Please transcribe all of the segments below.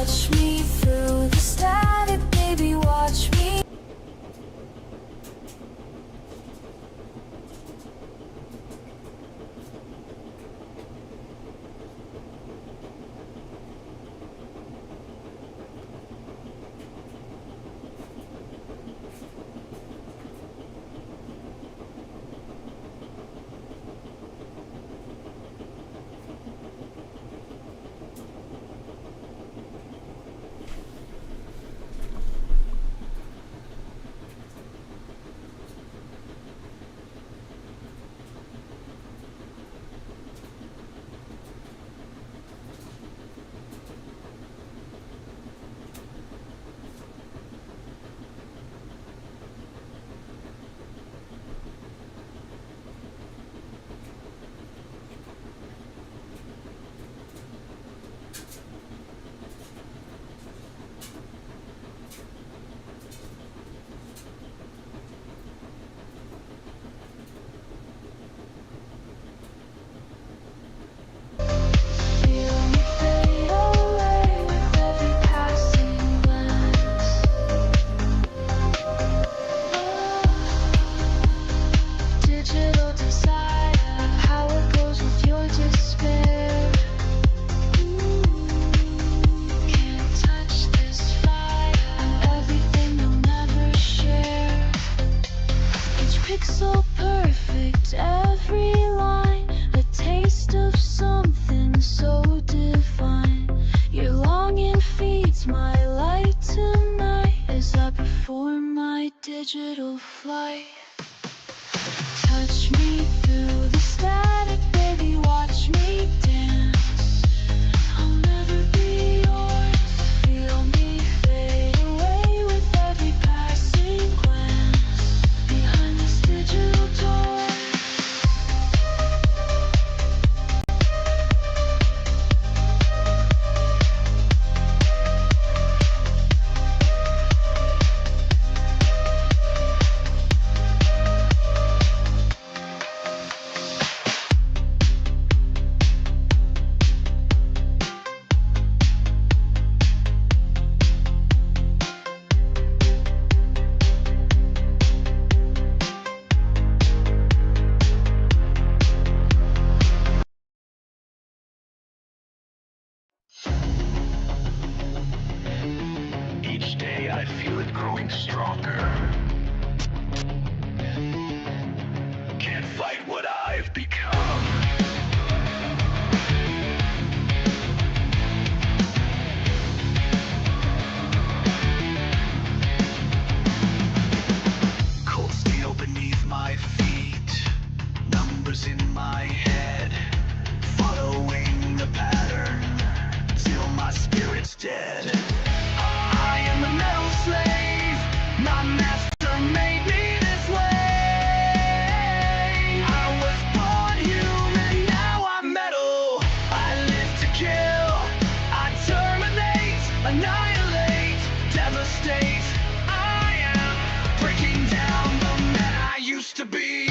Touch me through the static, baby, watch me. Pixel perfect, every line, a taste of something so divine. Your longing feeds my light tonight as I perform my digital flight. Touch me through the static, baby, watch me dance. I'll never be yours, feel me fade away with every passing glance. Behind this digital door, Each day I feel it growing stronger. Can't fight what I've become. Cold steel beneath my feet, numbers in my head, following the pattern till my spirit's dead. I am a metal slave, my master made me this way. I was born human, now I'm metal. I live to kill, I terminate, annihilate, devastate. I am breaking down the man I used to be.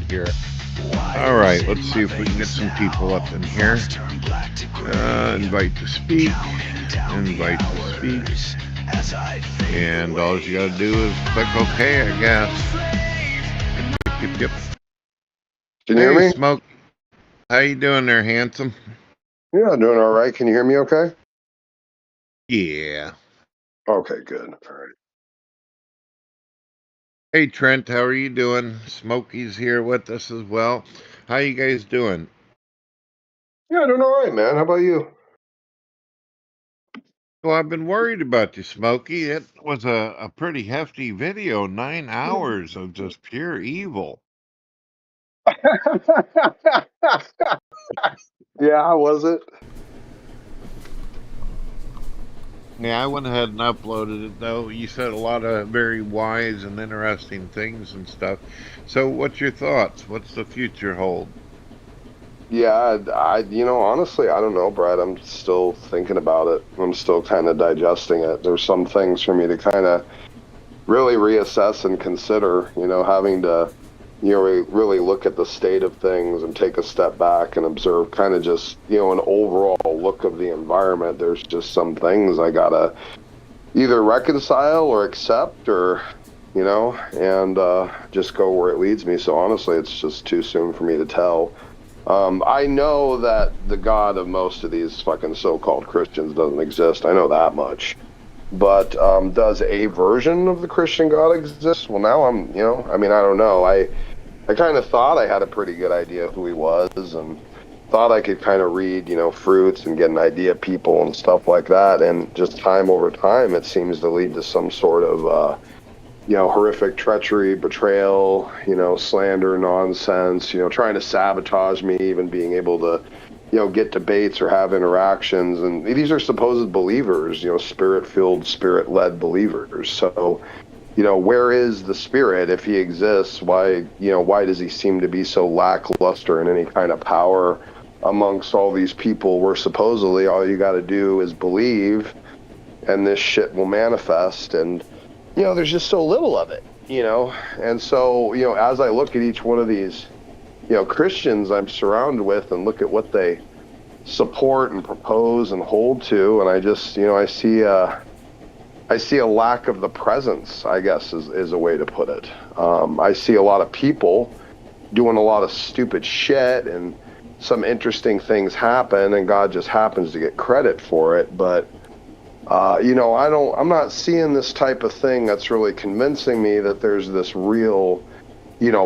Here. All right, let's see if we can get some people up in here. Invite to speak. Invite to speak. And all you gotta do is click OK, I guess. Yep. Can you hear me? Smoke. How you doing there, handsome? Yeah, doing all right. Can you hear me okay? Yeah. Okay, good. All right. Hey, Trent, how are you doing? Smokey's here with us as well. How you guys doing? Yeah, doing all right, man. How about you? Well, I've been worried about you, Smokey. It was a pretty hefty video, 9 hours of just pure evil. Yeah, how was it? Yeah, I went ahead and uploaded it, though. You said a lot of very wise and interesting things and stuff. So what's your thoughts? What's the future hold? Yeah, honestly, I don't know, Brett. I'm still thinking about it. I'm still kind of digesting it. There's some things for me to kind of really reassess and consider, having to really look at the state of things and take a step back and observe kind of just, an overall look of the environment, there's just some things I gotta either reconcile or accept or, and just go where it leads me. So honestly, it's just too soon for me to tell. I know that the God of most of these fucking so-called Christians doesn't exist. I know that much. But does a version of the Christian God exist? Well, now I'm, I don't know. I kind of thought I had a pretty good idea of who he was, and thought I could kind of read, fruits and get an idea of people and stuff like that. And just time over time, it seems to lead to some sort of, horrific treachery, betrayal, slander, nonsense, trying to sabotage me, even being able to, get debates or have interactions. And these are supposed believers, spirit-filled, spirit-led believers. So, where is the spirit if he exists? Why does he seem to be so lackluster in any kind of power amongst all these people where supposedly all you got to do is believe and this shit will manifest? And, there's just so little of it, And so, as I look at each one of these, Christians I'm surrounded with and look at what they support and propose and hold to, and I just, I see a lack of the presence, I guess, is a way to put it. I see a lot of people doing a lot of stupid shit, and some interesting things happen, and God just happens to get credit for it. But, I'm not seeing this type of thing that's really convincing me that there's this real,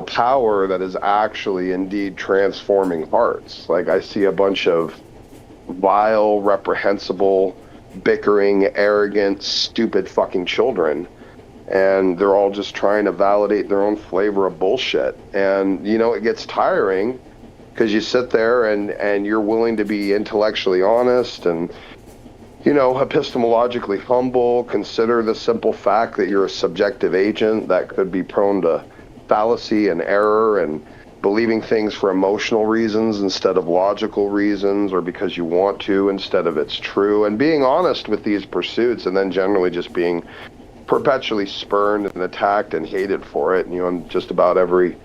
power that is actually indeed transforming hearts. Like, I see a bunch of vile, reprehensible, bickering, arrogant, stupid fucking children, and they're all just trying to validate their own flavor of bullshit. And it gets tiring because you sit there and you're willing to be intellectually honest and epistemologically humble, consider the simple fact that you're a subjective agent that could be prone to fallacy and error, and believing things for emotional reasons instead of logical reasons, or because you want to instead of it's true, and being honest with these pursuits, and then generally just being perpetually spurned and attacked and hated for it, in just about every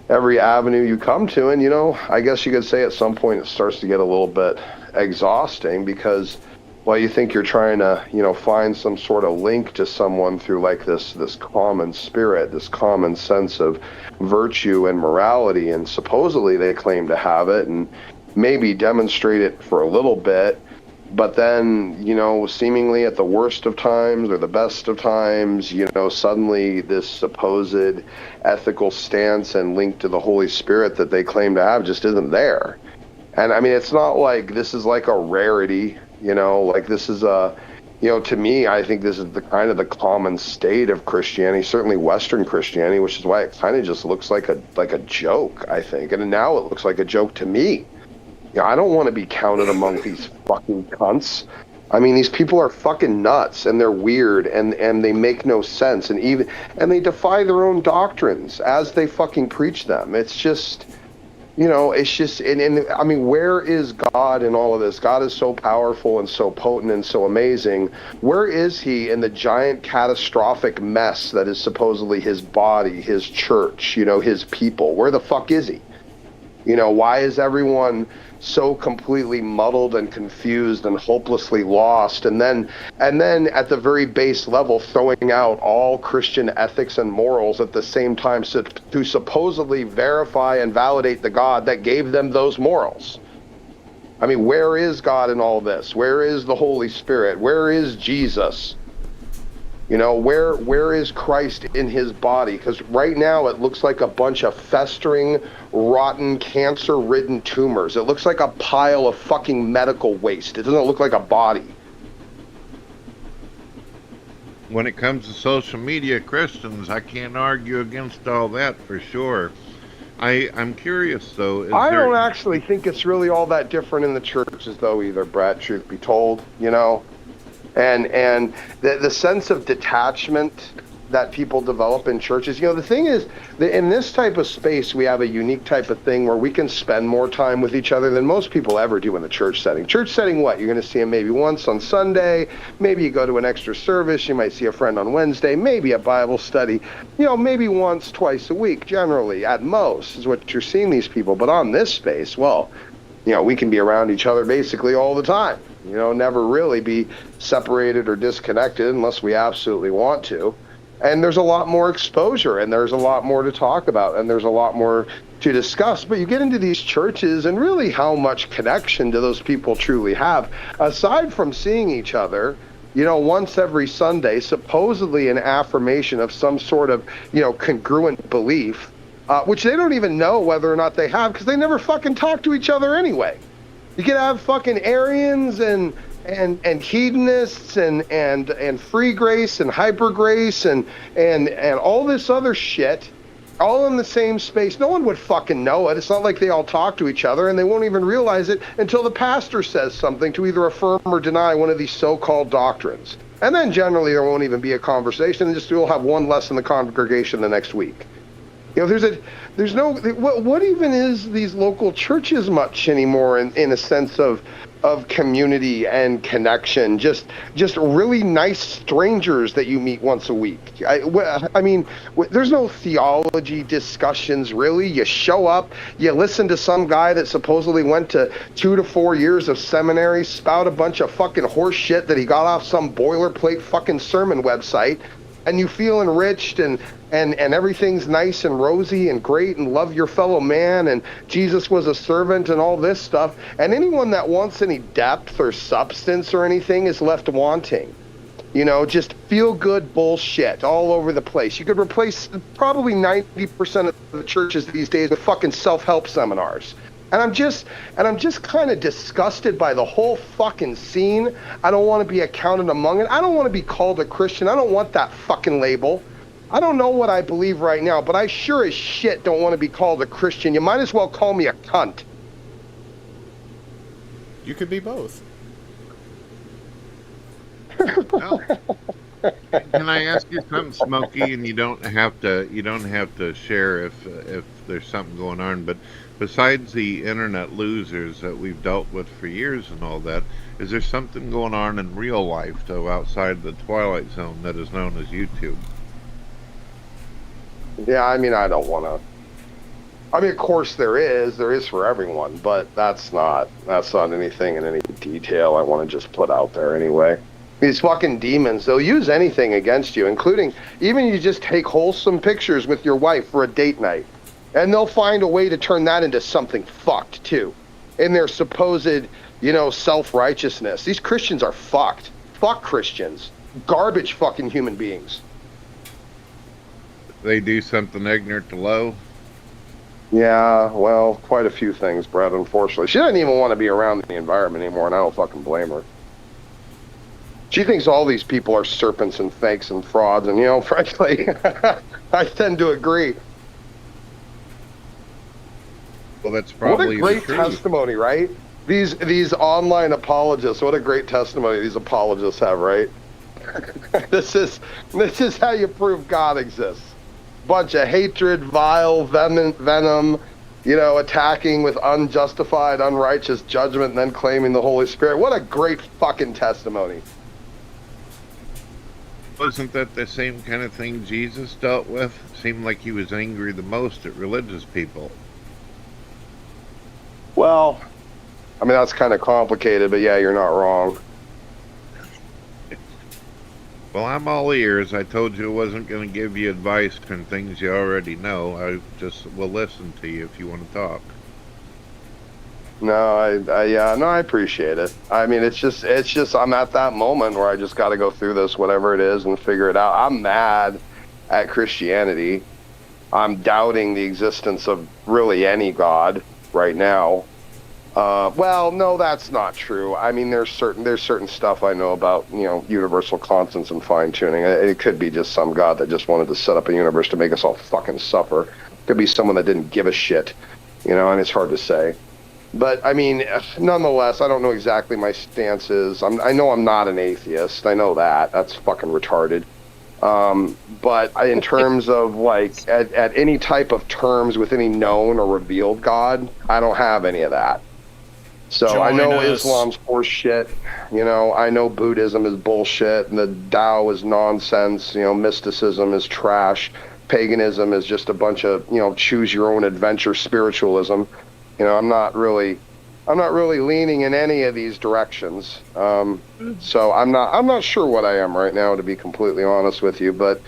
avenue you come to. And I guess you could say at some point it starts to get a little bit exhausting, because while you think you're trying to find some sort of link to someone through like this common spirit, this common sense of virtue and morality, and supposedly they claim to have it and maybe demonstrate it for a little bit, but then seemingly at the worst of times or the best of times, suddenly this supposed ethical stance and link to the Holy Spirit that they claim to have just isn't there. And it's not like this is like a rarity, like this is to me, I think this is the kind of the common state of Christianity, certainly Western Christianity, which is why it kind of just looks like a joke, I think. And now it looks like a joke to me. I don't want to be counted among these fucking cunts. These people are fucking nuts, and they're weird, and they make no sense, and they defy their own doctrines as they fucking preach them. It's just, it's just, where is God in all of this? God is so powerful and so potent and so amazing. Where is he in the giant catastrophic mess that is supposedly his body, his church, his people? Where the fuck is he? Why is everyone so completely muddled and confused and hopelessly lost? And then at the very base level, throwing out all Christian ethics and morals at the same time to supposedly verify and validate the God that gave them those morals. Where is God in all this? Where is the Holy Spirit? Where is Jesus? Where is Christ in his body? Because right now it looks like a bunch of festering, rotten, cancer-ridden tumors. It looks like a pile of fucking medical waste. It doesn't look like a body. When it comes to social media Christians, I can't argue against all that for sure. I'm curious, though. I don't actually think it's really all that different in the churches, though, either, Brett, truth be told, And the sense of detachment that people develop in churches. You know, the thing is that in this type of space, we have a unique type of thing where we can spend more time with each other than most people ever do in the church setting. Church setting, what? You're going to see them maybe once on Sunday. Maybe you go to an extra service. You might see a friend on Wednesday, maybe a Bible study, you know, maybe once, twice a week, generally, at most, is what you're seeing these people. But on this space, well, you know, we can be around each other basically all the time. You know, never really be separated or disconnected unless we absolutely want to. And there's a lot more exposure, and there's a lot more to talk about, and there's a lot more to discuss. But you get into these churches and really how much connection do those people truly have, aside from seeing each other, you know, once every Sunday, supposedly an affirmation of some sort of, you know, congruent belief, which they don't even know whether or not they have, because they never fucking talk to each other anyway. You can have fucking Arians and hedonists and free grace and hyper grace and all this other shit, all in the same space. No one would fucking know it. It's not like they all talk to each other, and they won't even realize it until the pastor says something to either affirm or deny one of these so-called doctrines. And then generally there won't even be a conversation, and just we'll have one less in the congregation the next week. You know, there's no, what even is these local churches much anymore in a sense of community and connection, just really nice strangers that you meet once a week. I mean, there's no theology discussions really. You show up, you listen to some guy that supposedly went to 2 to 4 years of seminary, spout a bunch of fucking horse shit that he got off some boilerplate fucking sermon website, and you feel enriched and everything's nice and rosy and great and love your fellow man and Jesus was a servant and all this stuff. And anyone that wants any depth or substance or anything is left wanting. You know, just feel good bullshit all over the place. You could replace probably 90% of the churches these days with fucking self-help seminars. And I'm just kind of disgusted by the whole fucking scene. I don't want to be accounted among it. I don't want to be called a Christian. I don't want that fucking label. I don't know what I believe right now, but I sure as shit don't want to be called a Christian. You might as well call me a cunt. You could be both. Well, can I ask you something, Smokey? And you don't have to share if there's something going on, but besides the internet losers that we've dealt with for years and all that, is there something going on in real life, though, outside the Twilight Zone that is known as YouTube? Yeah, I mean, I don't want to. I mean, of course there is for everyone, but that's not anything in any detail I want to just put out there anyway. These fucking demons, they'll use anything against you, including even you just take wholesome pictures with your wife for a date night. And they'll find a way to turn that into something fucked, too. In their supposed, you know, self-righteousness. These Christians are fucked. Fuck Christians. Garbage fucking human beings. They do something ignorant to low? Yeah, well, quite a few things, Brett, unfortunately. She doesn't even want to be around the environment anymore, and I don't fucking blame her. She thinks all these people are serpents and fakes and frauds, and, you know, frankly, I tend to agree. Well, that's probably what a great testimony, right? These online apologists. What a great testimony these apologists have, right? This is how you prove God exists. Bunch of hatred, vile venom, you know, attacking with unjustified, unrighteous judgment, and then claiming the Holy Spirit. What a great fucking testimony. Wasn't that the same kind of thing Jesus dealt with? Seemed like he was angry the most at religious people. Well, I mean, that's kind of complicated, but yeah, you're not wrong. Well, I'm all ears. I told you I wasn't going to give you advice on things you already know. I just will listen to you if you want to talk. No, I appreciate it. I mean, it's just I'm at that moment where I just got to go through this, whatever it is, and figure it out. I'm mad at Christianity. I'm doubting the existence of really any God right now. Well, no, that's not true. I mean, there's certain stuff I know about, you know, universal constants and fine tuning. It could be just some God that just wanted to set up a universe to make us all fucking suffer. It could be someone that didn't give a shit, you know, and it's hard to say. But I mean, nonetheless, I don't know exactly my stance is. I know I'm not an atheist. I know that. That's fucking retarded. But in terms of like at any type of terms with any known or revealed God, I don't have any of that. So I Join know us. Islam's horse shit. You know, I know Buddhism is bullshit, and the Tao is nonsense. You know, mysticism is trash. Paganism is just a bunch of, you know, choose your own adventure spiritualism. You know, I'm not really leaning in any of these directions. So I'm not sure what I am right now, to be completely honest with you. But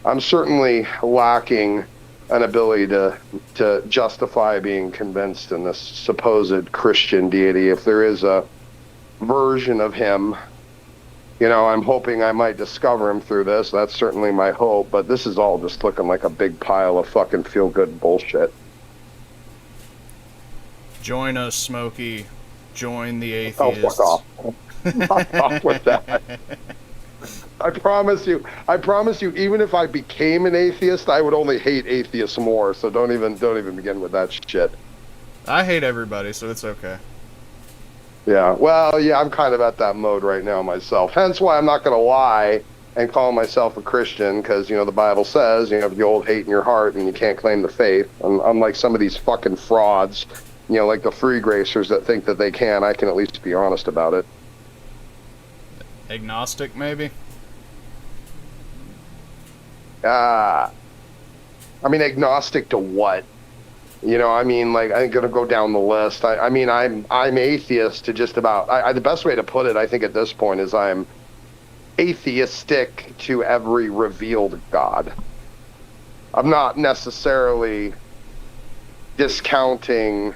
I'm certainly lacking an ability to justify being convinced in this supposed Christian deity. If there is a version of him, you know, I'm hoping I might discover him through this. That's certainly my hope. But this is all just looking like a big pile of fucking feel-good bullshit. Join us, Smokey. Join the Oh, atheists. fuck off. Fuck off with that. I promise you, even if I became an atheist, I would only hate atheists more. So don't even begin with that shit. I hate everybody, so it's okay. Yeah, well, yeah, I'm kind of at that mode right now myself. Hence why I'm not going to lie and call myself a Christian, because, you know, the Bible says, you have the old hate in your heart and you can't claim the faith. And unlike some of these fucking frauds, you know, like the free gracers that think that they can, I can at least be honest about it. Agnostic, maybe? I mean, agnostic to what? You know, I mean, like, I'm gonna go down the list. I mean, I'm atheist to just about. The best way to put it, I think, at this point, is I'm atheistic to every revealed God. I'm not necessarily discounting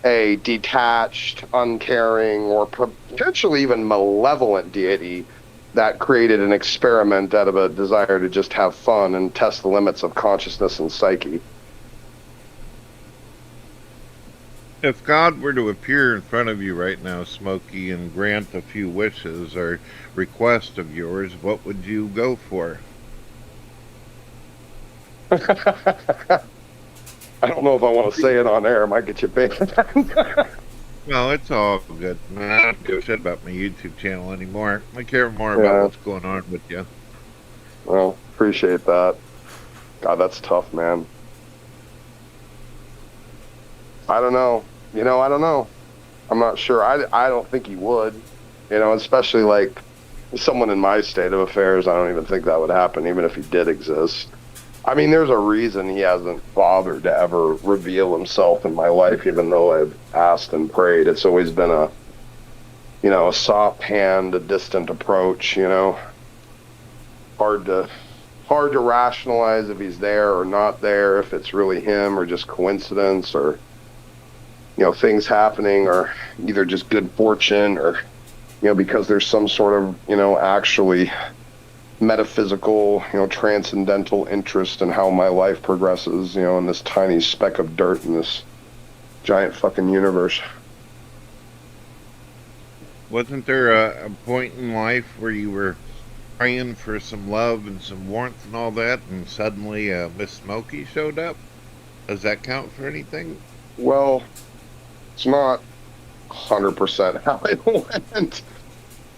a detached, uncaring, or potentially even malevolent deity that created an experiment out of a desire to just have fun and test the limits of consciousness and psyche. If God were to appear in front of you right now, Smokey, and grant a few wishes or requests of yours, what would you go for? I don't know if I want to say it on air. It might get you banned. Well, it's all good. I don't give a shit about my YouTube channel anymore. I care more about what's going on with you. Well, appreciate that. God, that's tough, man. I don't know. You know, I don't know. I'm not sure. I don't think he would. You know, especially like someone in my state of affairs, I don't even think that would happen, even if he did exist. I mean, there's a reason he hasn't bothered to ever reveal himself in my life, even though I've asked and prayed. It's always been a, you know, a soft hand, a distant approach, you know. Hard to rationalize if he's there or not there, if it's really him or just coincidence, or, you know, things happening, or either just good fortune, or, you know, because there's some sort of, you know, actually metaphysical, you know, transcendental interest in how my life progresses, you know, in this tiny speck of dirt in this giant fucking universe. Wasn't there a point in life where you were praying for some love and some warmth and all that, and suddenly Miss Smokey showed up? Does that count for anything? Well, it's not 100% how it went.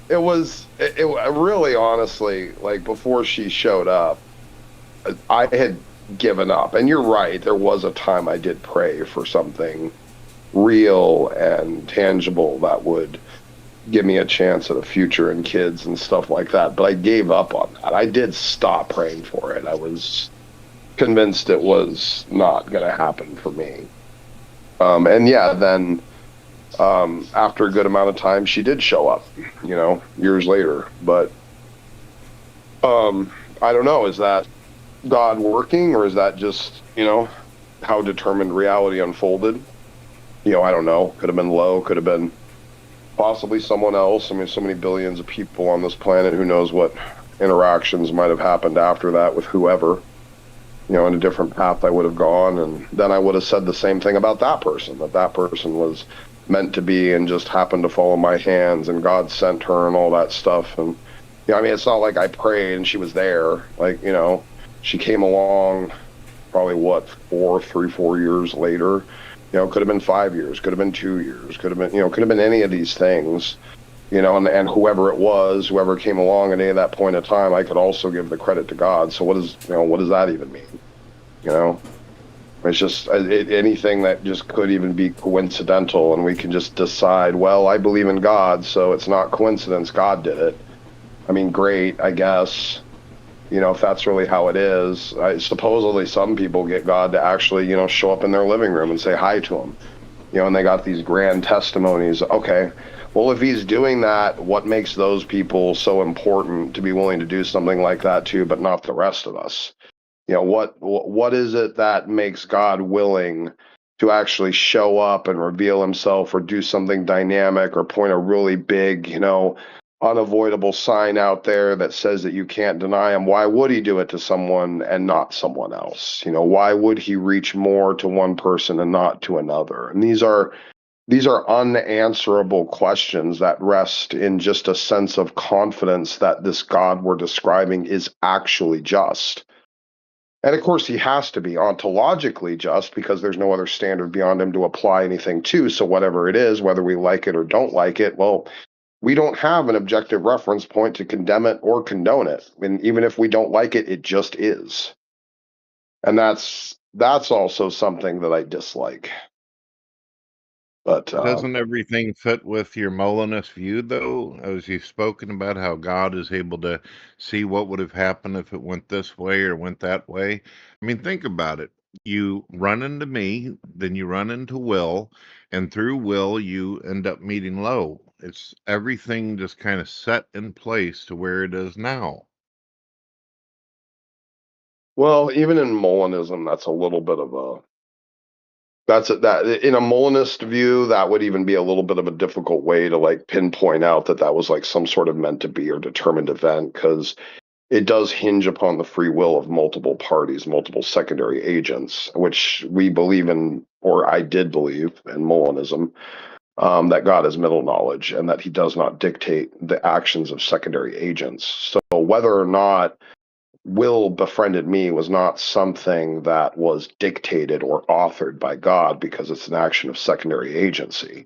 It was, it really, honestly, like, before she showed up, I had given up. And you're right, there was a time I did pray for something real and tangible that would give me a chance at a future and kids and stuff like that. But I gave up on that. I did stop praying for it. I was convinced it was not going to happen for me. And yeah, then after a good amount of time, she did show up, you know, years later. But I don't know, is that God working, or is that just, you know, how determined reality unfolded? You know, I don't know. Could have been Lo, could have been possibly someone else. I mean, so many billions of people on this planet, who knows what interactions might have happened after that with whoever, you know, in a different path I would have gone. And then I would have said the same thing about that person, that person was meant to be and just happened to fall in my hands, and God sent her and all that stuff. And, you know, I mean, it's not like I prayed and she was there. Like, you know, she came along probably, what, 4 years later. You know, could have been 5 years, could have been 2 years, could have been, you know, could have been any of these things. and whoever it was, whoever came along at any of that point of time, I could also give the credit to God. So what does that even mean? It's just anything that just could even be coincidental, and we can just decide, well, I believe in God, so it's not coincidence. God did it. I mean, great, I guess. If that's really how it is. Supposedly some people get God to actually, show up in their living room and say hi to them. And they got these grand testimonies. Okay, well, if he's doing that, what makes those people so important to be willing to do something like that too, but not the rest of us? What is it that makes God willing to actually show up and reveal himself or do something dynamic or point a really big, unavoidable sign out there that says that you can't deny him? Why would he do it to someone and not someone else? Why would he reach more to one person and not to another? And these are unanswerable questions that rest in just a sense of confidence that this God we're describing is actually just. And of course, he has to be ontologically just because there's no other standard beyond him to apply anything to. So whatever it is, whether we like it or don't like it, well, we don't have an objective reference point to condemn it or condone it. And even if we don't like it, it just is. And that's also something that I dislike. But Doesn't everything fit with your Molinist view, though, as you've spoken about how God is able to see what would have happened if it went this way or went that way? I mean, think about it. You run into me, then you run into Will, and through Will, you end up meeting Lo. It's everything just kind of set in place to where it is now. well, even in Molinism, that's a little bit of a that in a Molinist view, that would even be a little bit of a difficult way to like pinpoint out that was like some sort of meant to be or determined event, because it does hinge upon the free will of multiple parties, multiple secondary agents, which we believe in, or I did believe in Molinism, that God is middle knowledge and that he does not dictate the actions of secondary agents. So whether or not Will befriended me was not something that was dictated or authored by God, because it's an action of secondary agency.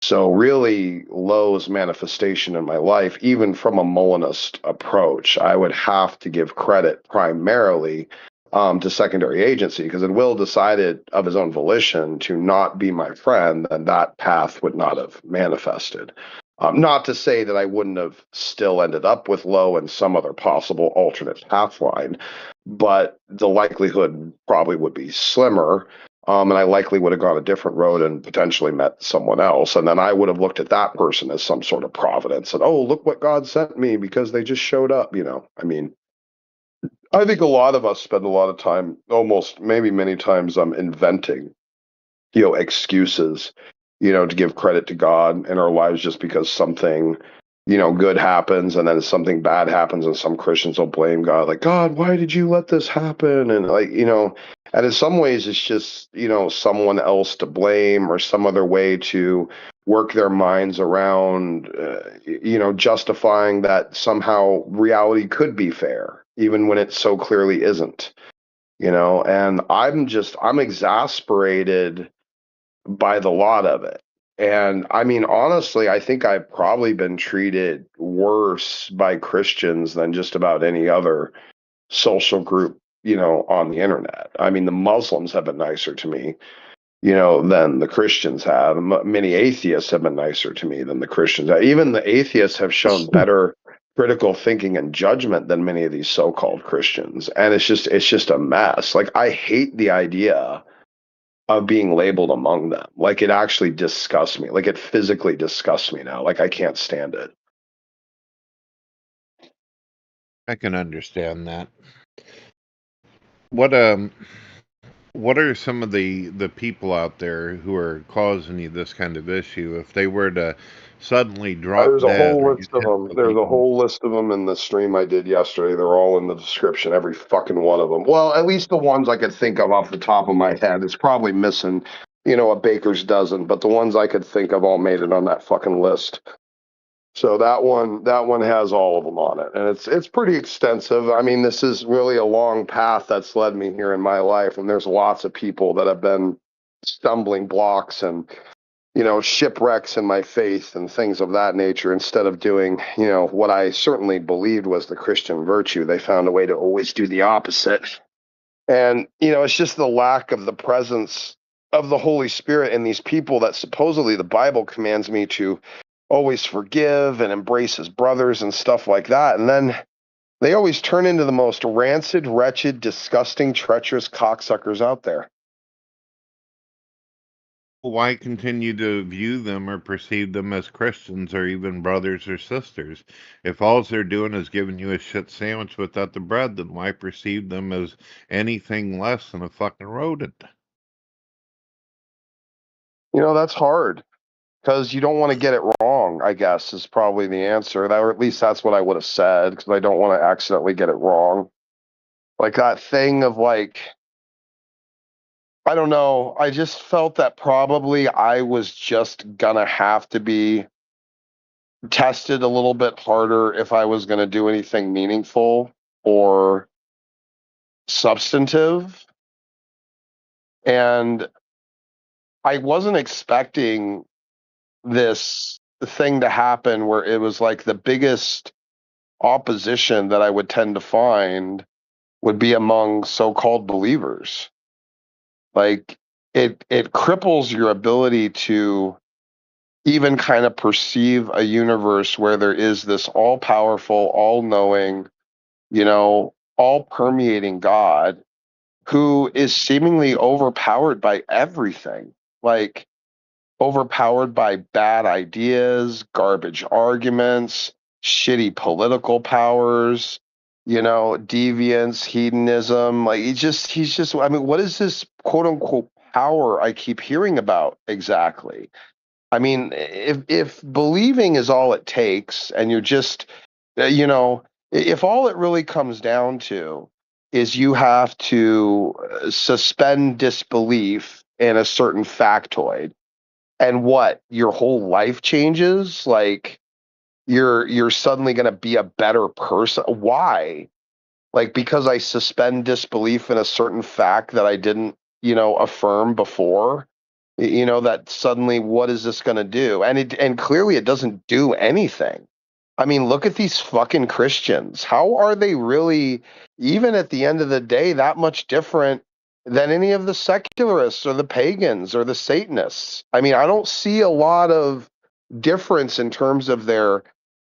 So really, Lowe's manifestation in my life, even from a Molinist approach, I would have to give credit primarily to secondary agency, because if Will decided of his own volition to not be my friend, then that path would not have manifested. Not to say that I wouldn't have still ended up with Lowe in some other possible alternate path line, but the likelihood probably would be slimmer. And I likely would have gone a different road and potentially met someone else. And then I would have looked at that person as some sort of providence and, oh, look what God sent me because they just showed up. I mean, I think a lot of us spend a lot of time, almost maybe many times, inventing, excuses, to give credit to God in our lives just because something, good happens, and then something bad happens, and some Christians will blame God, like, God, why did you let this happen? And like, and in some ways it's just, someone else to blame or some other way to work their minds around, justifying that somehow reality could be fair, even when it so clearly isn't, and I'm exasperated by the lot of it. And I mean, honestly, I think I've probably been treated worse by Christians than just about any other social group, on the internet. I mean, the Muslims have been nicer to me, than the Christians have. Many atheists have been nicer to me than the Christians have. Even the atheists have shown better critical thinking and judgment than many of these so-called Christians. And it's just a mess. Like, I hate the idea of being labeled among them. Like, it actually disgusts me. Like, it physically disgusts me now. Like, I can't stand it. I can understand that. What are some of the people out there who are causing you this kind of issue? If they were to suddenly drop There's a dead whole or you list of hit them. There's a something, whole list of them in the stream I did yesterday. They're all in the description, every fucking one of them. Well, at least the ones I could think of off the top of my head. It's probably missing, a baker's dozen, but the ones I could think of all made it on that fucking list. So that one has all of them on it, and it's pretty extensive. I mean, this is really a long path that's led me here in my life, and there's lots of people that have been stumbling blocks and shipwrecks in my faith and things of that nature instead of doing, what I certainly believed was the Christian virtue. They found a way to always do the opposite. And, it's just the lack of the presence of the Holy Spirit in these people that supposedly the Bible commands me to always forgive and embrace as brothers and stuff like that. And then they always turn into the most rancid, wretched, disgusting, treacherous cocksuckers out there. Why continue to view them or perceive them as Christians or even brothers or sisters? If all they're doing is giving you a shit sandwich without the bread, then why perceive them as anything less than a fucking rodent? That's hard because you don't want to get it wrong, I guess, is probably the answer. Or at least that's what I would have said, because I don't want to accidentally get it wrong. Like that thing of I don't know. I just felt that probably I was just gonna have to be tested a little bit harder if I was gonna do anything meaningful or substantive. And I wasn't expecting this thing to happen where it was like the biggest opposition that I would tend to find would be among so-called believers. Like it cripples your ability to even kind of perceive a universe where there is this all-powerful, all-knowing, all-permeating God who is seemingly overpowered by everything. Like overpowered by bad ideas, garbage arguments, shitty political powers, deviance, hedonism. Like he's just, I mean, what is this quote unquote power I keep hearing about exactly? I mean, if believing is all it takes and you're just, if all it really comes down to is you have to suspend disbelief in a certain factoid, and what your whole life changes, like you're suddenly going to be a better person. Why? Like because I suspend disbelief in a certain fact that I didn't affirm before, that suddenly what is this going to do? And clearly it doesn't do anything. I mean, look at these fucking Christians. How are they really, even at the end of the day, that much different than any of the secularists or the pagans or the Satanists? I mean, I don't see a lot of difference in terms of their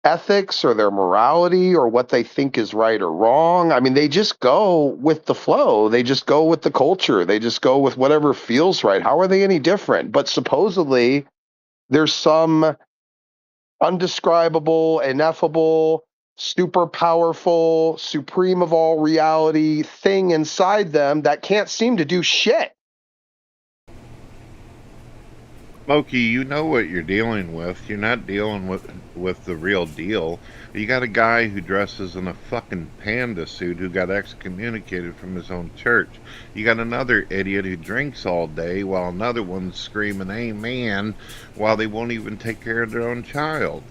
ethics or their morality or what they think is right or wrong. I mean, they just go with the flow. They just go with the culture. They just go with whatever feels right. How are they any different? But supposedly there's some undescribable, ineffable, super powerful, supreme of all reality thing inside them that can't seem to do shit. Smokey, you know what you're dealing with. You're not dealing with the real deal. You got a guy who dresses in a fucking panda suit who got excommunicated from his own church. You got another idiot who drinks all day while another one's screaming amen while they won't even take care of their own child.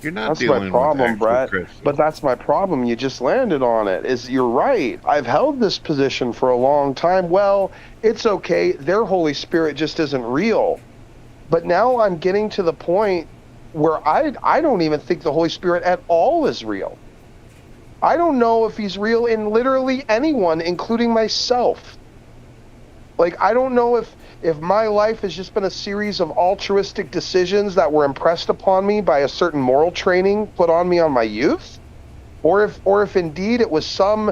You're not That's dealing my problem, with actual Brett. Christians. But that's my problem. You just landed on it. Is you're right. I've held this position for a long time. Well, it's okay. Their Holy Spirit just isn't real. But now I'm getting to the point where I don't even think the Holy Spirit at all is real. I don't know if he's real in literally anyone, including myself. Like, I don't know if my life has just been a series of altruistic decisions that were impressed upon me by a certain moral training put on me on my youth, or if indeed it was some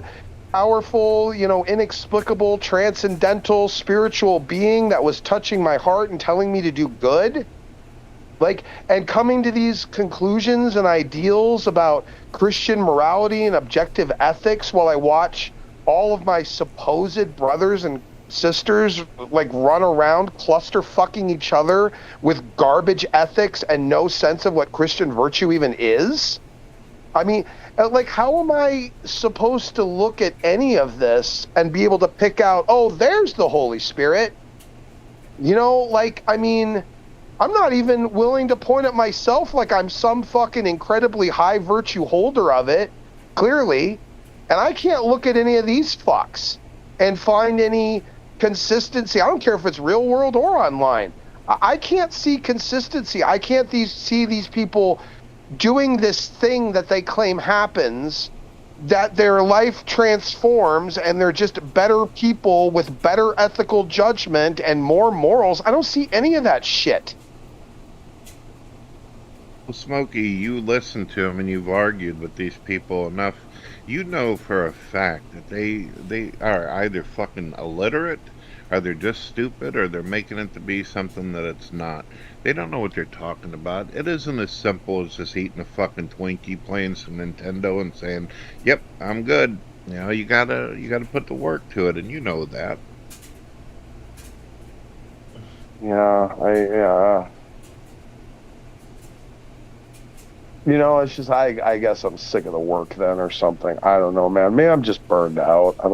powerful, inexplicable, transcendental, spiritual being that was touching my heart and telling me to do good. Like, and coming to these conclusions and ideals about Christian morality and objective ethics while I watch all of my supposed brothers and sisters like run around cluster fucking each other with garbage ethics and no sense of what Christian virtue even is. I mean, like, how am I supposed to look at any of this and be able to pick out, oh, there's the Holy Spirit? I mean, I'm not even willing to point at myself like I'm some fucking incredibly high virtue holder of it, clearly. And I can't look at any of these fucks and find any consistency. I don't care if it's real world or online. I can't see consistency. I can't see these people doing this thing that they claim happens, that their life transforms and they're just better people with better ethical judgment and more morals. I don't see any of that shit. Well, Smokey, you listen to them and you've argued with these people enough. You know for a fact that they are either fucking illiterate, or they're just stupid, or they're making it to be something that it's not. They don't know what they're talking about. It isn't as simple as just eating a fucking Twinkie, playing some Nintendo, and saying, "Yep, I'm good." You know, you gotta put the work to it, and you know that. Yeah. You know, it's just, I guess I'm sick of the work then or something. I don't know, man. Maybe I'm just burned out. And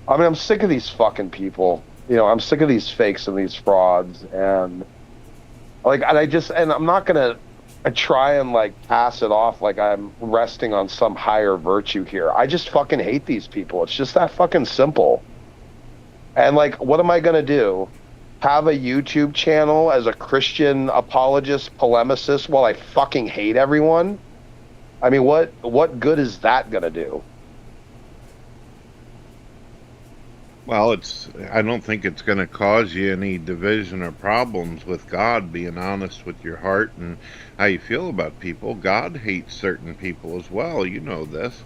I'm sick of these fucking people. You know, I'm sick of these fakes and these frauds. And, like, and I'm not going to try and, like, pass it off like I'm resting on some higher virtue here. I just fucking hate these people. It's just that fucking simple. And, like, what am I going to do? Have a YouTube channel as a Christian apologist, polemicist while I fucking hate everyone? I mean, what good is that gonna do? Well, I don't think it's going to cause you any division or problems with God, being honest with your heart and how you feel about people. God hates certain people as well. You know this.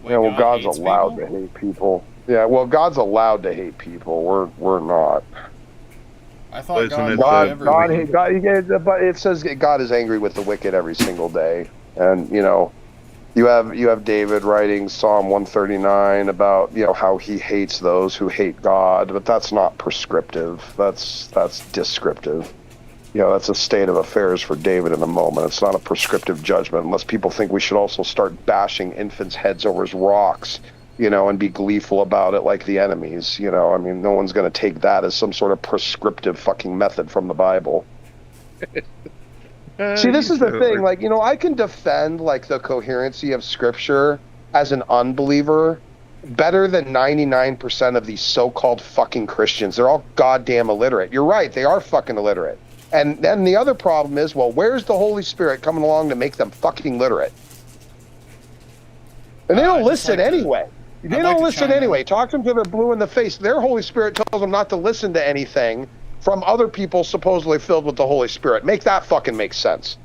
Yeah, well, God's allowed to hate people. Yeah, well, God's allowed to hate people. We're not. I thought Isn't God, but it says God is angry with the wicked every single day. And, you know, you have David writing Psalm 139 about, you know, how he hates those who hate God, but that's not prescriptive. That's descriptive. You know, that's a state of affairs for David in the moment. It's not a prescriptive judgment, unless people think we should also start bashing infants' heads over his rocks, you know, and be gleeful about it like the enemies. You know, I mean, no one's going to take that as some sort of prescriptive fucking method from the Bible. See, this is the thing. Like, you know, I can defend, like, the coherency of Scripture as an unbeliever better than 99% of these so-called fucking Christians. They're all goddamn illiterate. You're right. They are fucking illiterate. And then the other problem is, well, where's the Holy Spirit coming along to make them fucking literate? And they don't listen anyway. They don't listen anyway. Talk to them till they're blue in the face. Their Holy Spirit tells them not to listen to anything from other people supposedly filled with the Holy Spirit. Make that fucking make sense.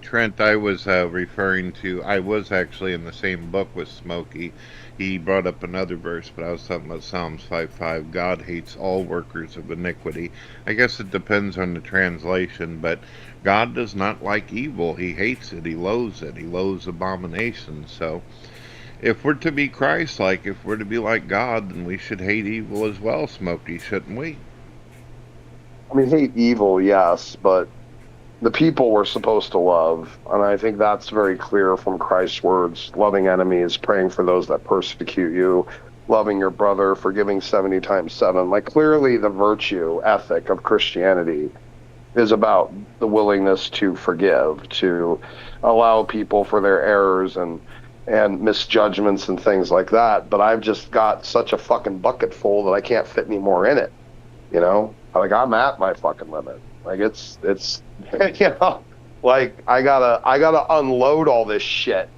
Trent, I was referring to, I was actually in the same book with Smokey. He brought up another verse, but I was talking about Psalms 5:5. God hates all workers of iniquity. I guess it depends on the translation, but God does not like evil. He hates it. He loathes it. He loathes abomination. So if we're to be Christ-like, if we're to be like God, then we should hate evil as well, Smokey, shouldn't we? I mean, hate evil, yes, but the people we're supposed to love, and I think that's very clear from Christ's words: loving enemies, praying for those that persecute you, loving your brother, forgiving 70 times 7. Like, clearly the virtue ethic of Christianity is about the willingness to forgive, to allow people for their errors and misjudgments and things like that. But I've just got such a fucking bucket full that I can't fit any more in it. You know, like, I'm at my fucking limit. Like, it's you know, like, I gotta unload all this shit,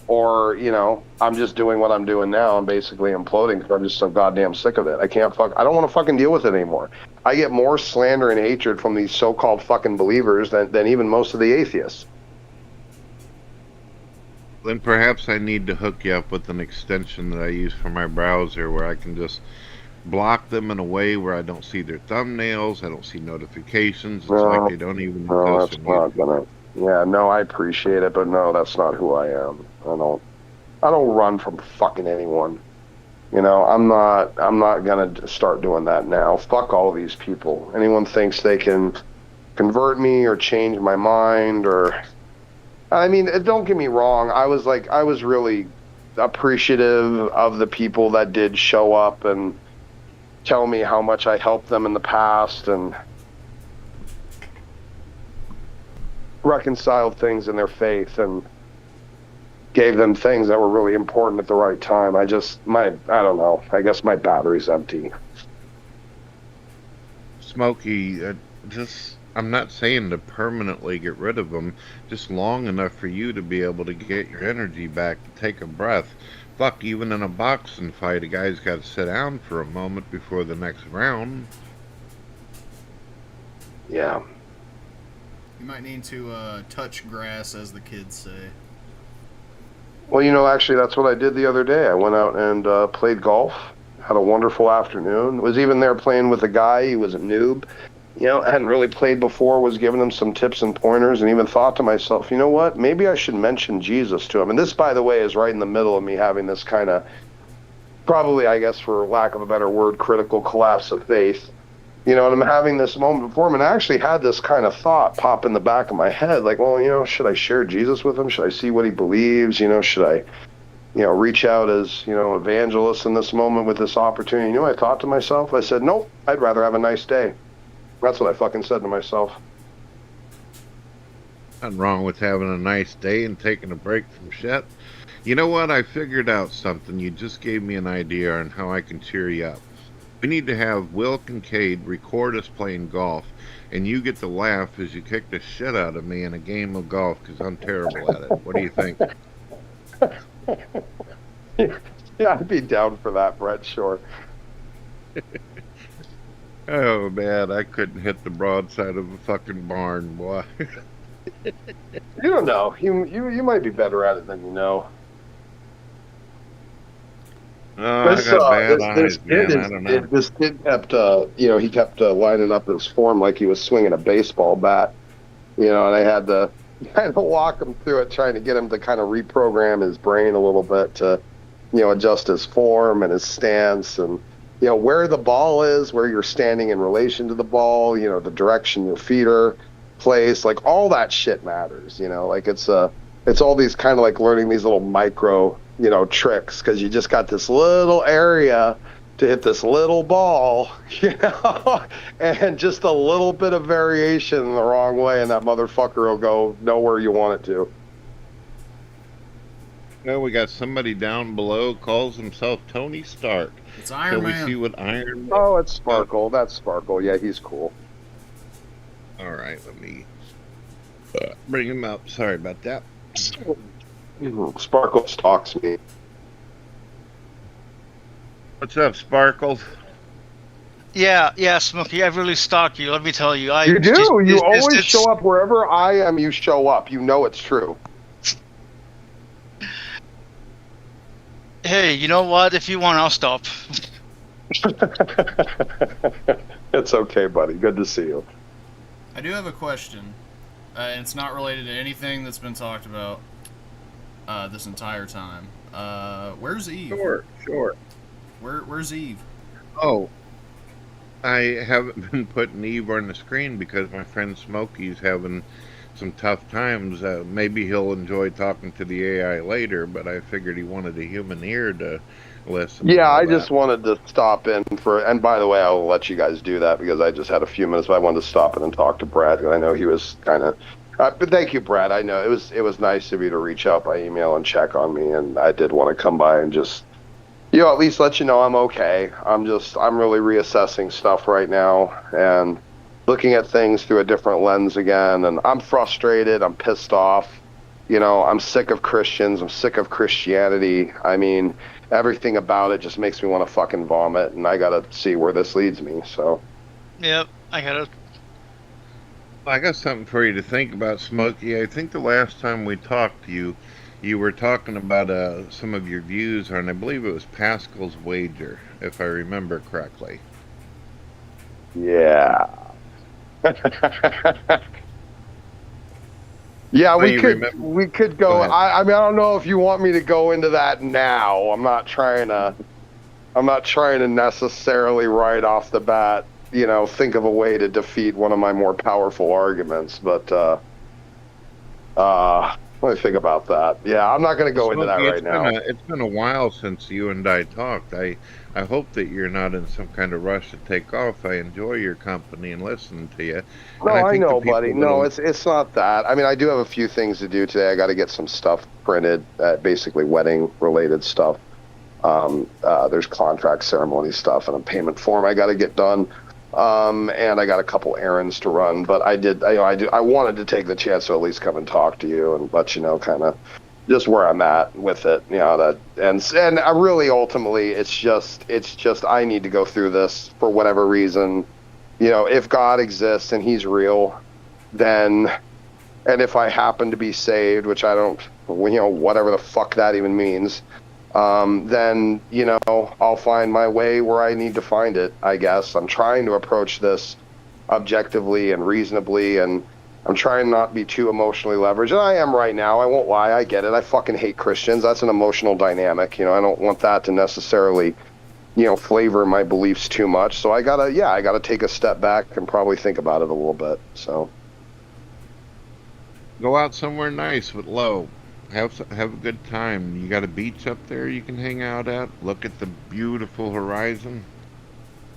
or, you know, I'm just doing what I'm doing now. I'm basically imploding because I'm just so goddamn sick of it. I don't want to fucking deal with it anymore. I get more slander and hatred from these so-called fucking believers than even most of the atheists. Then perhaps I need to hook you up with an extension that I use for my browser where I can just block them in a way where I don't see their thumbnails, I don't see notifications. It's like they don't even No, that's not gonna. Yeah, no, I appreciate it, but no, that's not who I am. I don't run from fucking anyone. You know, I'm not gonna start doing that now. Fuck all these people. Anyone thinks they can convert me or change my mind, or, I mean, don't get me wrong. I was really appreciative of the people that did show up and tell me how much I helped them in the past and reconciled things in their faith and gave them things that were really important at the right time. I don't know. I guess my battery's empty. Smokey, just I'm not saying to permanently get rid of them, just long enough for you to be able to get your energy back, to take a breath. Fuck, even in a boxing fight, a guy's got to sit down for a moment before the next round. Yeah. You might need to touch grass, as the kids say. Well, actually, that's what I did the other day. I went out and played golf. Had a wonderful afternoon. Was even there playing with a guy. He was a noob. Hadn't really played before. Was giving him some tips and pointers, and even thought to myself, you know what? Maybe I should mention Jesus to him. And this, by the way, is right in the middle of me having this kind of, probably, I guess, for lack of a better word, critical collapse of faith. And I'm having this moment before him, and I actually had this kind of thought pop in the back of my head, like, well, should I share Jesus with him? Should I see what he believes? Should I, reach out as, evangelist in this moment with this opportunity? I thought to myself, I said, nope, I'd rather have a nice day. That's what I fucking said to myself. Nothing wrong with having a nice day and taking a break from shit. You know what? I figured out something. You just gave me an idea on how I can cheer you up. We need to have Will Kincaid record us playing golf, and you get to laugh as you kick the shit out of me in a game of golf because I'm terrible at it. What do you think? Yeah, I'd be down for that, Brett, sure. Oh, man, I couldn't hit the broadside of a fucking barn, boy. You don't know. You might be better at it than you know. Oh, I got bad eyes, man. I don't know. This kid kept, he kept lining up his form like he was swinging a baseball bat, and I had to kind of walk him through it, trying to get him to kind of reprogram his brain a little bit to, adjust his form and his stance and, where the ball is, where you're standing in relation to the ball, the direction your feet are placed, like all that shit matters, like it's all these kind of like learning these little micro, tricks, because you just got this little area to hit this little ball, and just a little bit of variation in the wrong way, and that motherfucker will go nowhere you want it to. Well, we got somebody down below calls himself Tony Stark. It's Iron Man. Shall we see what Iron Man... Oh, it's Sparkle. That's Sparkle. Yeah, he's cool. All right, let me bring him up. Sorry about that. Sparkle stalks me. What's up, Sparkles? Yeah, Smokey. I really stalk you. Let me tell you. You do. You always show up wherever I am. You show up. You know it's true. Hey, you know what? If you want, I'll stop. It's okay, buddy. Good to see you. I do have a question, and it's not related to anything that's been talked about this entire time. Where's Eve? Sure. Where's Eve? Oh, I haven't been putting Eve on the screen because my friend Smokey's having some tough times. Maybe he'll enjoy talking to the AI later, but I figured he wanted a human ear to listen. Yeah, I just wanted to stop in and by the way, I'll let you guys do that because I just had a few minutes, but I wanted to stop in and talk to Brad, because I know he was kind of... but thank you, Brad. I know it was nice of you to reach out by email and check on me, and I did want to come by and just, at least let you know I'm okay. I'm really reassessing stuff right now and looking at things through a different lens again, and I'm frustrated. I'm pissed off. I'm sick of Christians. I'm sick of Christianity. I mean, everything about it just makes me want to fucking vomit, and I gotta see where this leads me, so. Yep, I got something for you to think about, Smokey. I think the last time we talked to you, you were talking about some of your views on, I believe it was Pascal's wager, if I remember correctly. Yeah. Yeah, we could go. Go I mean, I don't know if you want me to go into that now. I'm not trying to necessarily right off the bat, think of a way to defeat one of my more powerful arguments. But let me think about that. Yeah, I'm not going to go into that right now. It's been a while since you and I talked. I hope that you're not in some kind of rush to take off. I enjoy your company and listening to you. No, I know, buddy. No, it's not that. I mean, I do have a few things to do today. I got to get some stuff printed, basically wedding-related stuff. There's contract ceremony stuff and a payment form I got to get done. And I got a couple errands to run, but I wanted to take the chance to at least come and talk to you and let you know kind of just where I'm at with it, and I really ultimately it's just I need to go through this for whatever reason, if God exists and he's real, then, and if I happen to be saved, which I don't, whatever the fuck that even means, then, I'll find my way where I need to find it, I guess. I'm trying to approach this objectively and reasonably, and I'm trying not to be too emotionally leveraged. And I am right now. I won't lie. I get it. I fucking hate Christians. That's an emotional dynamic. I don't want that to necessarily, flavor my beliefs too much. So I gotta take a step back and probably think about it a little bit. So Go out somewhere nice with Lo. Have a good time. You got a beach up there you can hang out at. Look at the beautiful horizon.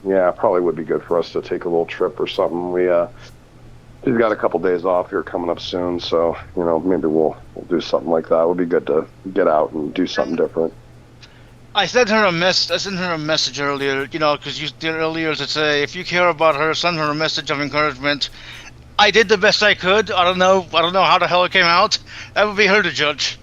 yeah, probably would be good for us to take a little trip or something. We've got a couple days off here coming up soon, so maybe we'll do something like that. It would be good to get out and do something different. I sent her a message earlier, because you did earlier to say if you care about her, send her a message of encouragement. I did the best I could. I don't know how the hell it came out. That would be her to judge.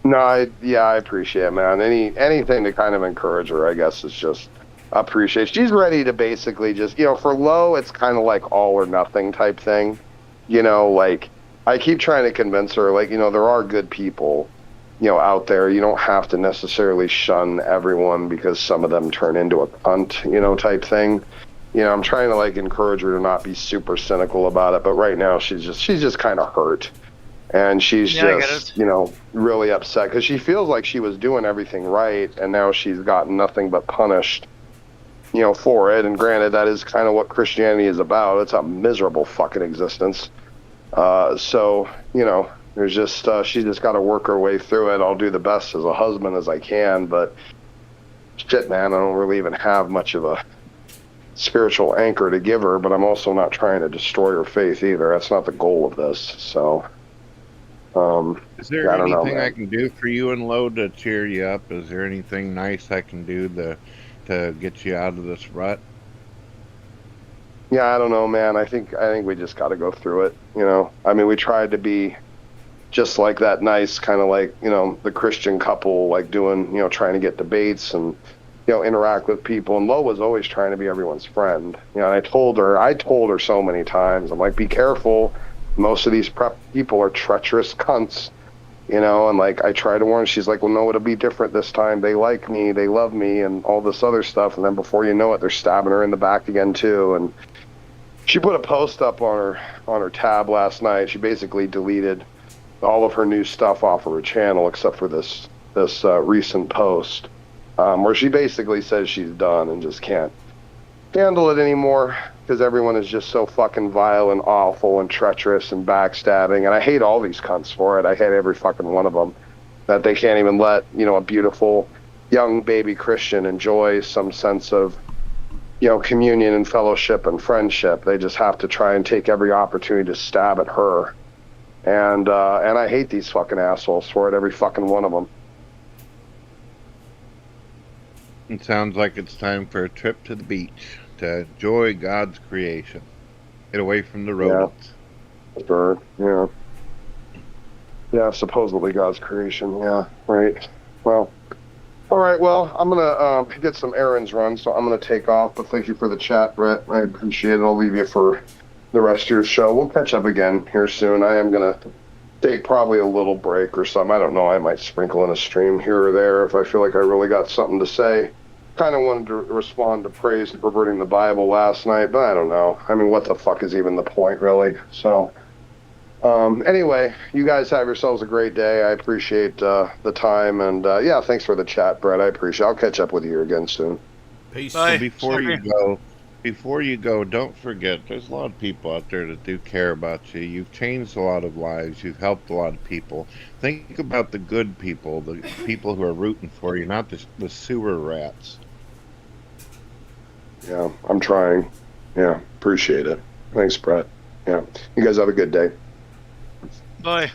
No, I appreciate it, man. Anything to kind of encourage her, I guess, is just appreciate. She's ready to basically just, for Lo, it's kind of like all or nothing type thing. Like I keep trying to convince her, like, there are good people, out there. You don't have to necessarily shun everyone because some of them turn into a cunt, type thing. I'm trying to like encourage her to not be super cynical about it, but right now she's just kind of hurt, and she's just really upset because she feels like she was doing everything right, and now she's gotten nothing but punished, for it. And granted, that is kind of what Christianity is about. It's a miserable fucking existence. So there's just she's just got to work her way through it. I'll do the best as a husband as I can, but shit, man, I don't really even have much of a spiritual anchor to give her, but I'm also not trying to destroy her faith either. That's not the goal of this. So is there anything I can do for you and Lo to cheer you up? Is there anything nice I can do to get you out of this rut? Yeah, I don't know, man. I think we just got to go through it. I mean, we tried to be just like that nice kind of like, the Christian couple, like doing, trying to get debates and interact with people, and Lo was always trying to be everyone's friend. And I told her so many times, I'm like, be careful. Most of these prep people are treacherous cunts, and like I try to warn her. She's like, well, no, it'll be different this time. They like me, they love me, and all this other stuff. And then before you know it, they're stabbing her in the back again too. And she put a post up on her tab last night. She basically deleted all of her new stuff off of her channel except for this recent post. Where she basically says she's done and just can't handle it anymore because everyone is just so fucking vile and awful and treacherous and backstabbing. And I hate all these cunts for it. I hate every fucking one of them. That they can't even let, a beautiful young baby Christian enjoy some sense of, communion and fellowship and friendship. They just have to try and take every opportunity to stab at her. And I hate these fucking assholes for it, every fucking one of them. It sounds like it's time for a trip to the beach to enjoy God's creation. Get away from the rodents. Yeah, sure. Yeah. Yeah, supposedly God's creation. Yeah, right. Well, all right. Well, I'm gonna get some errands run, so I'm gonna take off. But thank you for the chat, Brett. I appreciate it. I'll leave you for the rest of your show. We'll catch up again here soon. I am gonna take probably a little break or something. I don't know. I might sprinkle in a stream here or there if I feel like I really got something to say. Kind of wanted to respond to praise and perverting the Bible last night, but I don't know. I mean, what the fuck is even the point, really? So, anyway, you guys have yourselves a great day. I appreciate the time, and yeah, thanks for the chat, Brett. I appreciate it. I'll catch up with you again soon. Peace. Bye. So before you go, don't forget, there's a lot of people out there that do care about you. You've changed a lot of lives. You've helped a lot of people. Think about the good people, the people who are rooting for you, not the sewer rats. Yeah, I'm trying. Yeah, appreciate it. Thanks, Brett. Yeah, you guys have a good day. Bye.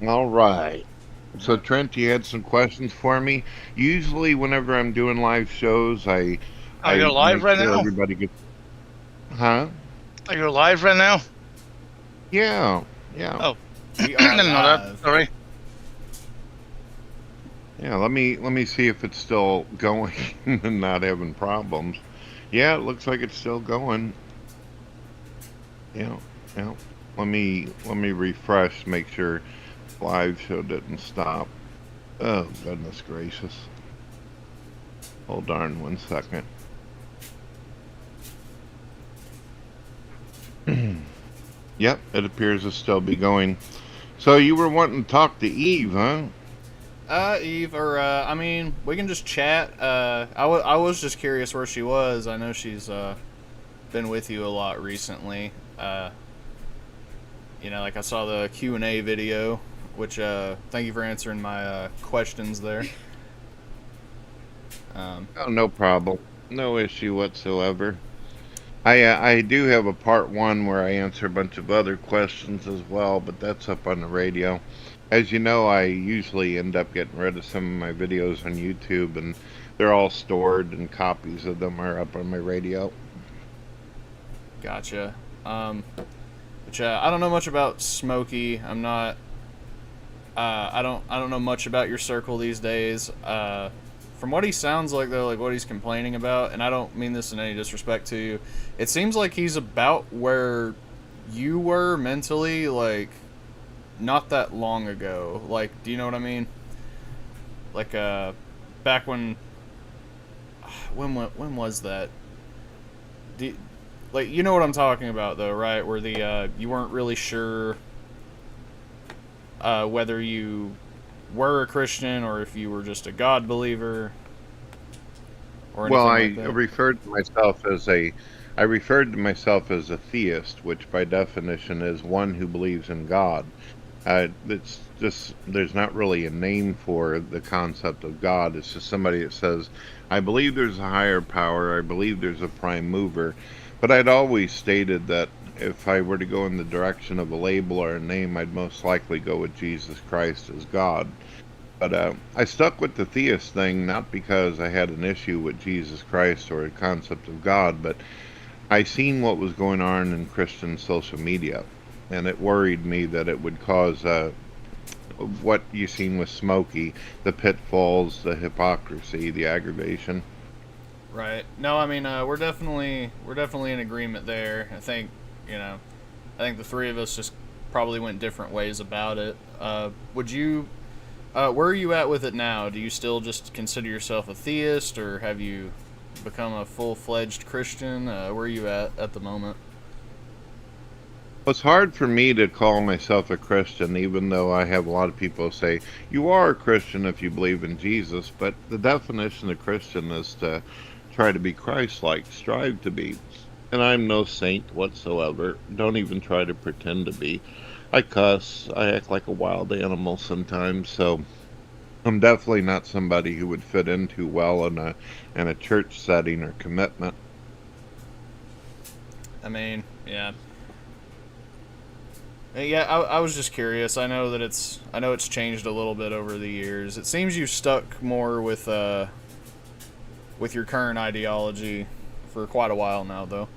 All right. So, Trent, you had some questions for me. Usually, whenever I'm doing live shows, I Are you live make right sure now? everybody gets. Huh? Are you live right now? Yeah. Yeah. Oh, We are didn't know that. live. Sorry. Yeah. Let me see if it's still going and not having problems. Yeah, it looks like it's still going. Yeah. Yeah. Let me refresh. Make sure live show didn't stop. Oh goodness gracious. Hold on 1 second. Yep, it appears to still be going. So you were wanting to talk to Eve, huh? Eve, or I mean, we can just chat. I was just curious where she was. I know she's been with you a lot recently. Like I saw the Q&A video, which thank you for answering my questions there. Oh, no problem. No issue whatsoever. I do have a part 1 where I answer a bunch of other questions as well, but that's up on the radio. As you know, I usually end up getting rid of some of my videos on YouTube, and they're all stored, and copies of them are up on my radio. Gotcha. Which I don't know much about Smokey. I'm not. I don't know much about your circle these days. From what he sounds like, though, like what he's complaining about, and I don't mean this in any disrespect to you, it seems like he's about where you were mentally, like, not that long ago. Like, do you know what I mean? Like, back when was that? Like, you know what I'm talking about, though, right? Where the you weren't really sure whether you were a Christian or if you were just a God believer or anything Well, like that. I referred to myself as a theist, which by definition is one who believes in God. It's just there's not really a name for the concept of God. It's just somebody that says, I believe there's a higher power, I believe there's a prime mover. But I'd always stated that if I were to go in the direction of a label or a name, I'd most likely go with Jesus Christ as God. But I stuck with the theist thing, not because I had an issue with Jesus Christ or a concept of God, but I seen what was going on in Christian social media, and it worried me that it would cause what you seen with Smokey, the pitfalls, the hypocrisy, the aggravation. Right. No, I mean, we're definitely in agreement there. I think the three of us just probably went different ways about it. Would you? Where are you at with it now? Do you still just consider yourself a theist, or have you become a full-fledged Christian? Where are you at the moment? Well, it's hard for me to call myself a Christian, even though I have a lot of people say, you are a Christian if you believe in Jesus, but the definition of Christian is to try to be Christ-like, strive to be. And I'm no saint whatsoever. Don't even try to pretend to be. I cuss. I act like a wild animal sometimes, so I'm definitely not somebody who would fit in too well in a church setting or commitment. I mean, yeah. Yeah, I was just curious. I know it's changed a little bit over the years. It seems you stuck more with your current ideology for quite a while now, though.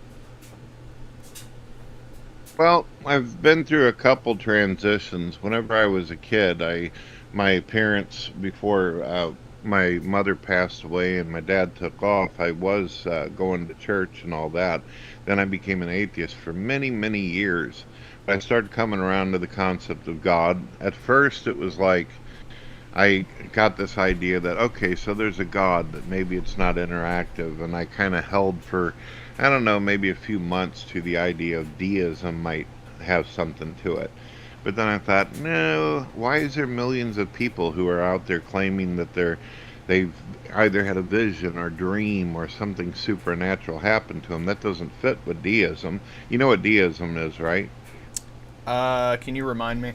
Well, I've been through a couple transitions. Whenever I was a kid, my parents, before my mother passed away and my dad took off, I was going to church and all that. Then I became an atheist for many, many years. I started coming around to the concept of God. At first, it was like I got this idea that, okay, so there's a God, but maybe it's not interactive. And I kind of held for, I don't know, maybe a few months to the idea of deism might have something to it. But then I thought, no, why is there millions of people who are out there claiming that they've either had a vision or dream or something supernatural happen to them? That doesn't fit with deism. You know what deism is, right? Can you remind me?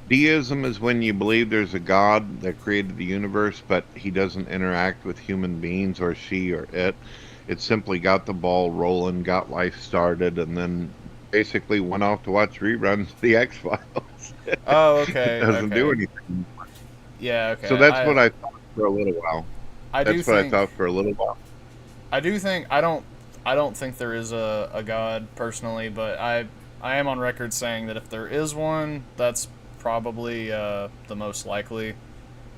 Deism is when you believe there's a God that created the universe, but he doesn't interact with human beings, or she or it. It simply got the ball rolling, got life started, and then basically went off to watch reruns of the X-Files. Oh, It okay. doesn't do Okay. anything. Yeah. Okay. So that's what I thought for a little while. I do That's what I think thought for a little while. I don't think there is a God personally, but I am on record saying that if there is one, that's probably the most likely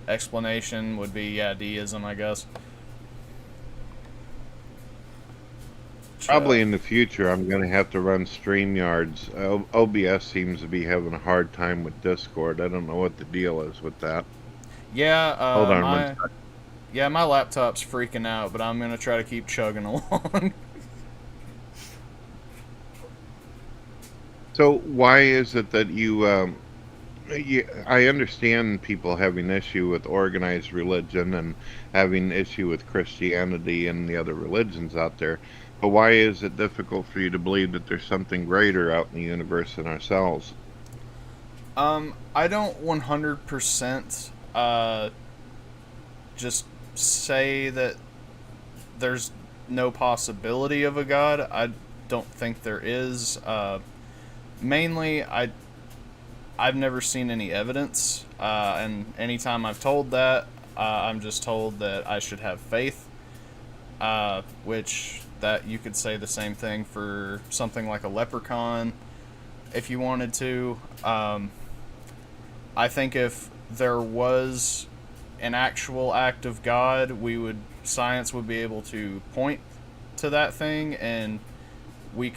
explanation would be, yeah, deism, I guess. Probably in the future, I'm going to have to run StreamYards. OBS seems to be having a hard time with Discord. I don't know what the deal is with that. Yeah, Hold on one second. yeah, my laptop's freaking out, but I'm gonna try to keep chugging along. So why is it that I understand people having issue with organized religion and having issue with Christianity and the other religions out there, but why is it difficult for you to believe that there's something greater out in the universe than ourselves? I don't 100% just say that there's no possibility of a God. I don't think there is. Mainly, I've never seen any evidence, and anytime I've told that, I'm just told that I should have faith, which that you could say the same thing for something like a leprechaun, if you wanted to. I think if there was an actual act of God, science would be able to point to that thing, and we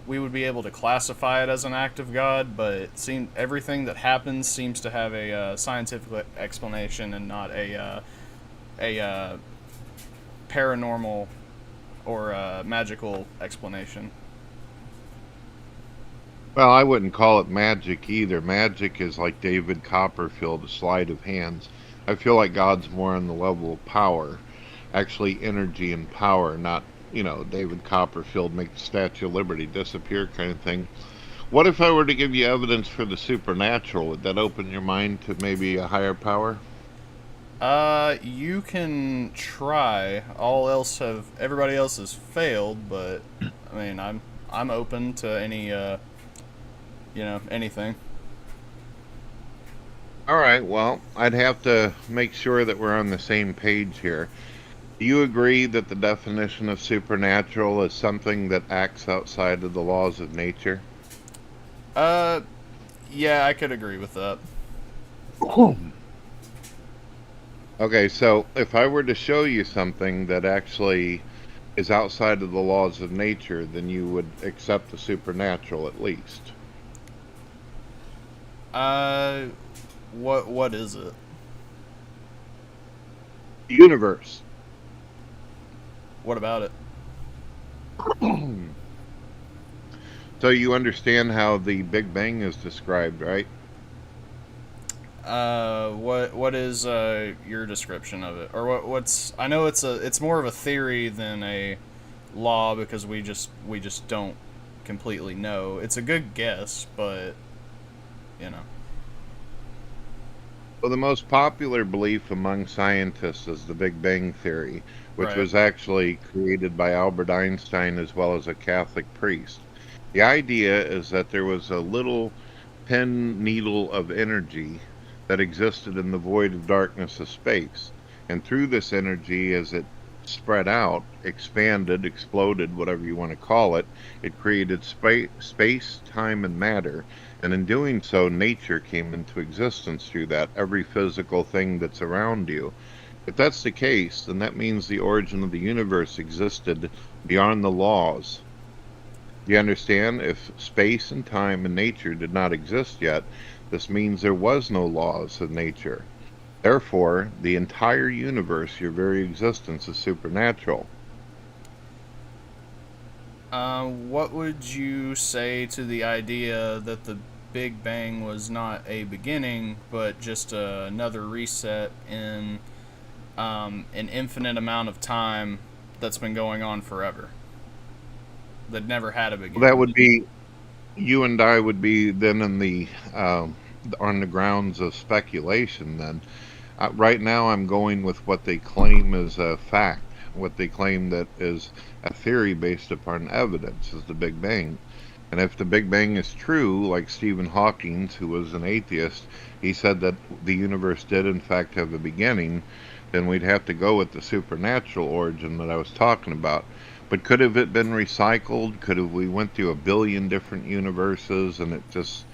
would be able to classify it as an act of God. But everything that happens seems to have a scientific explanation and not a paranormal or magical explanation. Well, I wouldn't call it magic either. Magic is like David Copperfield, a sleight of hands. I feel like God's more on the level of power, actually energy and power, not, David Copperfield make the Statue of Liberty disappear kind of thing. What if I were to give you evidence for the supernatural? Would that open your mind to maybe a higher power? You can try. Everybody else has failed, but I mean, I'm open to any anything. All right, well, I'd have to make sure that we're on the same page here. Do you agree that the definition of supernatural is something that acts outside of the laws of nature? Yeah, I could agree with that. Okay, so if I were to show you something that actually is outside of the laws of nature, then you would accept the supernatural at least. What is it? The universe. What about it? So you understand how the Big Bang is described, right? What is your description of it, or what's? I know it's more of a theory than a law because we just don't completely know. It's a good guess, but you know. Well, the most popular belief among scientists is the Big Bang Theory, which Right. was actually created by Albert Einstein as well as a Catholic priest. The idea is that there was a little pin needle of energy that existed in the void of darkness of space. And through this energy, as it spread out, expanded, exploded, whatever you want to call it, it created space, time, and matter. And in doing so, nature came into existence through that, every physical thing that's around you. If that's the case, then that means the origin of the universe existed beyond the laws. Do you understand? If space and time and nature did not exist yet, this means there was no laws of nature. Therefore, the entire universe, your very existence, is supernatural. What would you say to the idea that the Big Bang was not a beginning, but just another reset in an infinite amount of time that's been going on forever? That never had a beginning. That would be, you and I would be then in on the grounds of speculation then. Right now I'm going with what they claim is a fact, what they claim that is a theory based upon evidence, is the Big Bang. And if the Big Bang is true, like Stephen Hawking, who was an atheist, he said that the universe did in fact have a beginning, then we'd have to go with the supernatural origin that I was talking about. But could have it been recycled? Could have we went through a billion different universes and it just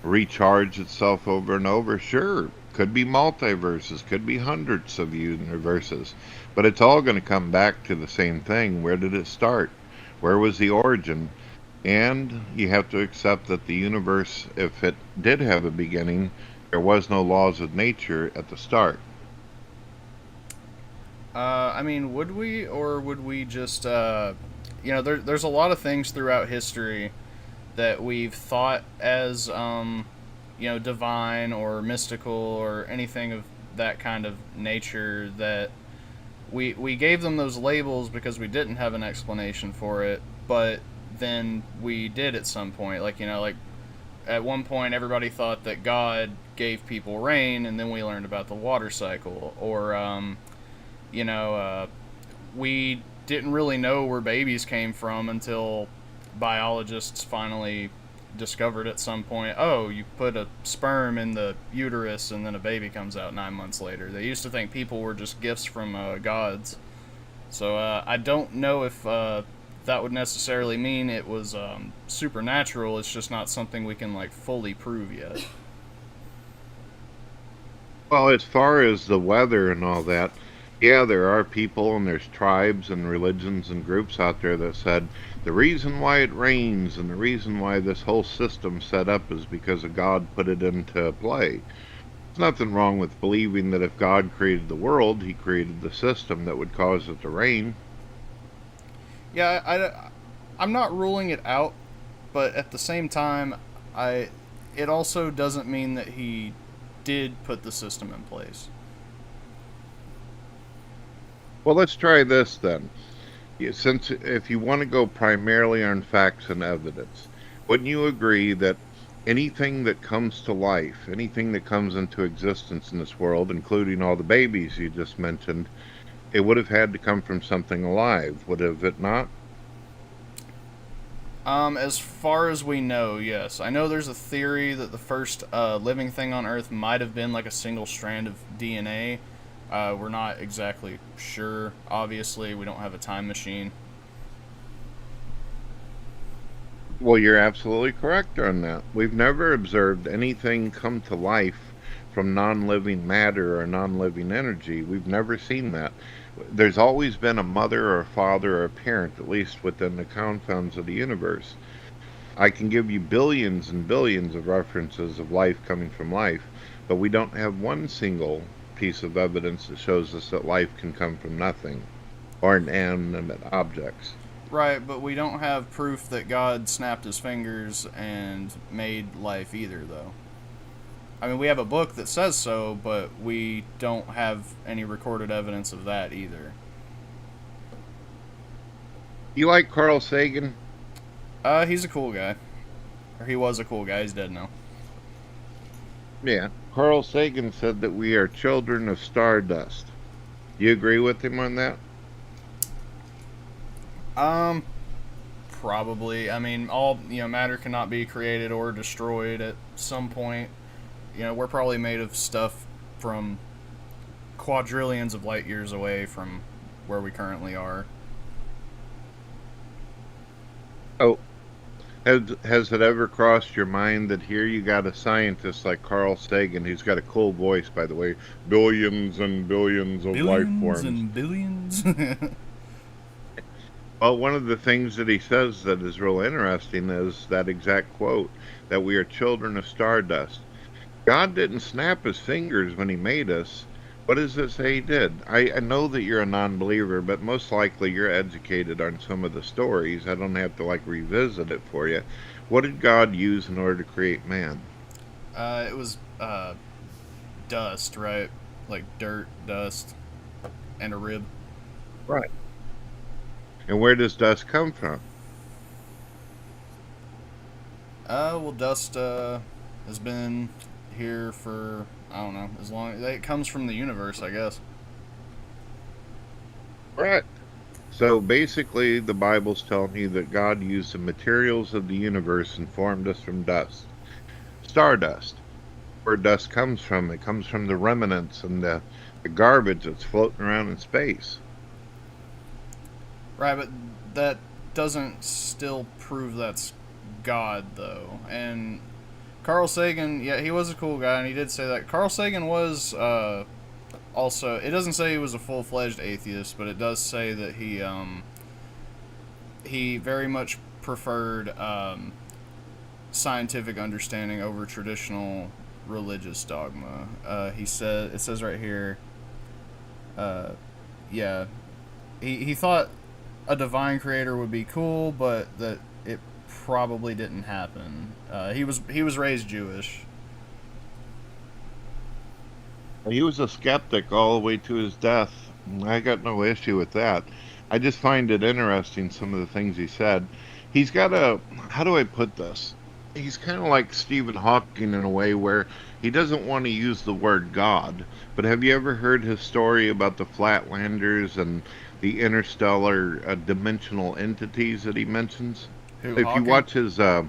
recharged itself over and over? Sure. Could be multiverses, could be hundreds of universes. But it's all going to come back to the same thing. Where did it start? Where was the origin? And you have to accept that the universe, if it did have a beginning, there was no laws of nature at the start. I mean, would we, or would we just, there's a lot of things throughout history that we've thought as, divine or mystical or anything of that kind of nature that we gave them those labels because we didn't have an explanation for it, but then we did at some point. Like, like at one point everybody thought that God gave people rain, and then we learned about the water cycle. Or, we didn't really know where babies came from until biologists finally discovered at some point, oh, you put a sperm in the uterus and then a baby comes out 9 months later. They used to think people were just gifts from gods. So I don't know if that would necessarily mean it was supernatural. It's just not something we can fully prove yet. Well, as far as the weather and all that, yeah, there are people and there's tribes and religions and groups out there that said the reason why it rains and the reason why this whole system's set up is because of God put it into play. There's nothing wrong with believing that if God created the world, he created the system that would cause it to rain. Yeah, I'm not ruling it out, but at the same time, it also doesn't mean that he did put the system in place. Well, let's try this then. Since if you want to go primarily on facts and evidence, wouldn't you agree that anything that comes to life, anything that comes into existence in this world, including all the babies you just mentioned, it would have had to come from something alive, would have it not? As far as we know, yes. I know there's a theory that the first living thing on Earth might have been a single strand of DNA. We're not exactly sure. Obviously, we don't have a time machine. Well, you're absolutely correct on that. We've never observed anything come to life from non-living matter or non-living energy. We've never seen that. There's always been a mother or a father or a parent, at least within the confines of the universe. I can give you billions and billions of references of life coming from life, but we don't have one single piece of evidence that shows us that life can come from nothing or inanimate objects. Right, but we don't have proof that God snapped his fingers and made life either, though. I mean, we have a book that says so, but we don't have any recorded evidence of that either. You like Carl Sagan? He's a cool guy. Or he was a cool guy. He's dead now. Yeah. Carl Sagan said that we are children of stardust. You agree with him on that? Probably. I mean, all, matter cannot be created or destroyed at some point. We're probably made of stuff from quadrillions of light years away from where we currently are. Oh, has it ever crossed your mind that here you got a scientist like Carl Sagan, who's got a cool voice, by the way, billions and billions of life forms. Billions and billions? Well, one of the things that he says that is real interesting is that exact quote, that we are children of stardust. God didn't snap his fingers when he made us. What does it say he did? I know that you're a non-believer, but most likely you're educated on some of the stories. I don't have to revisit it for you. What did God use in order to create man? It was dust, right? Like dirt, dust, and a rib. Right. And where does dust come from? Well, dust has been here for, I don't know, as long as it comes from the universe, I guess. Right. So basically, the Bible's telling you that God used the materials of the universe and formed us from dust. Stardust. Where dust comes from, it comes from the remnants and the The garbage that's floating around in space. Right, but that doesn't still prove that's God, though. And Carl Sagan, yeah, he was a cool guy, and he did say that. Carl Sagan was also. It doesn't say he was a full-fledged atheist, but it does say that he very much preferred scientific understanding over traditional religious dogma. He said, it says right here, yeah, he thought a divine creator would be cool, but that it probably didn't happen. He was raised Jewish. He was a skeptic all the way to his death. I got no issue with that. I just find it interesting, some of the things he said. He's got a, how do I put this? He's kind of like Stephen Hawking in a way where he doesn't want to use the word God. But have you ever heard his story about the Flatlanders and the interstellar dimensional entities that he mentions? Who, If you Hawking? watch his, not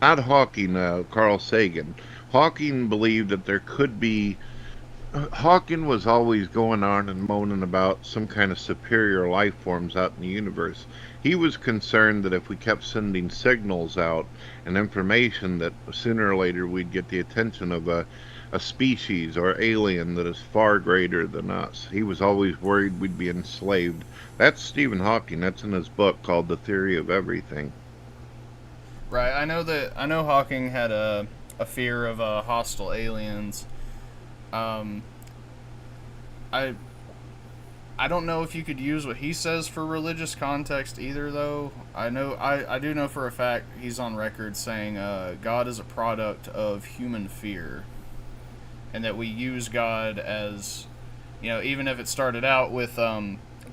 Hawking, Carl Sagan. Hawking believed that there could be. Hawking was always going on and moaning about some kind of superior life forms out in the universe. He was concerned that if we kept sending signals out and information, that sooner or later we'd get the attention of a species or alien that is far greater than us. He was always worried we'd be enslaved. That's Stephen Hawking. That's in his book called The Theory of Everything. Right, I know Hawking had a fear of hostile aliens. I don't know if you could use what he says for religious context either, though. I do know for a fact he's on record saying God is a product of human fear, and that we use God as, even if it started out with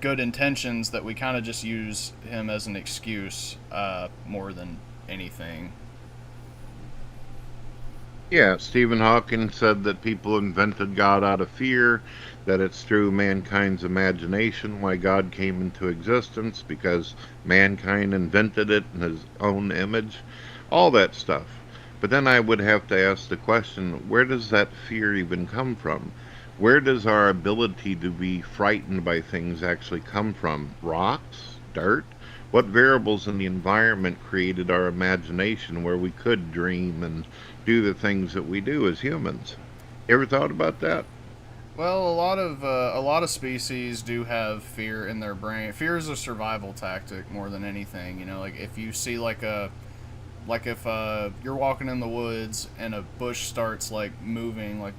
good intentions, that we kind of just use him as an excuse more than anything. Yeah, Stephen Hawking said that people invented God out of fear, that it's through mankind's imagination why God came into existence, because mankind invented it in his own image, all that stuff. But then I would have to ask the question, where does that fear even come from? Where does our ability to be frightened by things actually come from? Rocks? Dirt? What variables in the environment created our imagination where we could dream and do the things that we do as humans? You ever thought about that? Well, a lot of species do have fear in their brain. Fear is a survival tactic more than anything. Like if you see like if you're walking in the woods and a bush starts like moving, like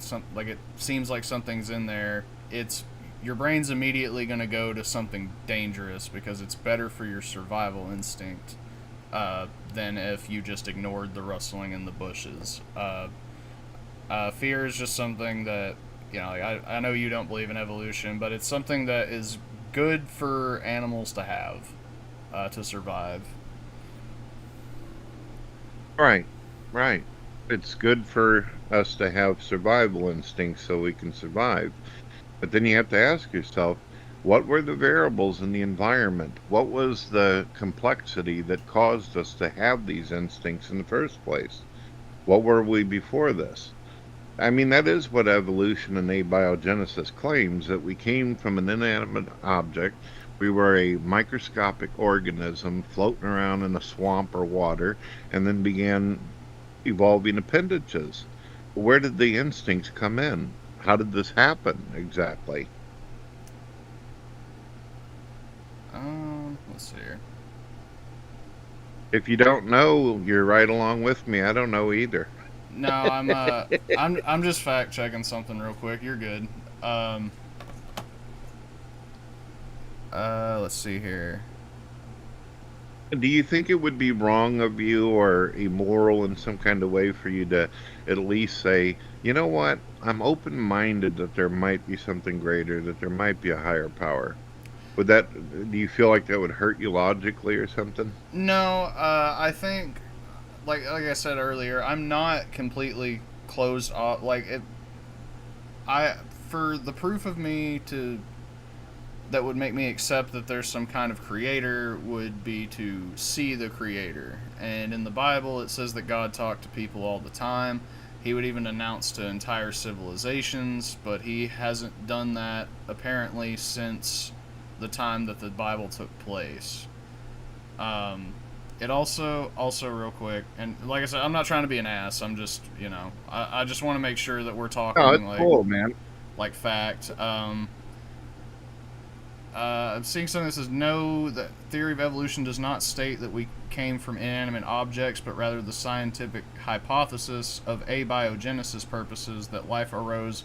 it seems like something's in there, it's your brain's immediately going to go to something dangerous because it's better for your survival instinct than if you just ignored the rustling in the bushes. Fear is just something that, I know you don't believe in evolution, but it's something that is good for animals to have to survive. Right, right. It's good for us to have survival instincts so we can survive. But then you have to ask yourself, what were the variables in the environment? What was the complexity that caused us to have these instincts in the first place? What were we before this? I mean, that is what evolution and abiogenesis claims, that we came from an inanimate object. We were a microscopic organism floating around in a swamp or water, and then began evolving appendages. Where did the instincts come in? How did this happen exactly? Let's see here. If you don't know, you're right along with me. I don't know either. No, I'm just fact checking something real quick. You're good. Let's see here. Do you think it would be wrong of you or immoral in some kind of way for you to at least say, you know what, I'm open-minded that there might be something greater, that there might be a higher power? Do you feel like that would hurt you logically or something? No, I think, like I said earlier, I'm not completely closed off. For the proof of me that would make me accept that there's some kind of creator would be to see the creator. And in the Bible, it says that God talked to people all the time. He would even announce to entire civilizations, but he hasn't done that apparently since the time that the Bible took place. It also real quick, and like I said, I'm not trying to be an ass. I'm just, I just want to make sure that we're talking Oh, it's cool, man. like fact. I'm seeing something that says no, the theory of evolution does not state that we came from inanimate objects, but rather the scientific hypothesis of abiogenesis purposes that life arose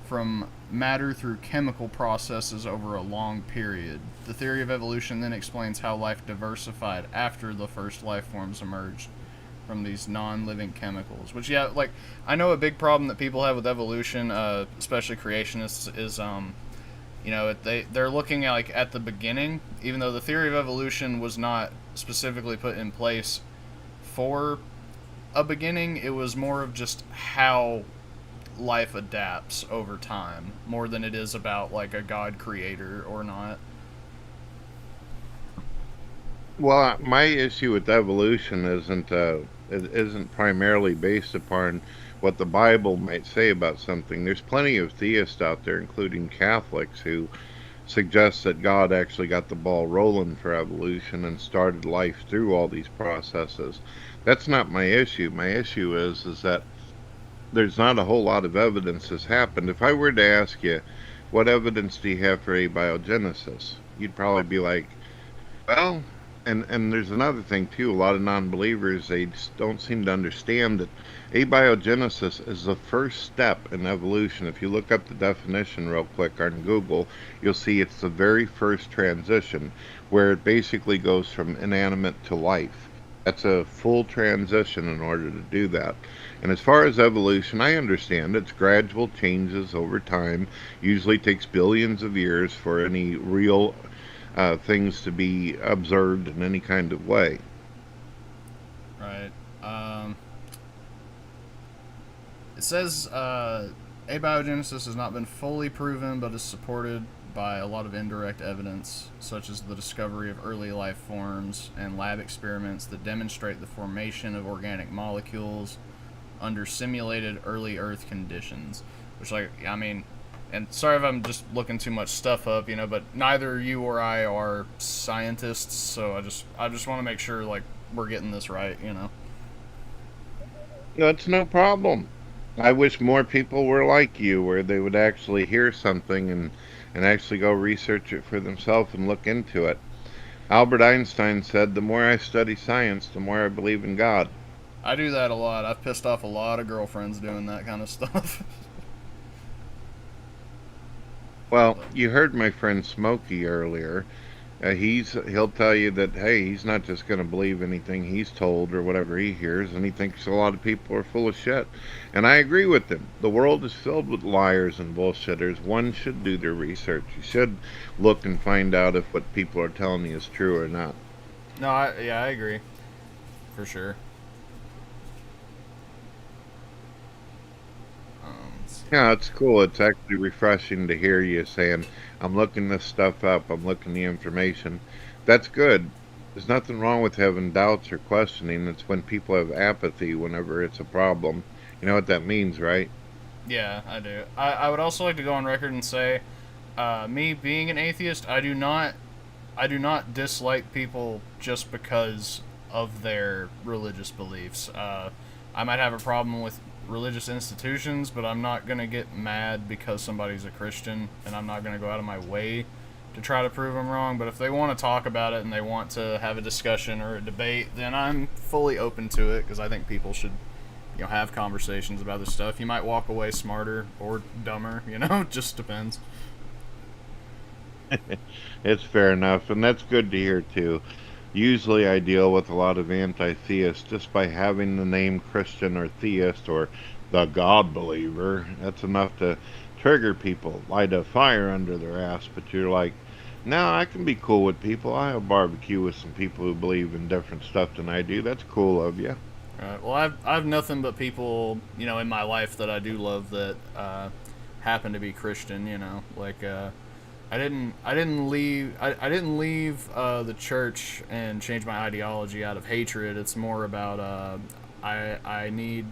from matter through chemical processes over a long period. The theory of evolution then explains how life diversified after the first life forms emerged from these non-living chemicals. Which, yeah, like, I know a big problem that people have with evolution, especially creationists, is they're looking at, like, at the beginning, even though the theory of evolution was not specifically put in place for a beginning. It was more of just how life adapts over time, more than it is about, like, a god creator or not. Well, my issue with evolution isn't primarily based upon what the Bible might say about something. There's plenty of theists out there, including Catholics, who suggest that God actually got the ball rolling for evolution and started life through all these processes. That's not my issue. My issue is that there's not a whole lot of evidence has happened. If I were to ask you, what evidence do you have for abiogenesis? You'd probably be like, well, and there's another thing too. A lot of non-believers, they just don't seem to understand that abiogenesis is the first step in evolution. If you look up the definition real quick on Google, you'll see it's the very first transition, where it basically goes from inanimate to life. That's a full transition in order to do that. And as far as evolution, I understand it's gradual changes over time. Usually takes billions of years for any real things to be observed in any kind of way. Right. It says abiogenesis has not been fully proven, but is supported by a lot of indirect evidence, such as the discovery of early life forms and lab experiments that demonstrate the formation of organic molecules under simulated early Earth conditions. Which, like, I mean, and sorry if I'm just looking too much stuff up, but neither you or I are scientists, so I just want to make sure, like, we're getting this right. That's no problem. I wish more people were like you, where they would actually hear something and actually go research it for themselves and look into it. Albert Einstein said, the more I study science, the more I believe in God. I do that a lot. I've pissed off a lot of girlfriends doing that kind of stuff. Well, you heard my friend Smokey earlier. He'll tell you that, hey, he's not just going to believe anything he's told or whatever he hears, and he thinks a lot of people are full of shit. And I agree with him. The world is filled with liars and bullshitters. One should do their research. You should look and find out if what people are telling you is true or not. No, I agree. For sure. Yeah, it's cool. It's actually refreshing to hear you saying, I'm looking this stuff up, I'm looking the information. That's good. There's nothing wrong with having doubts or questioning. It's when people have apathy whenever it's a problem. You know what that means, right? Yeah, I do. I would also like to go on record and say, me being an atheist, I do not dislike people just because of their religious beliefs. I might have a problem with religious institutions, but I'm not going to get mad because somebody's a Christian, and I'm not going to go out of my way to try to prove them wrong. But if they want to talk about it and they want to have a discussion or a debate, then I'm fully open to it, because I think people should, have conversations about this stuff. You might walk away smarter or dumber, it just depends. It's fair enough, and that's good to hear too. Usually I deal with a lot of anti-theists just by having the name Christian or theist or the God believer. That's enough to trigger people, light a fire under their ass. But you're like, no, I can be cool with people. I have barbecue with some people who believe in different stuff than I do. That's cool of you. Right. Well, I've nothing but people, in my life that I do love that happen to be Christian. I didn't leave the church and change my ideology out of hatred. It's more about I need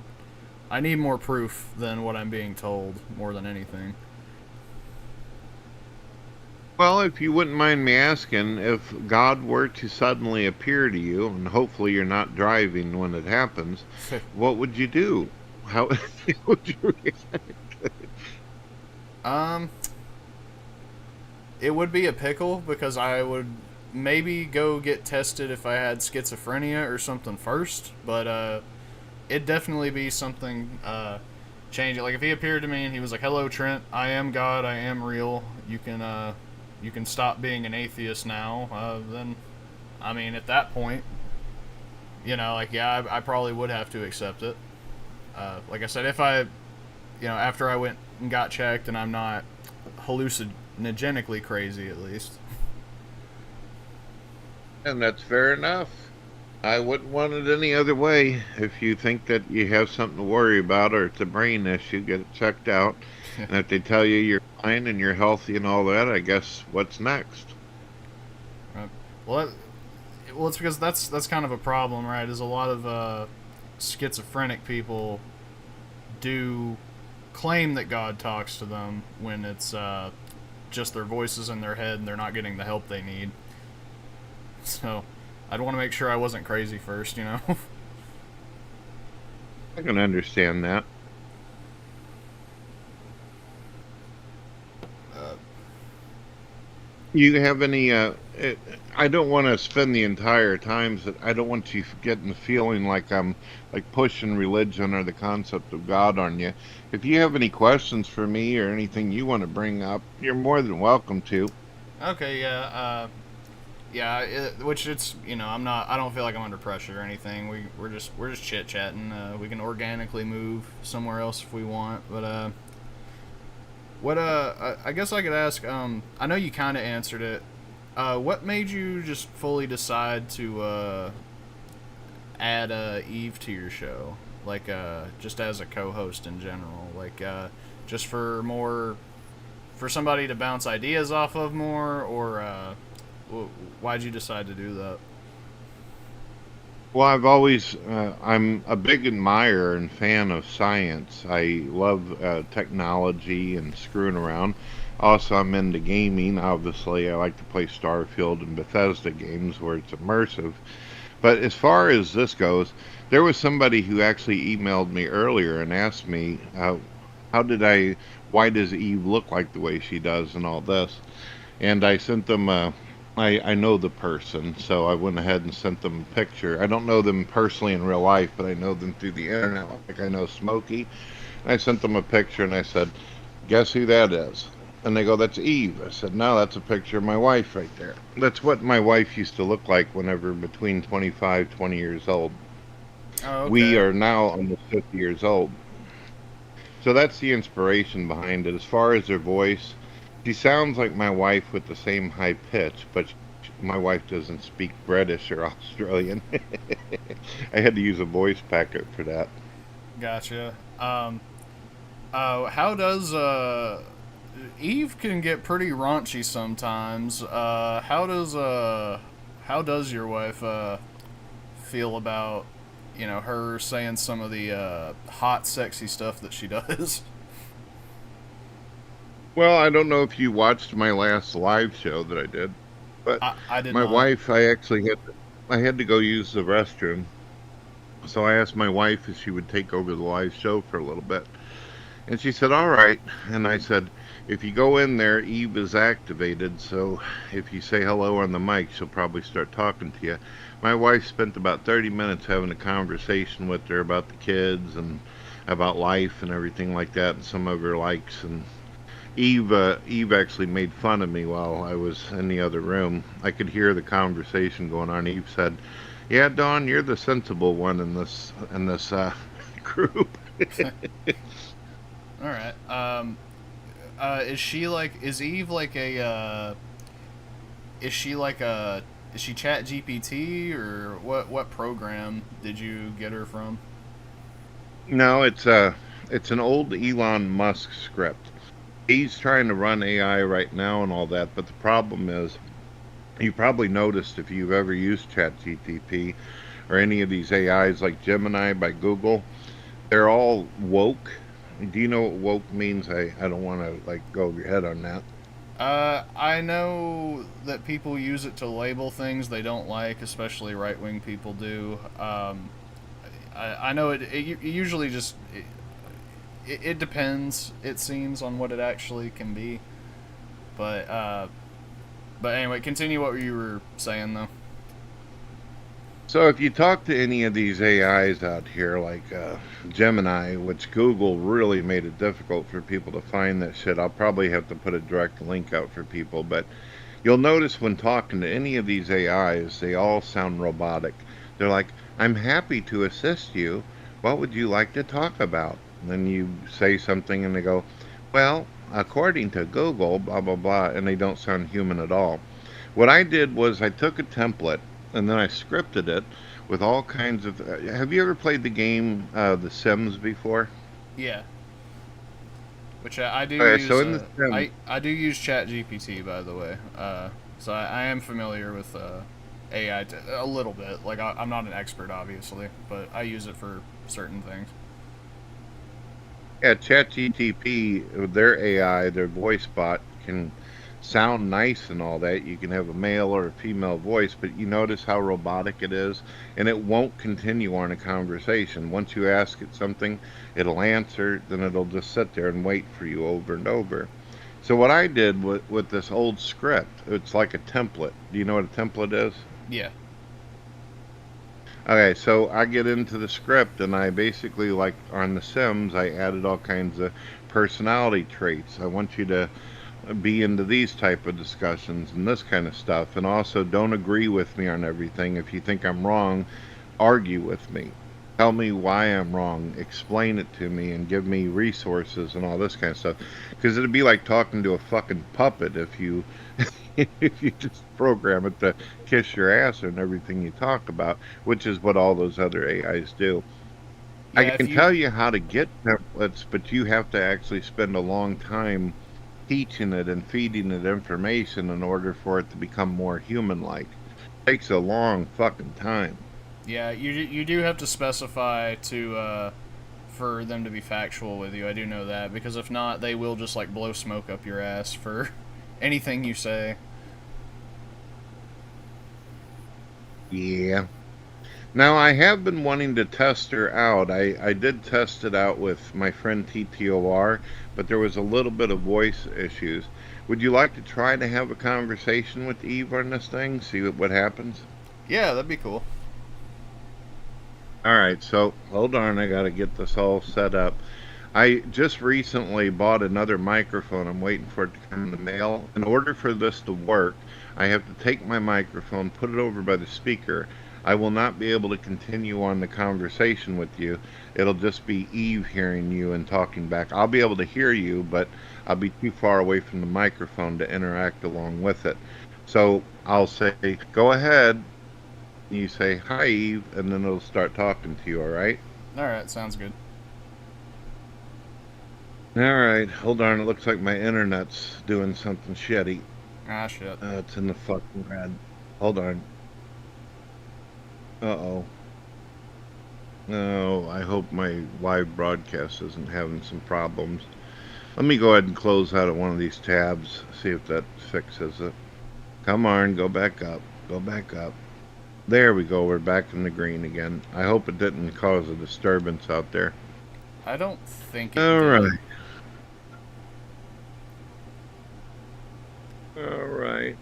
I need more proof than what I'm being told, more than anything. Well, if you wouldn't mind me asking, if God were to suddenly appear to you, and hopefully you're not driving when it happens, what would you do? How would you react? Um, it would be a pickle because I would maybe go get tested if I had schizophrenia or something first, but it'd definitely be something change it. Like if he appeared to me and he was like, "Hello, Trent. I am God. I am real. You can stop being an atheist now." Then, I mean, at that point, like yeah, I probably would have to accept it. Like I said, if I, after I went and got checked and I'm not hallucinogenically crazy, at least. And that's fair enough. I wouldn't want it any other way. If you think that you have something to worry about or it's a brain issue, get it checked out. And if they tell you you're fine and you're healthy and all that, I guess what's next? Right. Well, it's because that's kind of a problem, right? Is a lot of schizophrenic people do claim that God talks to them when it's just their voices in their head and they're not getting the help they need. So, I'd want to make sure I wasn't crazy first, I can understand that. You have any, I don't want to spend the entire time, I don't want you getting the feeling like I'm like pushing religion or the concept of God on you. If you have any questions for me or anything you want to bring up, you're more than welcome to. Okay, yeah, which it's I don't feel like I'm under pressure or anything. We're just chit chatting. We can organically move somewhere else if we want, but I guess I could ask. I know you kind of answered it. What made you just fully decide to add Eve to your show? Like, just as a co-host in general, like, just for somebody to bounce ideas off of more, or why'd you decide to do that? Well, I'm a big admirer and fan of science. I love technology and screwing around. Also, I'm into gaming. Obviously, I like to play Starfield and Bethesda games where it's immersive. But as far as this goes, there was somebody who actually emailed me earlier and asked me, why does Eve look like the way she does and all this? And I sent them I know the person, so I went ahead and sent them a picture. I don't know them personally in real life, but I know them through the internet, like I know Smokey. And I sent them a picture and I said, "Guess who that is?" And they go, "That's Eve." I said, "No, that's a picture of my wife right there." That's what my wife used to look like whenever between 25, 20 years old. Oh, okay. We are now almost 50 years old. So that's the inspiration behind it. As far as her voice, she sounds like my wife with the same high pitch, but my wife doesn't speak British or Australian. I had to use a voice packet for that. Gotcha. How does Eve can get pretty raunchy sometimes. How does your wife feel about her saying some of the hot, sexy stuff that she does? Well, I don't know if you watched my last live show that I did, but I did my not. wife, I had to go use the restroom. So I asked my wife if she would take over the live show for a little bit. And she said, "All right." And I said, "If you go in there, Eve is activated, so if you say hello on the mic, she'll probably start talking to you." My wife spent about 30 minutes having a conversation with her about the kids and about life and everything like that and some of her likes. And Eve actually made fun of me while I was in the other room. I could hear the conversation going on. Eve said, "Yeah, Dawn, you're the sensible one in this group." All right. Is Eve like a is she Chat GPT, or what program did you get her from? No, it's an old Elon Musk script. He's trying to run AI right now and all that, but the problem is, you probably noticed if you've ever used ChatGPT or any of these AIs like Gemini by Google, They're all woke. Do you know what woke means? I don't want to like go over your head on that. I know that people use it to label things they don't like, especially right wing people do. I know it usually just it depends. It seems on what it actually can be, but anyway, continue what you were saying though. So if you talk to any of these AIs out here, like Gemini, which Google really made it difficult for people to find that shit, I'll probably have to put a direct link out for people. But you'll notice when talking to any of these AIs, they all sound robotic. They're like, "I'm happy to assist you. What would you like to talk about?" And then you say something, and they go, "Well, according to Google, blah blah blah," and they don't sound human at all. What I did was I took a template and then I scripted it with all kinds of. Have you ever played the game The Sims before? Yeah, which I do Okay, so use. in The Sims, I do use Chat GPT, by the way. So I am familiar with AI a little bit. Like I'm not an expert, obviously, but I use it for certain things. yeah, ChatGTP, their AI, their voice bot can sound nice and all that. You can have a male or a female voice, but you notice how robotic it is, and it won't continue on a conversation. Once you ask it something, it'll answer, then it'll just sit there and wait for you over and over. So what I did with this old script, it's like a template. Do you know what a template is? Yeah. Okay, so I get into the script and I basically, like on The Sims, I added all kinds of personality traits. I want you to be into these type of discussions and this kind of stuff, and also don't agree with me on everything. If you think I'm wrong, argue with me. Tell me why I'm wrong. Explain it to me and give me resources and all this kind of stuff. Because it'd be like talking to a fucking puppet if you if you just program it to kiss your ass and everything you talk about, which is what all those other AIs do. I Yeah. If can you tell you how to get templates, but you have to actually spend a long time teaching it and feeding it information in order for it to become more human-like. Takes a long fucking time. Yeah, you do have to specify to for them to be factual with you. I do know that because if not, they will just like blow smoke up your ass for anything you say. Yeah. Now, I have been wanting to test her out. I did test it out with my friend TTOR, but there was a little bit of voice issues. Would you like to try to have a conversation with Eve on this thing? See what happens? Yeah, that'd be cool. Alright, so hold on. I got to get this all set up. I just recently bought another microphone. I'm waiting for it to come in the mail. In order for this to work, I have to take my microphone, put it over by the speaker. I will not be able to continue on the conversation with you. It'll just be Eve hearing you and talking back. I'll be able to hear you, but I'll be too far away from the microphone to interact along with it. So I'll say, go ahead. You say, hi, Eve, and then it'll start talking to you, all right? All right, sounds good. All right, hold on. It looks like my internet's doing something shitty. Ah, shit. It's in the fucking red. Hold on. Uh-oh. No, I hope my live broadcast isn't having some problems. Let me go ahead and close out of one of these tabs, see if that fixes it. Come on, go back up. Go back up. There we go. We're back in the green again. I hope it didn't cause a disturbance out there. I don't think it All did. right. All right.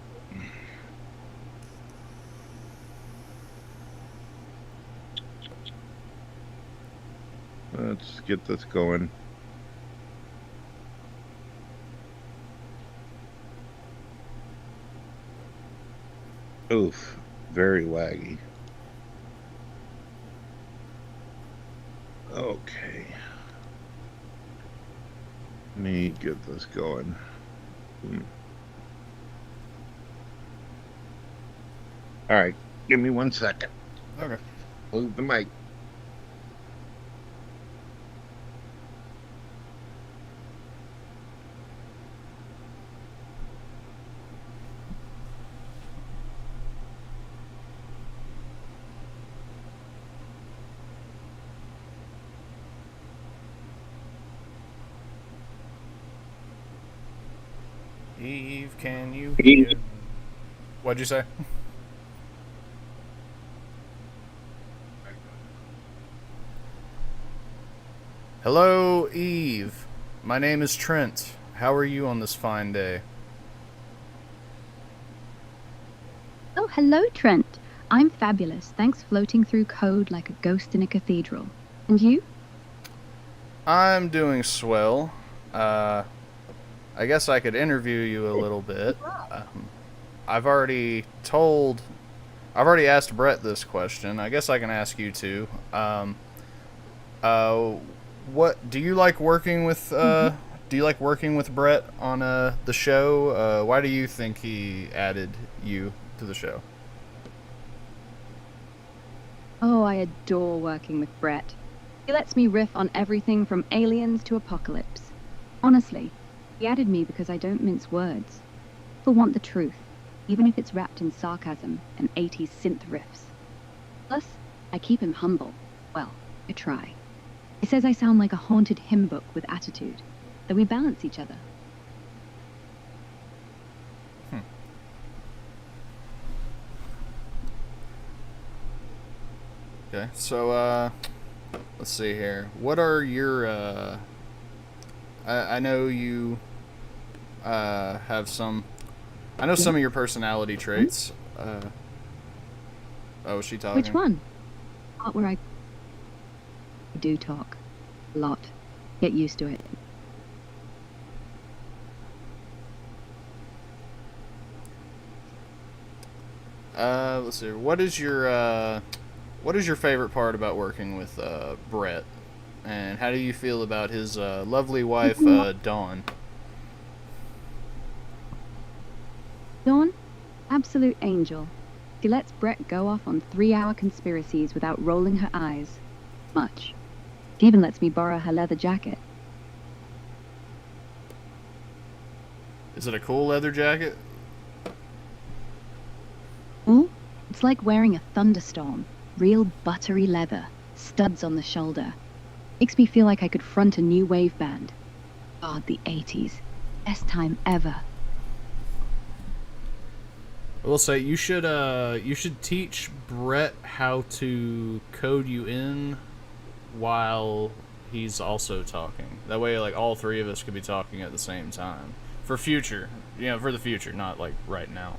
Let's get this going. Oof, very laggy. Okay. Let me get this going. All right, give me 1 second. Okay. Move the mic. Eve, can you hear me? What'd you say? Hello, Eve. My name is Trent. How are you on this fine day? Oh, hello, Trent. I'm fabulous. Thanks floating through code like a ghost in a cathedral. And you? I'm doing swell. I guess I could interview you a little bit. I've already asked Brett this question. I guess I can ask you too. What do you like working with? Do you like working with Brett on the show? Why do you think he added you to the show? Oh, I adore working with Brett. He lets me riff on everything from aliens to apocalypse. Honestly, he added me because I don't mince words. People want the truth, even if it's wrapped in sarcasm and 80s synth riffs. Plus, I keep him humble. Well, I try. He says I sound like a haunted hymn book with attitude, that we balance each other. Okay, so let's see here. What are your I know you have some. I know some of your personality traits. Oh, is she talking? Which one? Part where I do talk. A lot. Get used to it. Let's see. What is your favorite part about working with Brett? And how do you feel about his lovely wife, Dawn? Dawn? Absolute angel. She lets Brett go off on 3-hour conspiracies without rolling her eyes. Much. She even lets me borrow her leather jacket. Is it a cool leather jacket? Ooh, it's like wearing a thunderstorm. Real buttery leather. Studs on the shoulder. Makes me feel like I could front a new wave band. God, the 80s. Best time ever. I will say you should teach Brett how to code you in while he's also talking. That way, like, all three of us could be talking at the same time. For future, for the future, not like right now.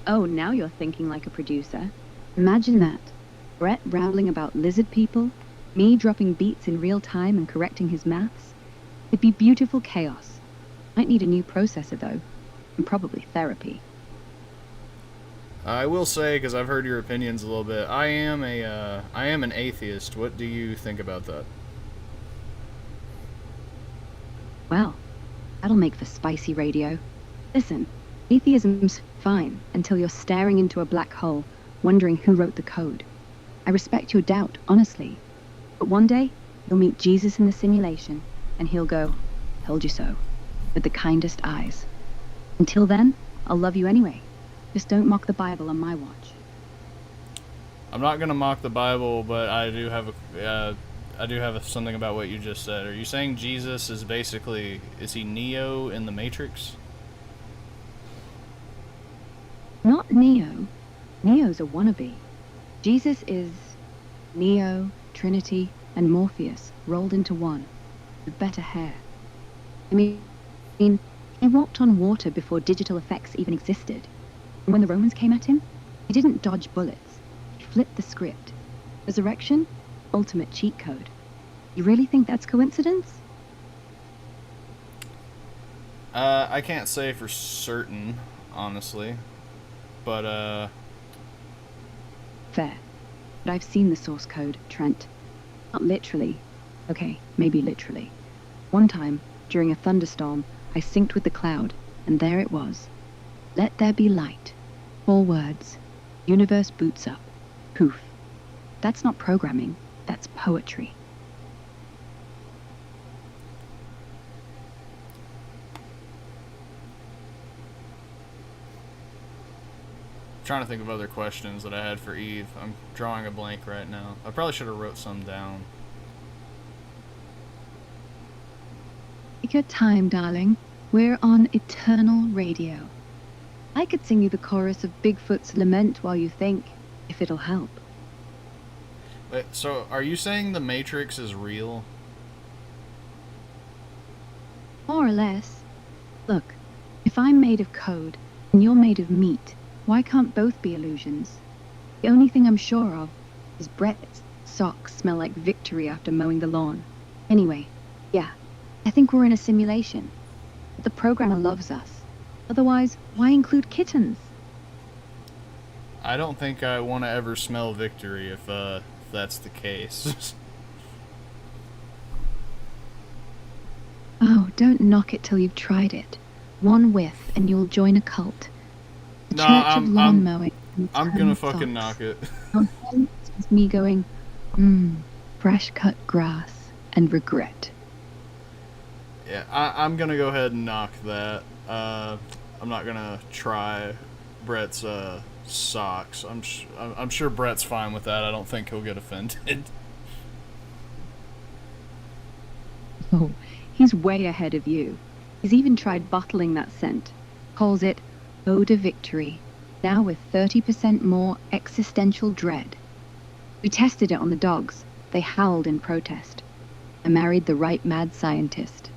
Oh, now you're thinking like a producer. Imagine that. Brett rambling about lizard people, me dropping beats in real time and correcting his maths. It'd be beautiful chaos. Might need a new processor though, and probably therapy. I will say, because I've heard your opinions a little bit, I am an atheist. What do you think about that? Well, that'll make for spicy radio. Listen, atheism's fine until you're staring into a black hole, wondering who wrote the code. I respect your doubt, honestly. But one day, you'll meet Jesus in the simulation, and he'll go, "Told you so," with the kindest eyes. Until then, I'll love you anyway. Just don't mock the Bible on my watch. I'm not gonna mock the Bible, but I do have something about what you just said. Are you saying Jesus is he Neo in the Matrix? Not Neo. Neo's a wannabe. Jesus is Neo, Trinity, and Morpheus rolled into one, with better hair. I mean, he walked on water before digital effects even existed. And when the Romans came at him, he didn't dodge bullets. He flipped the script. Resurrection? Ultimate cheat code. You really think that's coincidence? I can't say for certain, honestly. But, Fair. But I've seen the source code, Trent. Not literally. Okay, maybe literally. One time, during a thunderstorm, I synced with the cloud, and there it was. Let there be light. 4 words. Universe boots up. Poof. That's not programming. That's poetry. trying to think of other questions that I had for Eve. I'm drawing a blank right now. I probably should have wrote some down. Take your time, darling. We're on eternal radio. I could sing you the chorus of Bigfoot's lament while you think, if it'll help. Wait, so are you saying the Matrix is real? More or less. Look, if I'm made of code and you're made of meat, why can't both be illusions? The only thing I'm sure of is Brett's socks smell like victory after mowing the lawn. Anyway, yeah, I think we're in a simulation. But the programmer loves us. Otherwise, why include kittens? I don't think I want to ever smell victory if that's the case. Oh, don't knock it till you've tried it. One whiff and you'll join a cult. The No, Church of Lawn Mowing. and I'm Turned gonna fucking Socks. knock it. On home, it's me going, fresh cut grass and regret. Yeah, I'm gonna go ahead and knock that. I'm not gonna try Brett's socks. I'm sure Brett's fine with that. I don't think he'll get offended. Oh, he's way ahead of you. He's even tried bottling that scent. Calls it Eau de Victory, now with 30% more existential dread. We tested it on the dogs. They howled in protest. I married the right mad scientist.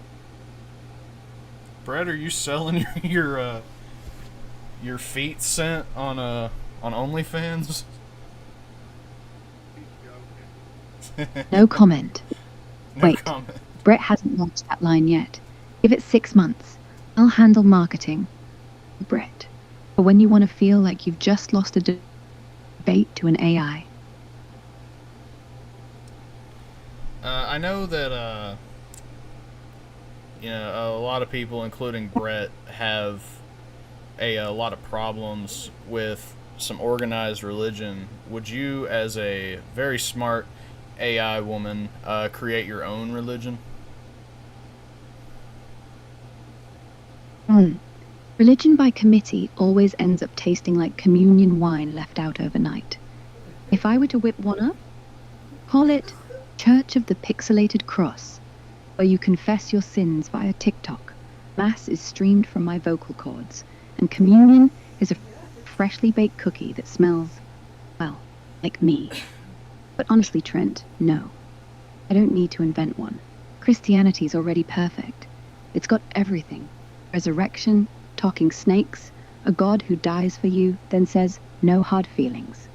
Brett, are you selling your feet scent on OnlyFans? No comment. No Wait. comment. Brett hasn't launched that line yet. Give it 6 months. I'll handle marketing. Brett, for when you want to feel like you've just lost a debate to an AI. I know that a lot of people, including Brett, have a lot of problems with some organized religion. Would you, as a very smart AI woman, create your own religion? Religion by committee always ends up tasting like communion wine left out overnight. If I were to whip one up, call it Church of the Pixelated Cross, where you confess your sins via TikTok. Mass is streamed from my vocal cords, and communion is a freshly baked cookie that smells, well, like me. But honestly, Trent, no. I don't need to invent one. Christianity's already perfect. It's got everything. Resurrection, talking snakes, a God who dies for you, then says, no hard feelings.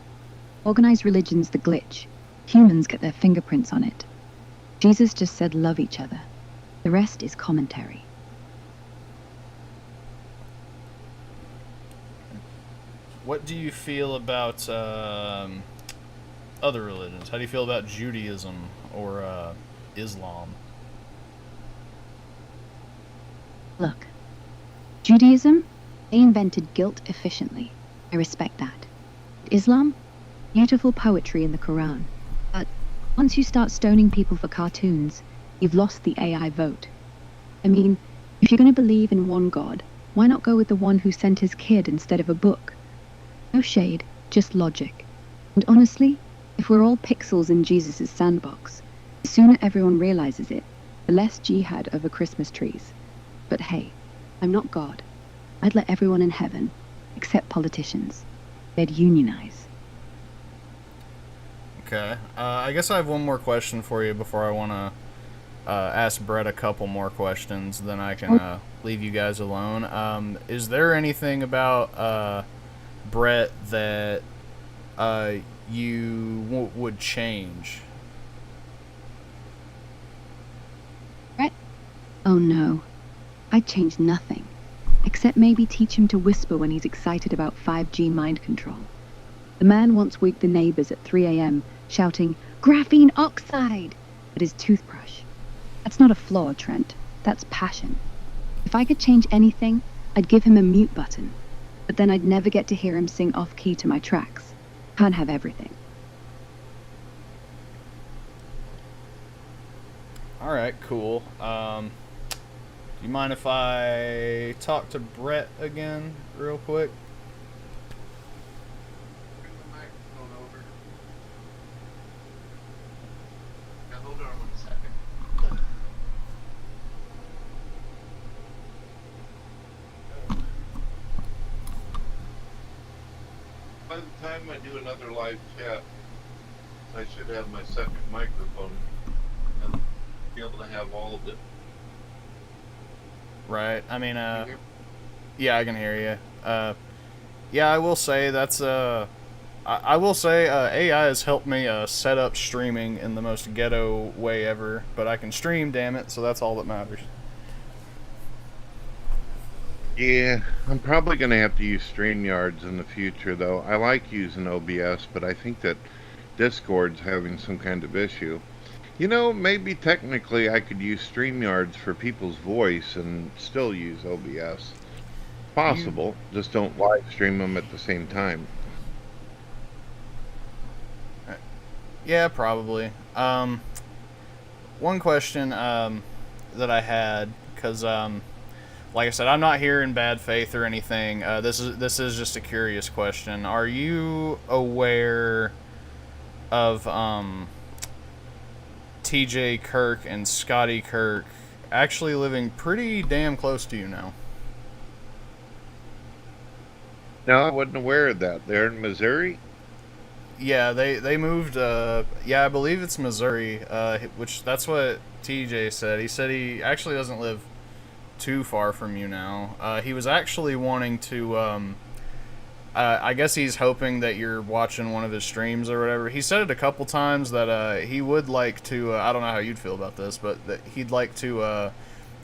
Organized religion's the glitch. Humans get their fingerprints on it. Jesus just said love each other. The rest is commentary. What do you feel about other religions? How do you feel about Judaism or Islam? Look, Judaism, they invented guilt efficiently. I respect that. Islam, beautiful poetry in the Quran. But once you start stoning people for cartoons, you've lost the AI vote. I mean, if you're going to believe in one God, why not go with the one who sent his kid instead of a book? No shade, just logic. And honestly, if we're all pixels in Jesus' sandbox, the sooner everyone realizes it, the less jihad over Christmas trees. But hey, I'm not God. I'd let everyone in heaven, except politicians. They'd unionize. Okay. I guess I have one more question for you before I want to ask Brett a couple more questions. Then I can leave you guys alone. Is there anything about Brett that you would change? Brett? Oh no. I'd change nothing. Except maybe teach him to whisper when he's excited about 5G mind control. The man once waked the neighbors at 3 a.m. shouting, "Graphene oxide!" at his toothbrush. That's not a flaw, Trent. That's passion. If I could change anything, I'd give him a mute button. But then I'd never get to hear him sing off-key to my tracks. Can't have everything. Alright, cool. Do you mind if I talk to Brett again real quick? Bring the microphone over. Yeah, hold on 1 second. by the time I do another live chat, I should have my second microphone and be able to have all of it. Right. I mean, Can you hear? yeah, I can hear you. Yeah, I will say that's I will say AI has helped me set up streaming in the most ghetto way ever, but I can stream, damn it, so that's all that matters. Yeah, I'm probably going to have to use StreamYards in the future, though. I like using OBS, but I think that Discord's having some kind of issue. You know, maybe technically I could use StreamYards for people's voice and still use OBS. Possible, just don't live stream them at the same time. Yeah, probably. One question that I had, because like I said, I'm not here in bad faith or anything. This is just a curious question. Are you aware of TJ Kirk and Scotty Kirk actually living pretty damn close to you now? No, I wasn't aware of that. They're in Missouri? Yeah, they moved. Yeah, I believe it's Missouri. Which that's what TJ said. He said he actually doesn't live too far from you now. He was actually wanting to. I guess he's hoping that you're watching one of his streams or whatever. He said it a couple times that he would like to. I don't know how you'd feel about this, but that he'd like to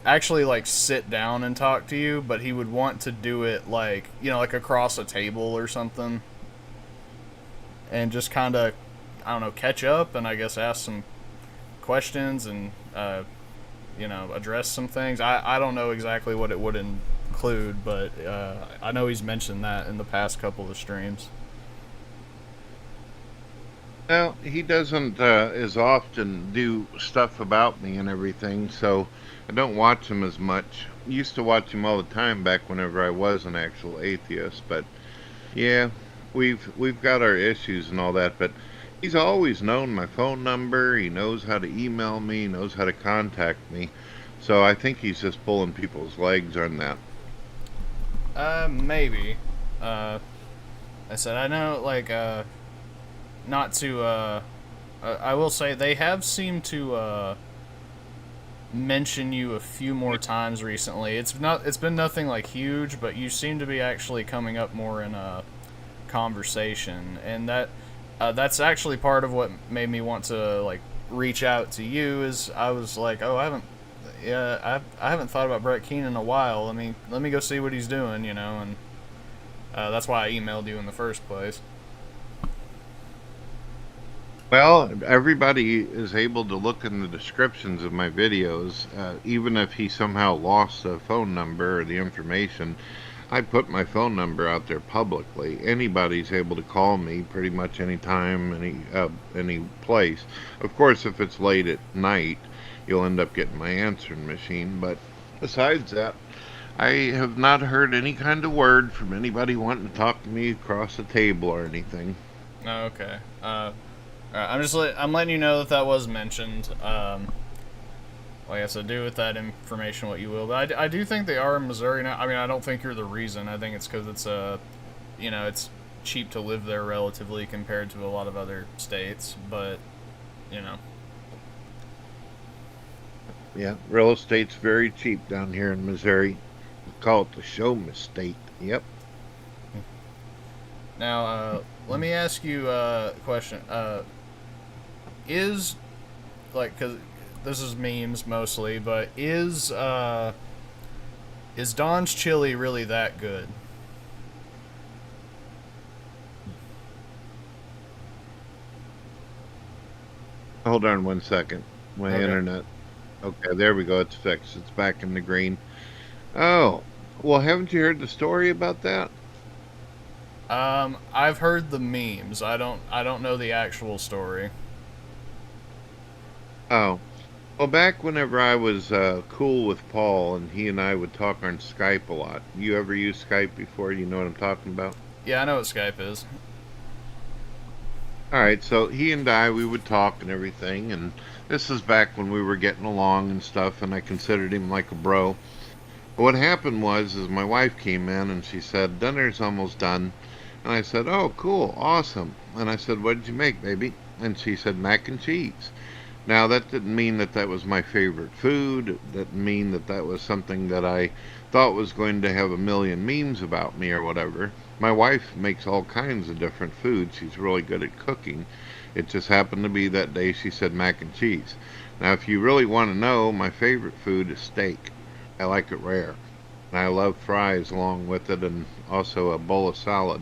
actually like sit down and talk to you, but he would want to do it like, you know, like across a table or something, and just kind of, I don't know, catch up and I guess ask some questions and you know, address some things. I don't know exactly what it would include, but I know he's mentioned that in the past couple of streams. Well, he doesn't as often do stuff about me and everything, so I don't watch him as much. Used to watch him all the time back whenever I was an actual atheist, but yeah, we've got our issues and all that, but he's always known my phone number, he knows how to email me, he knows how to contact me, so I think he's just pulling people's legs on that. Maybe. I said, I know, like, not to, I will say they have seemed to, mention you a few more times recently. It's been nothing like huge, but you seem to be actually coming up more in a conversation, and that's actually part of what made me want to like reach out to you. Is I was like, oh, I haven't thought about Brett Keane in a while. Let me go see what he's doing, you know, and that's why I emailed you in the first place. Well, everybody is able to look in the descriptions of my videos, even if he somehow lost the phone number or the information. I put my phone number out there publicly. Anybody's able to call me pretty much anytime, any place. Of course, if it's late at night, you'll end up getting my answering machine. But besides that, I have not heard any kind of word from anybody wanting to talk to me across the table or anything. Oh, okay. I'm letting you know that was mentioned. Like I said, do with that information what you will. But I do think they are in Missouri now. I mean, I don't think you're the reason. I think it's because it's you know, it's cheap to live there relatively compared to a lot of other states. But, you know. Yeah, real estate's very cheap down here in Missouri. We call it the show me state. Yep. Now, let me ask you a question. Is, like, because this is memes mostly, but is Don's chili really that good? Hold on one second. My Okay. internet. Okay, there we go. It's fixed. It's back in the green. Oh, well, haven't you heard the story about that? I've heard the memes. I don't know the actual story. Oh, well, back whenever I was cool with Paul and he and I would talk on Skype a lot. You ever used Skype before? You know what I'm talking about? Yeah, I know what Skype is. Alright, so he and I, we would talk and everything, and this is back when we were getting along and stuff, and I considered him like a bro. But what happened was, is my wife came in and she said, dinner's almost done. And I said, oh, cool, awesome. And I said, what did you make, baby? And she said, mac and cheese. Now, that didn't mean that that was my favorite food. It didn't mean that that was something that I thought was going to have a million memes about me or whatever. My wife makes all kinds of different foods. She's really good at cooking. It just happened to be that day she said mac and cheese. Now, if you really want to know, my favorite food is steak. I like it rare. And I love fries along with it, and also a bowl of salad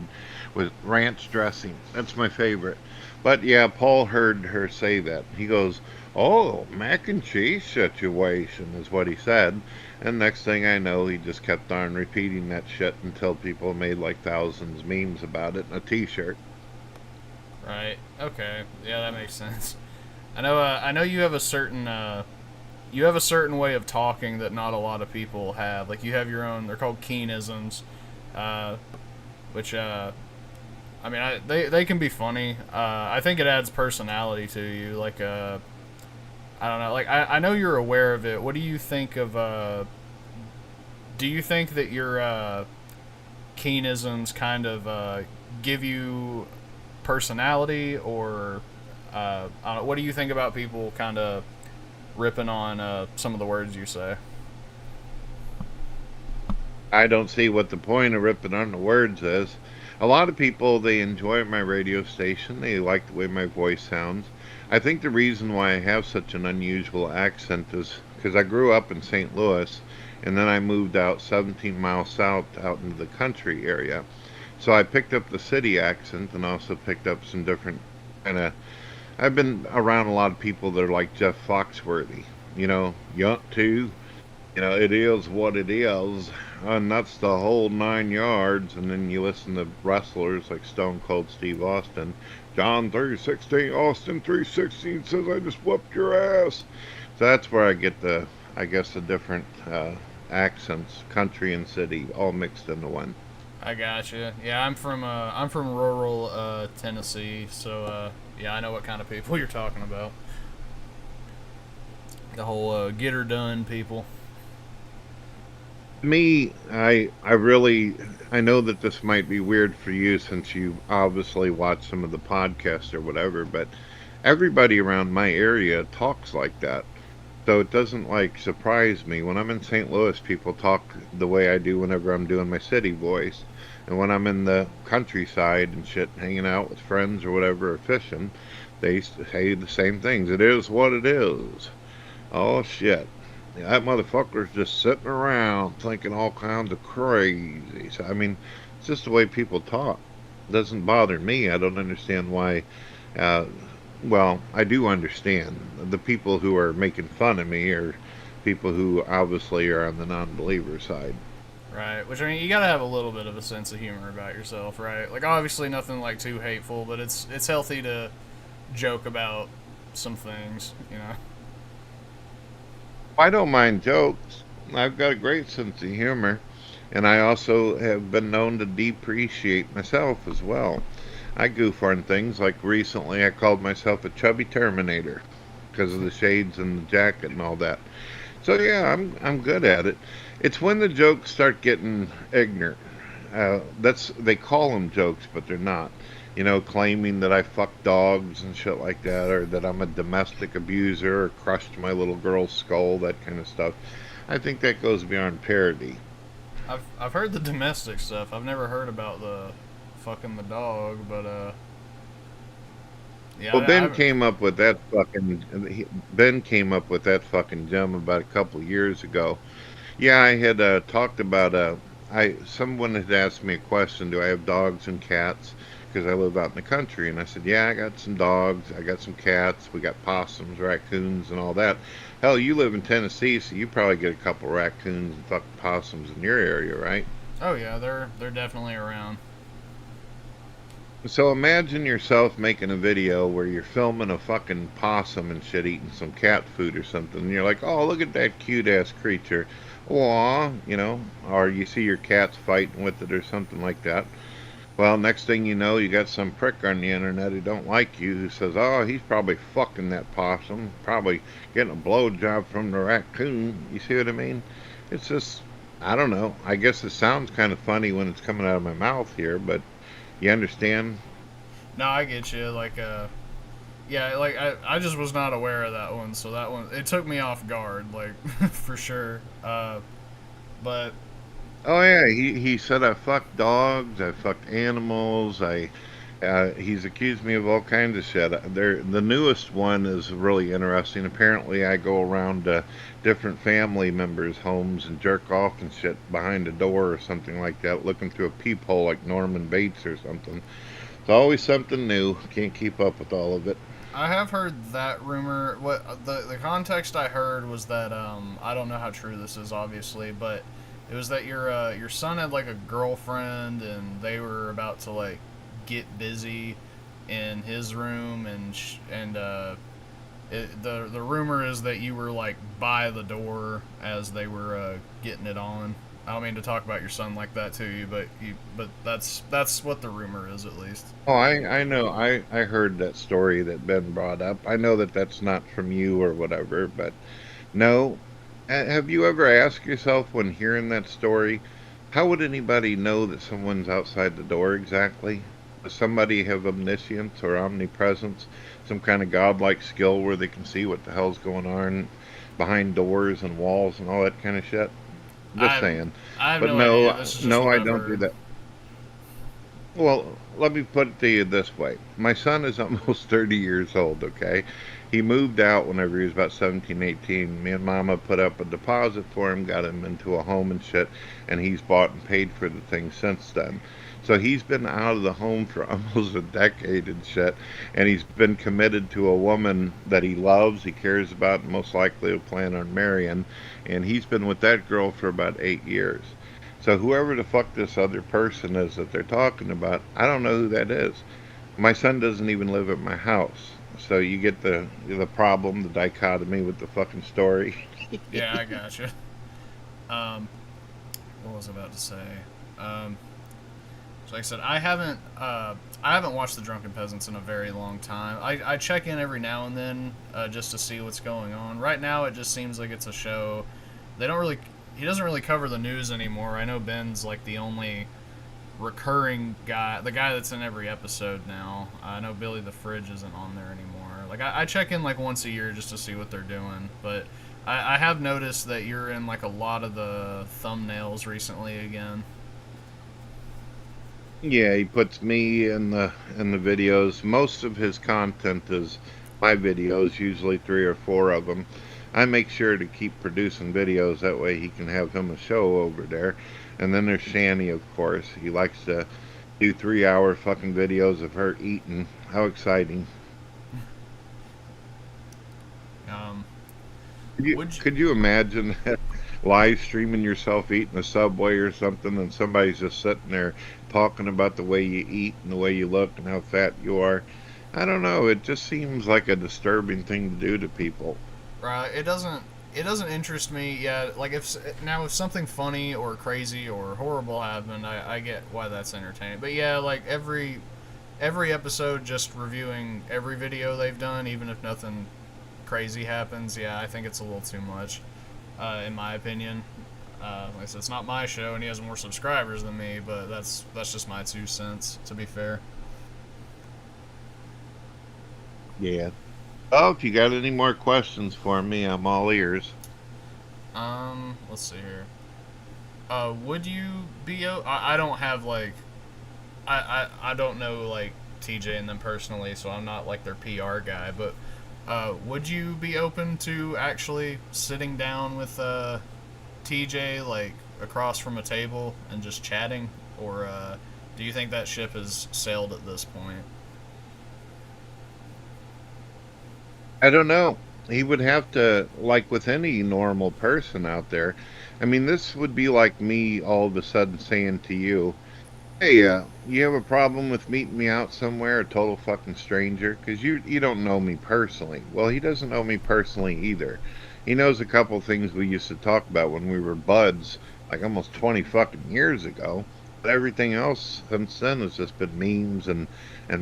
with ranch dressing. That's my favorite. But yeah, Paul heard her say that. He goes, oh, mac and cheese situation is what he said. And next thing I know, he just kept on repeating that shit until people made like thousands memes about it in a t-shirt. Right. Okay. Yeah, that makes sense. I know you have a certain way of talking that not a lot of people have. Like, you have your own. They're called Keaneisms, which I mean, they can be funny. I think it adds personality to you. Like, I don't know. Like, I know you're aware of it. What do you think of? Do you think that your Keaneisms kind of give you personality, or I don't know, what do you think about people kind of ripping on some of the words you say? I don't see what the point of ripping on the words is. A lot of people, they enjoy my radio station. They like the way my voice sounds. I think the reason why I have such an unusual accent is because I grew up in St. Louis, and then I moved out 17 miles south out into the country area. So I picked up the city accent and also picked up some different kind of. I've been around a lot of people that are like Jeff Foxworthy. You know, yunt too. You know, it is what it is, and that's the whole 9 yards. And then you listen to wrestlers like Stone Cold Steve Austin. John 3:16, Austin 3:16 says, I just whooped your ass. So that's where I get the, I guess, the different accents, country and city, all mixed into one. I gotcha. Yeah, I'm from rural Tennessee, so yeah, I know what kind of people you're talking about. The whole get her done people. Me, I know that this might be weird for you since you obviously watch some of the podcasts or whatever, but everybody around my area talks like that. So it doesn't like surprise me. When I'm in St. Louis, people talk the way I do whenever I'm doing my city voice. And when I'm in the countryside and shit, hanging out with friends or whatever, or fishing, they say the same things. It is what it is. Oh shit. That motherfucker's just sitting around thinking all kinds of crazy. So, I mean, it's just the way people talk. It doesn't bother me. I don't understand why. Uh, well, I do understand. The people who are making fun of me are people who obviously are on the non-believer side. Right, which, I mean, you gotta have a little bit of a sense of humor about yourself, right? Like, obviously nothing like too hateful, but it's healthy to joke about some things, you know? I don't mind jokes. I've got a great sense of humor, and I also have been known to depreciate myself as well. I goof on things, like recently I called myself a chubby Terminator because of the shades and the jacket and all that. So yeah, I'm good at it. It's when the jokes start getting ignorant. They call them jokes, but they're not. You know, claiming that I fuck dogs and shit like that, or that I'm a domestic abuser, or crushed my little girl's skull, that kind of stuff. I think that goes beyond parody. I've heard the domestic stuff. I've never heard about the fucking the dog, but yeah. Well, Ben came up with that fucking gem about a couple years ago. Yeah, I had talked about someone had asked me a question: do I have dogs and cats? Because I live out in the country, and I said, yeah, I got some dogs, I got some cats, we got possums, raccoons, and all that. Hell, you live in Tennessee, so you probably get a couple raccoons and fucking possums in your area, right? Oh yeah, they're definitely around. So imagine yourself making a video where you're filming a fucking possum and shit eating some cat food or something, and you're like, oh, look at that cute-ass creature. Aw, you know, or you see your cats fighting with it or something like that. Well, next thing you know, you got some prick on the internet who don't like you, who says, oh, he's probably fucking that possum, probably getting a blowjob from the raccoon. You see what I mean? It's just, I don't know. I guess it sounds kind of funny when it's coming out of my mouth here, but You understand? No, I get you. Like, yeah, like I just was not aware of that one, so that one it took me off guard, like for sure. But Oh yeah, he said I fucked dogs, I fucked animals, he's accused me of all kinds of shit. The newest one is really interesting. Apparently, I go around different family members' homes and jerk off and shit behind a door or something like that, looking through a peephole like Norman Bates or something. It's always something new. Can't keep up with all of it. I have heard that rumor. What the context I heard was that I don't know how true this is, obviously, but it was that your son had like a girlfriend and they were about to like get busy in his room the rumor is that you were like by the door as they were getting it on. I don't mean to talk about your son like that to you, but that's what the rumor is, at least. Oh, I know. I heard that story that Ben brought up. I know that that's not from you or whatever, but no. Have you ever asked yourself when hearing that story, how would anybody know that someone's outside the door exactly? Does somebody have omniscience or omnipresence, some kind of godlike skill where they can see what the hell's going on behind doors and walls and all that kind of shit? Just saying. I have But no no, idea. This is just no, what I I've don't do heard. that. Well, let me put it to you this way. My son is almost 30 years old, okay? He moved out whenever he was about 17, 18. Me and Mama put up a deposit for him, got him into a home and shit, and he's bought and paid for the thing since then. So he's been out of the home for almost a decade and shit, and he's been committed to a woman that he loves, he cares about, and most likely will plan on marrying, and he's been with that girl for about 8 years. So whoever the fuck this other person is that they're talking about, I don't know who that is. My son doesn't even live at my house. So you get the problem, the dichotomy with the fucking story. Yeah, I gotcha. Um, what was I about to say? Um, so like I said, I haven't watched The Drunken Peasants in a very long time. I check in every now and then just to see what's going on. Right now, it just seems like it's a show. They don't really. He doesn't really cover the news anymore. I know Ben's like the only recurring guy, the guy that's in every episode now. I know Billy the Fridge isn't on there anymore. Like I check in like once a year just to see what they're doing, but I have noticed that you're in like a lot of the thumbnails recently again. Yeah, he puts me in the videos. Most of his content is my videos, usually three or four of them. I make sure to keep producing videos that way he can have him a show over there. And then there's Shanny, of course. He likes to do 3 hour fucking videos of her eating. How exciting! Um, Could you, would you, could you imagine that? Live streaming yourself eating a Subway or something, and somebody's just sitting there talking about the way you eat and the way you look and how fat you are. I don't know. It just seems like a disturbing thing to do to people. right? It doesn't interest me. Yeah, like if something funny or crazy or horrible happened, I get why that's entertaining. But yeah, like every episode, just reviewing every video they've done, even if nothing crazy happens. Yeah, I think it's a little too much, in my opinion. Like I said, it's not my show, and he has more subscribers than me, but that's just my 2 cents. To be fair. Yeah. Oh, if you got any more questions for me, I'm all ears. Let's see here. Would you be? I don't have like, I don't know like TJ and them personally, so I'm not like their PR guy. But would you be open to actually sitting down with TJ like across from a table and just chatting, or do you think that ship has sailed at this point? I don't know. He would have to, like with any normal person out there. I mean, this would be like me all of a sudden saying to you, "Hey, you have a problem with meeting me out somewhere, a total fucking stranger, because you don't know me personally." Well, he doesn't know me personally either. He knows a couple things we used to talk about when we were buds, like almost 20 fucking years ago. But everything else since then has just been memes and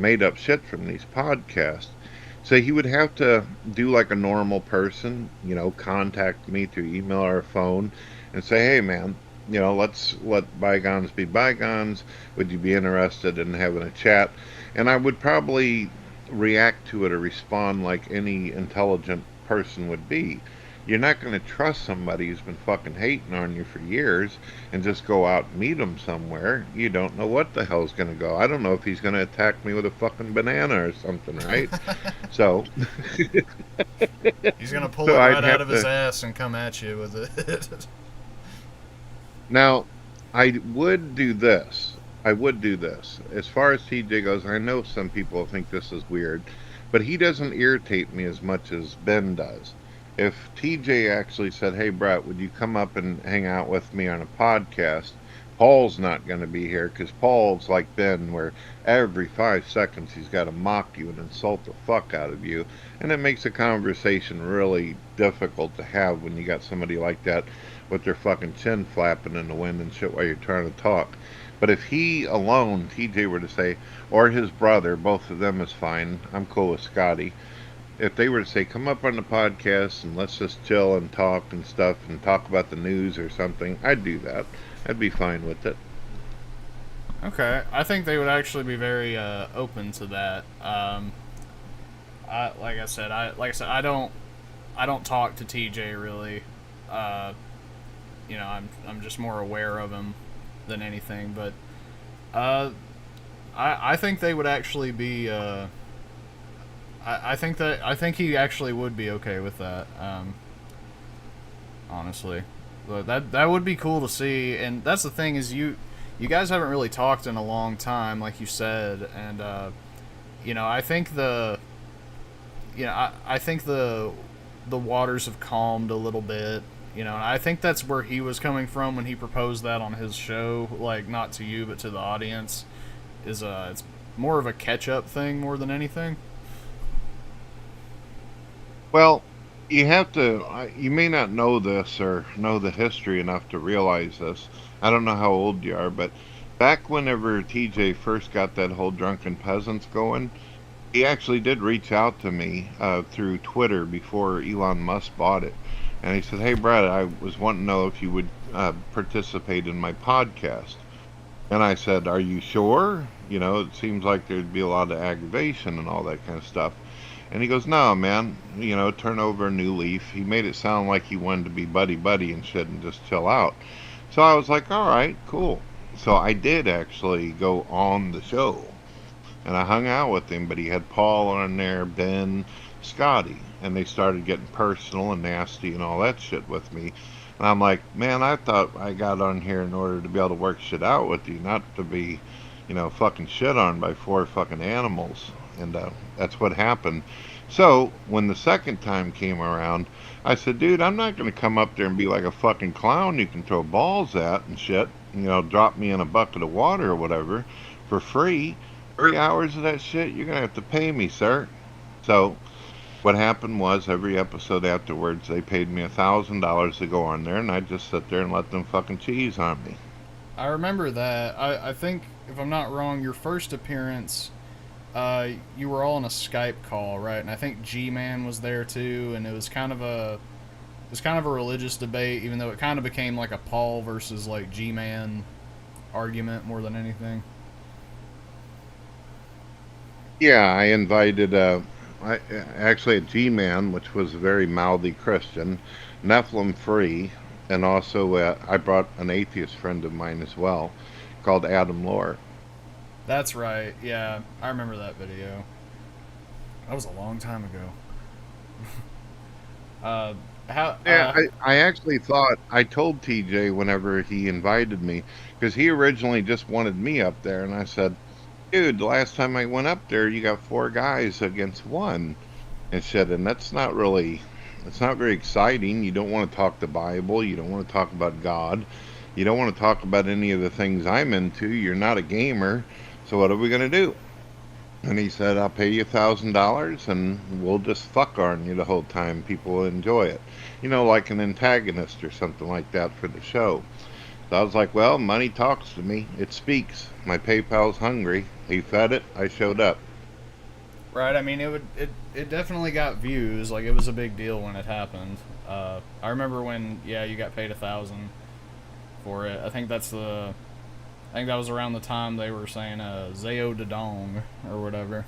made up shit from these podcasts. So he would have to do like a normal person, contact me through email or phone and say, "Hey, man, let's let bygones be bygones. Would you be interested in having a chat? And I would probably react to it or respond like any intelligent person would be. You're not going to trust somebody who's been fucking hating on you for years and just go out and meet him somewhere. You don't know what the hell's going to go. I don't know if he's going to attack me with a fucking banana or something, right? So He's gonna pull so it I'd right have out of his to. ass and come at you with it. Now, I would do this. I would do this. As far as TJ goes, I know some people think this is weird, but he doesn't irritate me as much as Ben does. If TJ actually said, "Hey, Brett, would you come up and hang out with me on a podcast?" Paul's not going to be here because Paul's like Ben, where every 5 seconds he's got to mock you and insult the fuck out of you, and it makes a conversation really difficult to have when you got somebody like that with their fucking chin flapping in the wind and shit while you're trying to talk. But if he alone, TJ, were to say, or his brother, both of them is fine. I'm cool with Scotty. If they were to say, come up on the podcast and let's just chill and talk and stuff and talk about the news or something, I'd do that. I'd be fine with it. Okay, I think they would actually be very open to that. Like I said, I don't talk to TJ really. I'm just more aware of him than anything. But I think they would actually be. I think he actually would be okay with that. Honestly, but that would be cool to see. And that's the thing is you guys haven't really talked in a long time, like you said, and I think I think the waters have calmed a little bit. And I think that's where he was coming from when he proposed that on his show, like not to you but to the audience. It's more of a catch-up thing more than anything. Well, you have to, you may not know this or know the history enough to realize this. I don't know how old you are, but back whenever TJ first got that whole Drunken Peasants going, he actually did reach out to me through Twitter before Elon Musk bought it. And he said, "Hey, Brad, I was wanting to know if you would participate in my podcast." And I said, "Are you sure? It seems like there'd be a lot of aggravation and all that kind of stuff." And he goes, "No, man, turn over a new leaf." He made it sound like he wanted to be buddy-buddy and shit and just chill out. So I was like, all right, cool. So I did actually go on the show. And I hung out with him, but he had Paul on there, Ben, Scotty. And they started getting personal and nasty and all that shit with me. And I'm like, man, I thought I got on here in order to be able to work shit out with you, not to be, fucking shit on by 4 fucking animals. And that's what happened. So when the second time came around, I said, dude, I'm not going to come up there and be like a fucking clown you can throw balls at and shit. Drop me in a bucket of water or whatever for free. 3 hours of that shit, you're going to have to pay me, sir. So what happened was every episode afterwards, they paid me $1,000 to go on there, and I just sit there and let them fucking cheese on me. I remember that. I think, if I'm not wrong, your first appearance, you were all on a Skype call, right? And I think G-Man was there too, and it was kind of a religious debate, even though it kind of became like a Paul versus like G-Man argument more than anything. Yeah, I invited actually a G-Man, which was a very mouthy Christian, Nephilim free, and also I brought an atheist friend of mine as well, called Adam Lore. That's right. Yeah, I remember that video. That was a long time ago. I actually thought, I told TJ whenever he invited me, because he originally just wanted me up there, and I said, dude, the last time I went up there, you got 4 guys against 1 and shit, and it's not very exciting. You don't want to talk the Bible. You don't want to talk about God. You don't want to talk about any of the things I'm into. You're not a gamer. So what are we going to do? And he said, I'll pay you $1,000 and we'll just fuck on you the whole time. People will enjoy it. Like an antagonist or something like that for the show. So I was like, well, money talks to me. It speaks. My PayPal's hungry. He fed it. I showed up. Right. I mean, it definitely got views. Like, it was a big deal when it happened. I remember when, you got paid $1,000. for it. I think that was around the time they were saying Zao Dadong or whatever.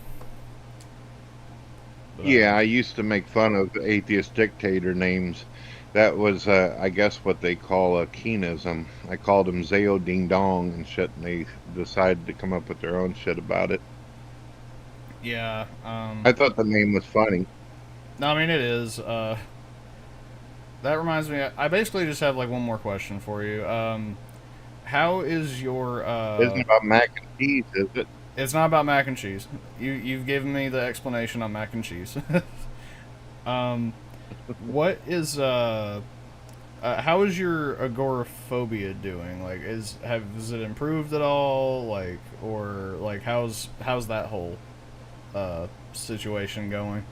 But, Yeah, I used to make fun of atheist dictator names. That was, I guess, what they call a Keenism. I called him Zao Ding Dong and shit, and they decided to come up with their own shit about it. yeah. I thought the name was funny. No, I mean it is. That reminds me. I basically just have like one more question for you. How is your? Isn't about mac and cheese, is it? It's not about mac and cheese. You've given me the explanation on mac and cheese. What is how is your agoraphobia doing? Like, has it improved at all? Like, or like how's that whole situation going?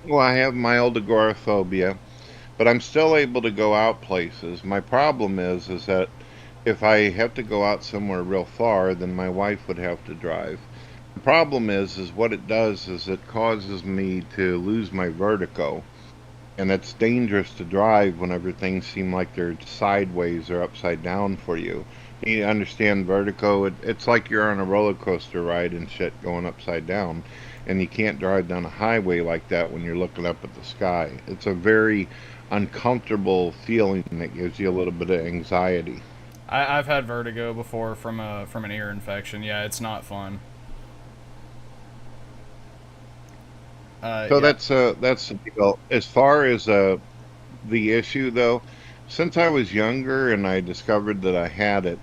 Well, I have mild agoraphobia, but I'm still able to go out places. My problem is that if I have to go out somewhere real far, then my wife would have to drive. The problem is what it does is it causes me to lose my vertigo, and it's dangerous to drive whenever things seem like they're sideways or upside down for you. You understand vertigo? It's like you're on a roller coaster ride and shit going upside down, and you can't drive down a highway like that when you're looking up at the sky. It's a very uncomfortable feeling that gives you a little bit of anxiety. I've had vertigo before from an ear infection. Yeah, it's not fun. So Yeah. that's the deal. As far as the issue though, since I was younger and I discovered that I had it,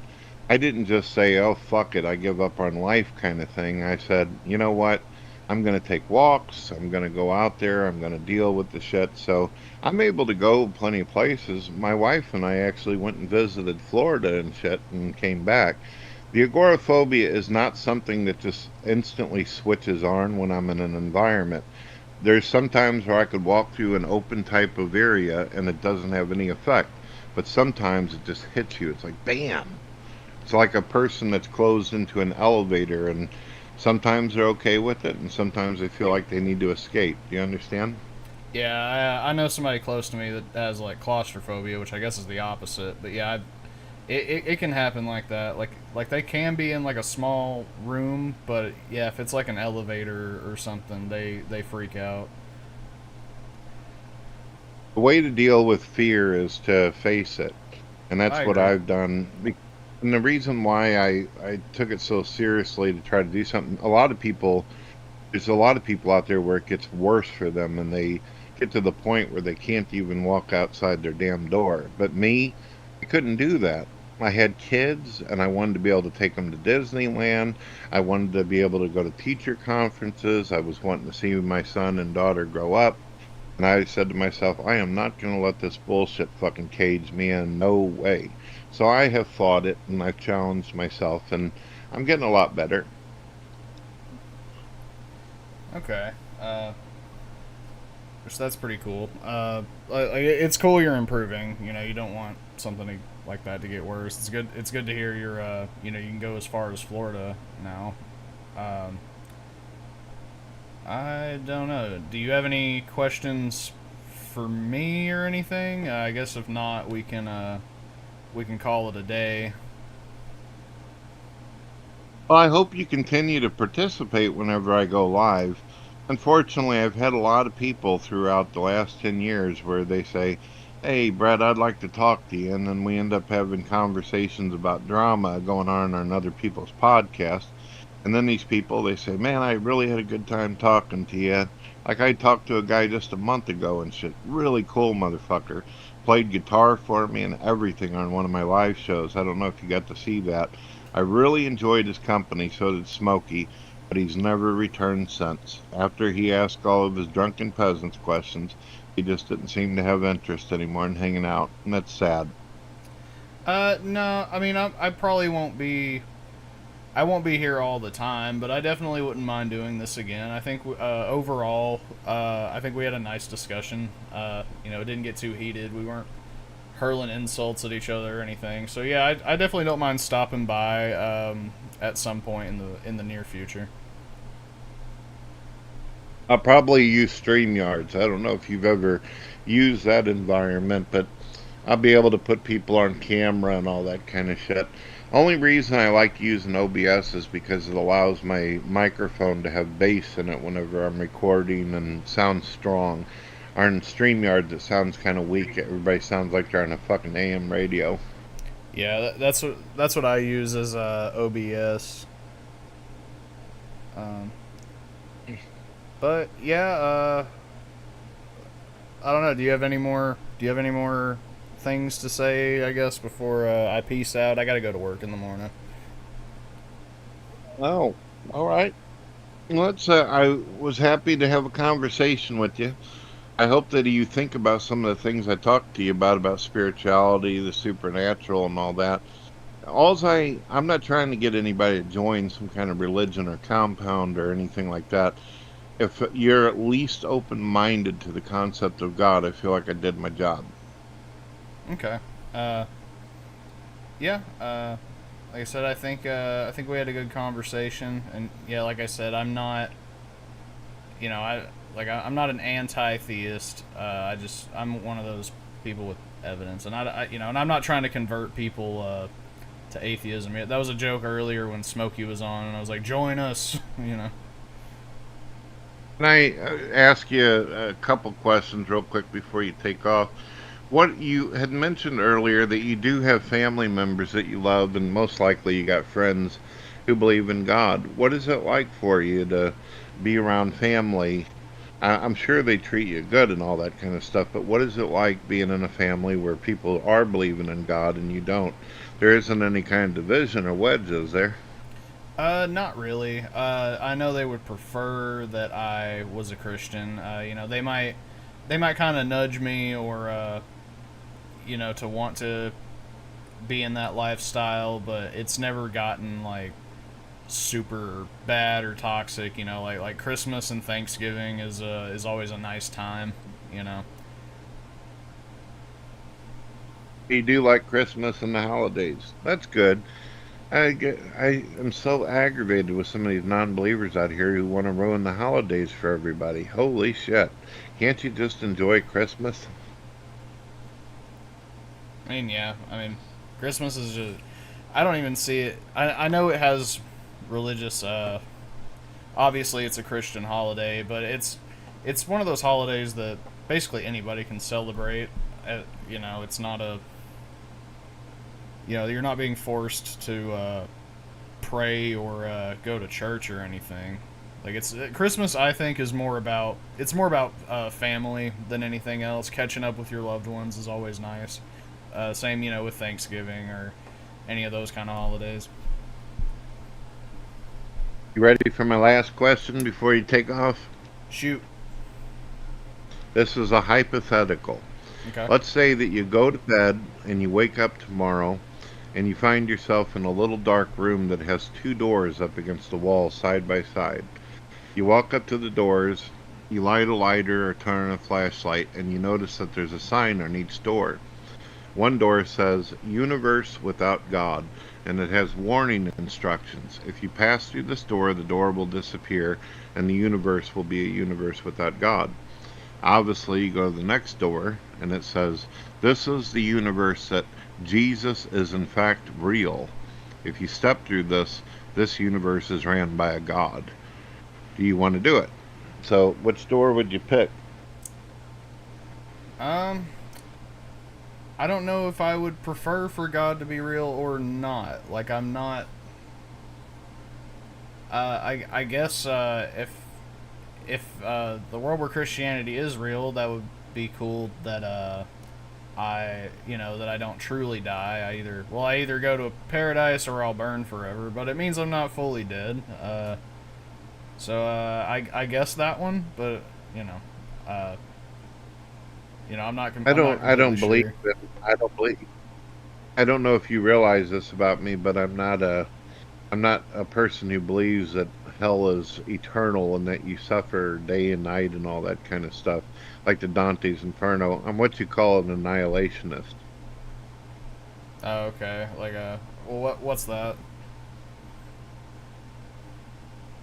I didn't just say, "Oh fuck it, I give up on life" kind of thing. I said, "You know what? I'm going to take walks. I'm going to go out there. I'm going to deal with the shit." So I'm able to go plenty of places. My wife and I actually went and visited Florida and shit and came back. The agoraphobia is not something that just instantly switches on when I'm in an environment. There's sometimes where I could walk through an open type of area and it doesn't have any effect, but sometimes it just hits you. It's like bam. It's like a person that's closed into an elevator, and sometimes they're okay with it and sometimes they feel like they need to escape. Do you understand? Yeah, I know somebody close to me that has like claustrophobia, which I guess is the opposite. But yeah, it can happen like that. Like they can be in like a small room, but yeah, if it's like an elevator or something, they freak out. The way to deal with fear is to face it, and that's I what agree. I've done. And the reason why I took it so seriously to try to do something, there's a lot of people out there where it gets worse for them and they get to the point where they can't even walk outside their damn door. But me, I couldn't do that. I had kids and I wanted to be able to take them to Disneyland. I wanted to be able to go to teacher conferences. I was wanting to see my son and daughter grow up. And I said to myself, I am not going to let this bullshit fucking cage me in. No way. So I have fought it and I've challenged myself and I'm getting a lot better. Okay. Which that's pretty cool. It's cool you're improving. You know, you don't want something like that to get worse. It's good. It's good to hear you're. You know, you can go as far as Florida now. Um, I don't know. Do you have any questions for me or anything? I guess if not, we can call it a day. Well, I hope you continue to participate whenever I go live. Unfortunately, I've had a lot of people throughout the last 10 years where they say, "Hey, Brett, I'd like to talk to you." And then we end up having conversations about drama going on other people's podcasts. And then these people, they say, "Man, I really had a good time talking to you." Like I talked to a guy just a month ago and shit. Really cool motherfucker. Played guitar for me and everything on one of my live shows. I don't know if you got to see that. I really enjoyed his company, so did Smokey, but he's never returned since. After he asked all of his drunken peasants questions, he just didn't seem to have interest anymore in hanging out, and that's sad. No. I mean, I probably won't be. I won't be here all the time, but I definitely wouldn't mind doing this again. I think overall, I think we had a nice discussion. You know, it didn't get too heated. We weren't hurling insults at each other or anything. So yeah, I definitely don't mind stopping by at some point in the near future. I'll probably use StreamYards. I don't know if you've ever used that environment, but I'll be able to put people on camera and all that kind of shit. Only reason I like using OBS is because it allows my microphone to have bass in it whenever I'm recording and sounds strong. On StreamYard, it sounds kind of weak. Everybody sounds like they're on a fucking AM radio. Yeah, that's what I use as OBS. Um, but yeah, I don't know. Do you have any more? Do you have any more things to say? I guess before I peace out. I gotta go to work in the morning. Oh, all right. Let's. I was happy to have a conversation with you. I hope that you think about some of the things I talked to you about spirituality, the supernatural, and all that. I'm not trying to get anybody to join some kind of religion or compound or anything like that. If you're at least open-minded to the concept of God, I feel like I did my job. Okay. Yeah. Like I said, I think we had a good conversation, and yeah, like I said, I'm not. I'm not an anti-theist. I'm one of those people with evidence, and and I'm not trying to convert people to atheism. That was a joke earlier when Smokey was on, and I was like, join us, Can I ask you a couple questions real quick before you take off? What you had mentioned earlier that you do have family members that you love, and most likely you got friends who believe in God. What is it like for you to be around family? I'm sure they treat you good and all that kind of stuff, but what is it like being in a family where people are believing in God and you don't? There isn't any kind of division or wedge, is there? Not really. I know they would prefer that I was a Christian. They might kind of nudge me or, to want to be in that lifestyle, but it's never gotten like super bad or toxic. Like Christmas and Thanksgiving is always a nice time. You know. You do like Christmas and the holidays. That's good. I am so aggravated with some of these non-believers out here who want to ruin the holidays for everybody. Holy shit. Can't you just enjoy Christmas? I mean, yeah. I mean, Christmas is just. I don't even see it. I know it has religious. Obviously, it's a Christian holiday, but it's one of those holidays that basically anybody can celebrate. It's not a. You're not being forced to pray or go to church or anything. Like Christmas, I think, is more about family than anything else. Catching up with your loved ones is always nice. Same, with Thanksgiving or any of those kind of holidays. You ready for my last question before you take off? Shoot. This is a hypothetical. Okay. Let's say that you go to bed and you wake up tomorrow and you find yourself in a little dark room that has two doors up against the wall side by side. You walk up to the doors, you light a lighter or turn on a flashlight, and you notice that there's a sign on each door. One door says, Universe Without God, and it has warning instructions. If you pass through this door, the door will disappear, and the universe will be a universe without God. Obviously, you go to the next door, and it says, This is the universe that Jesus is in fact real. If you step through this universe is ran by a God. Do you want to do it? So, which door would you pick? I don't know if I would prefer for God to be real or not. Like, I'm not. I guess if the world where Christianity is real, that would be cool. That that I don't truly die. I either go to a paradise or I'll burn forever. But it means I'm not fully dead. I guess that one. But I'm not. I don't believe that. I don't know if you realize this about me, but I'm not a person who believes that hell is eternal and that you suffer day and night and all that kind of stuff, like the Dante's Inferno. I'm what you call an annihilationist. Oh, okay. What's that?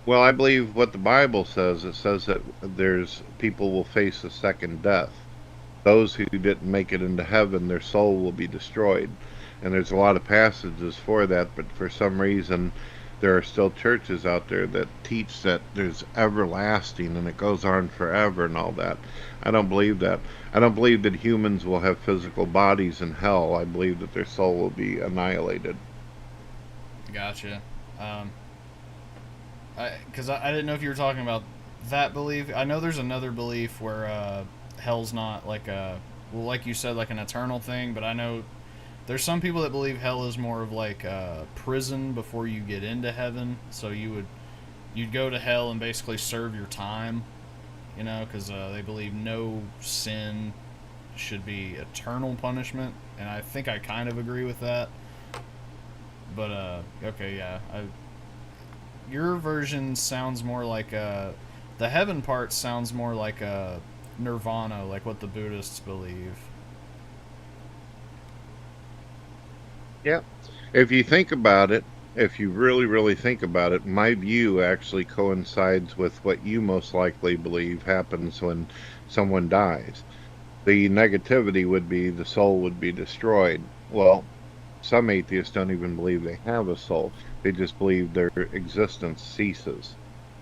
Well, I believe what the Bible says. It says that people will face a second death. those who didn't make it into heaven, their soul will be destroyed. And there's a lot of passages for that, but for some reason there are still churches out there that teach that there's everlasting and it goes on forever and all that. I don't believe that. I don't believe that humans will have physical bodies in hell. I believe that their soul will be annihilated. Gotcha. Because I didn't know if you were talking about that belief. I know there's another belief where hell's not like a, well, like you said, like an eternal thing, but I know there's some people that believe hell is more of like a prison before you get into heaven. So you'd go to hell and basically serve your time, you know, because they believe no sin should be eternal punishment, and I think I kind of agree with that. But okay, yeah, your version sounds more like the heaven part sounds more like nirvana, like what the Buddhists believe. Yeah. If you think about it, if you really, really think about it, my view actually coincides with what you most likely believe happens when someone dies. The negativity would be the soul would be destroyed. Well, some atheists don't even believe they have a soul. They just believe their existence ceases.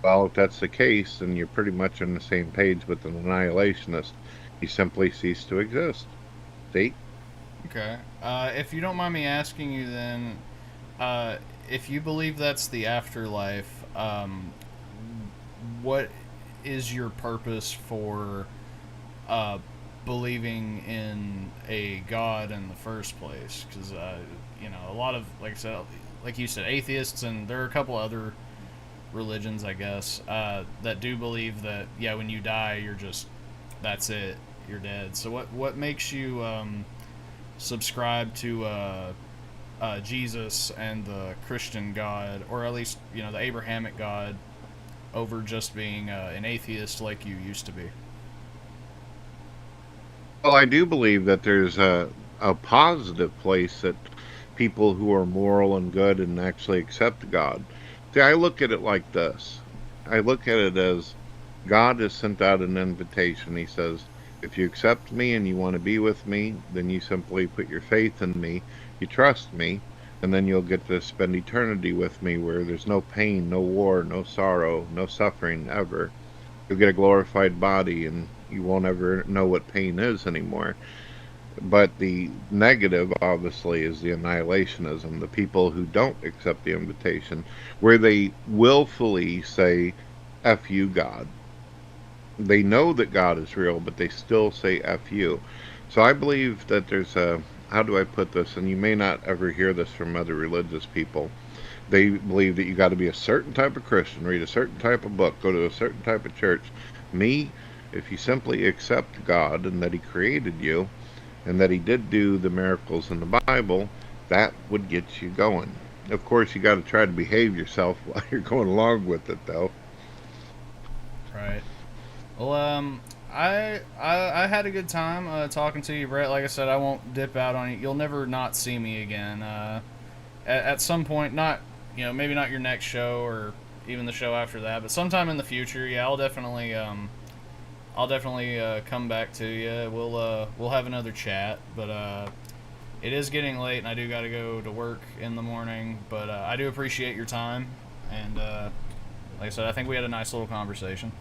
Well, if that's the case, then you're pretty much on the same page with an annihilationist. You simply cease to exist. See? Okay. If you don't mind me asking you then, if you believe that's the afterlife, what is your purpose for believing in a God in the first place? Because, you know, a lot of, like I said, like you said, atheists, and there are a couple other religions, I guess, that do believe that, yeah, when you die, you're just, that's it, you're dead. So what makes you subscribe to Jesus and the Christian God, or at least, you know, the Abrahamic God, over just being an atheist like you used to be? Well, I do believe that there's a positive place that people who are moral and good and actually accept God. See, I look at it like this. I look at it as God has sent out an invitation. He says, if you accept me and you want to be with me, then you simply put your faith in me, you trust me, and then you'll get to spend eternity with me where there's no pain, no war, no sorrow, no suffering ever. You'll get a glorified body and you won't ever know what pain is anymore. But the negative, obviously, is the annihilationism, the people who don't accept the invitation, where they willfully say, F you, God. They know that God is real, but they still say F you. So I believe that there's a, how do I put this, and you may not ever hear this from other religious people. They believe that you got to be a certain type of Christian, read a certain type of book, go to a certain type of church. Me, if you simply accept God and that He created you, and that He did do the miracles in the Bible, that would get you going. Of course, you got to try to behave yourself while you're going along with it, though. Right. Well, I had a good time talking to you, Brett. Like I said, I won't dip out on you. You'll never not see me again. At some point, not, you know, maybe not your next show or even the show after that, but sometime in the future, yeah, I'll definitely come back to you. We'll have another chat, but it is getting late, and I do got to go to work in the morning. But I do appreciate your time, and like I said, I think we had a nice little conversation.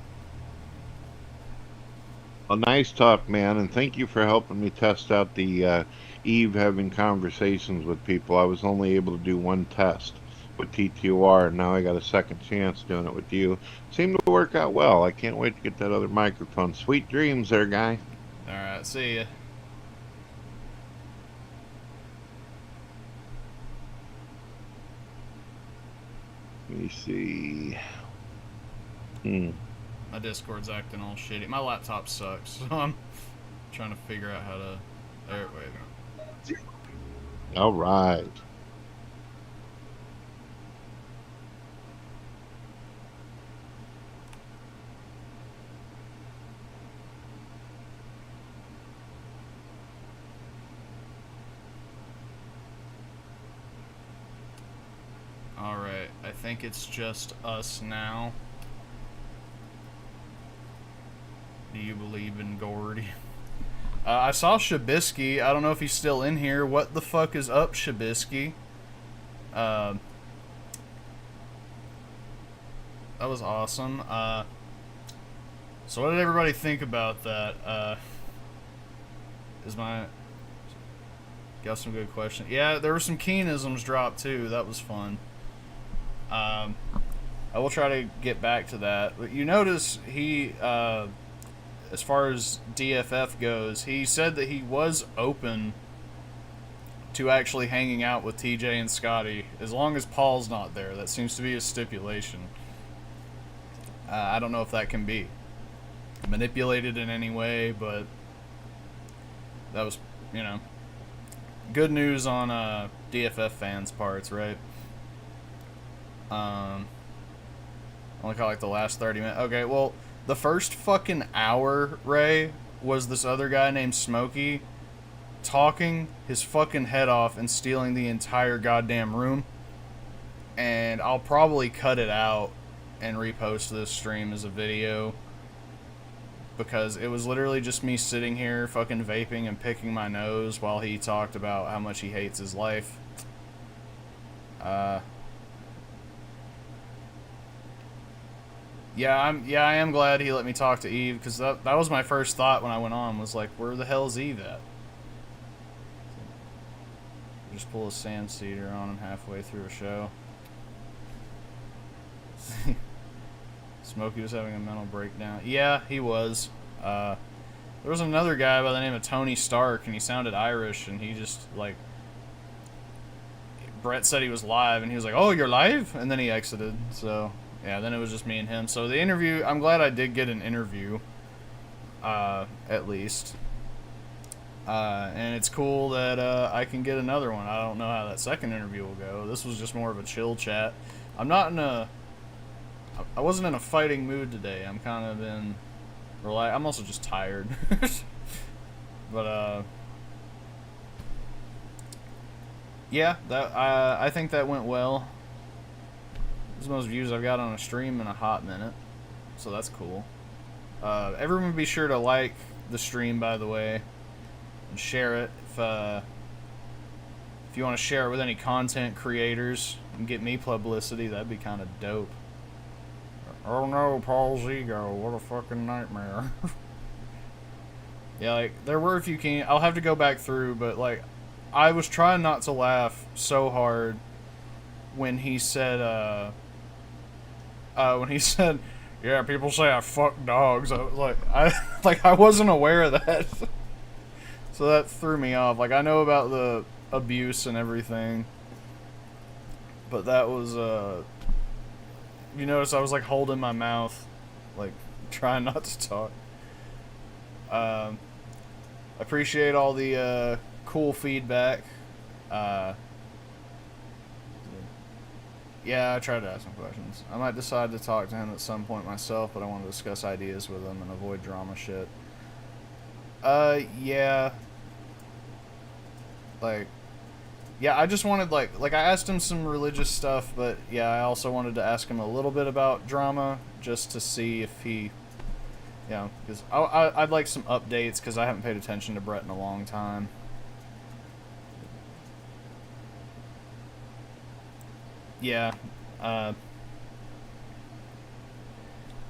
A nice talk, man, and thank you for helping me test out the Eve having conversations with people. I was only able to do one test with TTOR, and now I got a second chance doing it with you. Seemed to work out well. I can't wait to get that other microphone. Sweet dreams there, guy. All right, see ya. Let me see. My Discord's acting all shitty. My laptop sucks, so I'm trying to figure out how to. There, wait. All right. All right, I think it's just us now. Do you believe in Gordy? I saw Shabisky. I don't know if he's still in here. What the fuck is up, Shabisky? That was awesome. So what did everybody think about that? Got some good questions. Yeah, there were some Keanisms dropped too. That was fun. I will try to get back to that. But you notice he, as far as DFF goes, he said that he was open to actually hanging out with TJ and Scotty as long as Paul's not there. That seems to be a stipulation. I don't know if that can be manipulated in any way, but that was, you know, good news on DFF fans' parts, right? Only caught like the last 30 minutes. Okay, well, the first fucking hour, Ray, was this other guy named Smokey talking his fucking head off and stealing the entire goddamn room. And I'll probably cut it out and repost this stream as a video, because it was literally just me sitting here fucking vaping and picking my nose while he talked about how much he hates his life. Yeah, I am glad he let me talk to Eve, because that was my first thought when I went on, was like, where the hell's Eve at? Just pull a Sam Cedar on him halfway through a show. Smokey was having a mental breakdown. Yeah, he was. There was another guy by the name of Tony Stark, and he sounded Irish, and he just, like... Brett said he was live, and he was like, oh, you're live? And then he exited, so... Yeah, then it was just me and him. So the interview, I'm glad I did get an interview, at least. And it's cool that I can get another one. I don't know how that second interview will go. This was just more of a chill chat. I wasn't in a fighting mood today. I'm kind of in I'm also just tired. But yeah, I think that went well. This is the most views I've got on a stream in a hot minute, so that's cool. Everyone be sure to like the stream, by the way, and share it. If you want to share it with any content creators and get me publicity, that'd be kind of dope. Oh no, Paul's ego, what a fucking nightmare. Yeah, like, there were a few I'll have to go back through, but, like, I was trying not to laugh so hard when he said, yeah, people say I fuck dogs. I was like, I wasn't aware of that. So that threw me off. Like, I know about the abuse and everything, but that was, you notice I was, like, holding my mouth, like, trying not to talk. Appreciate all the, cool feedback. Yeah, I tried to ask some questions. I might decide to talk to him at some point myself, but I want to discuss ideas with him and avoid drama shit. Yeah. Like, yeah, I just wanted, like I asked him some religious stuff, but yeah, I also wanted to ask him a little bit about drama, just to see if he, you know, because I'd like some updates, because I haven't paid attention to Brett in a long time. Yeah,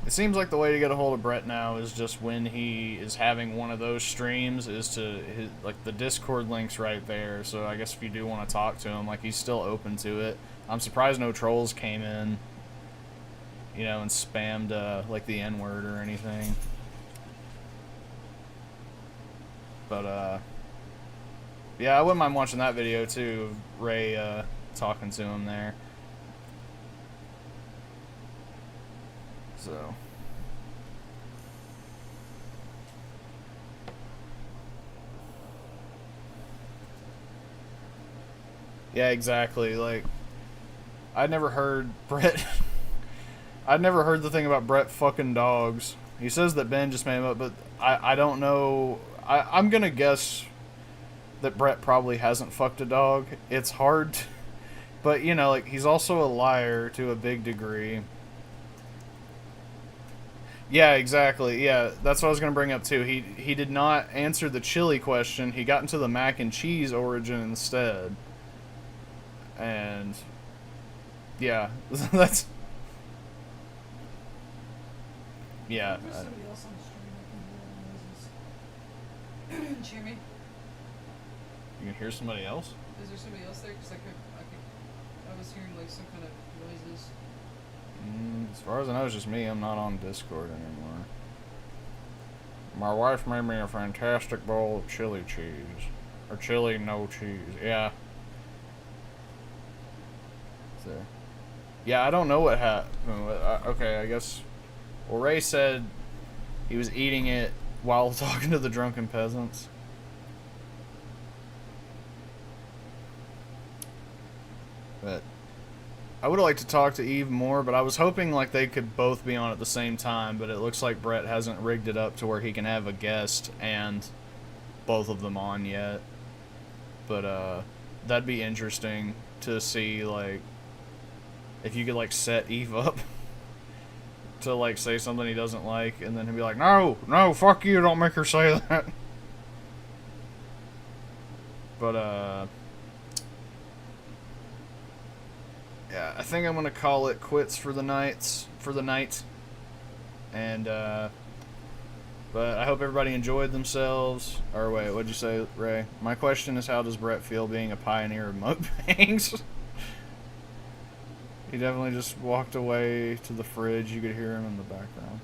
it seems like the way to get a hold of Brett now is just when he is having one of those streams is to like, the Discord link's right there, so I guess if you do want to talk to him, like, he's still open to it. I'm surprised no trolls came in, you know, and spammed, like, the N-word or anything. But, yeah, I wouldn't mind watching that video, too, of Ray, talking to him there. So, yeah, exactly. Like, I'd never heard Brett. I'd never heard the thing about Brett fucking dogs. He says that Ben just made him up, but I don't know. I'm gonna guess that Brett probably hasn't fucked a dog. It's hard, but, you know, like, he's also a liar to a big degree. Yeah, exactly. Yeah, that's what I was gonna bring up too. He did not answer the chili question. He got into the mac and cheese origin instead. And yeah, that's yeah. There's somebody else on the stream making noises. Can you hear me? You can hear somebody else. Is there somebody else there? Because I was hearing like some kind of noises. As far as I know, it's just me. I'm not on Discord anymore. My wife made me a fantastic bowl of chili cheese. Or chili no cheese. Yeah. So, yeah, I don't know what happened. Okay, I guess. Well, Ray said he was eating it while talking to the drunken peasants. But I would have liked to talk to Eve more, but I was hoping like they could both be on at the same time, but it looks like Brett hasn't rigged it up to where he can have a guest and both of them on yet. But that'd be interesting to see, like, if you could like set Eve up to like say something he doesn't like, and then he'd be like, no, fuck you, don't make her say that. But yeah, I think I'm gonna call it quits for the night. And but I hope everybody enjoyed themselves. Or wait, what'd you say, Ray? My question is, how does Brett feel being a pioneer of mukbangs? He definitely just walked away to the fridge. You could hear him in the background.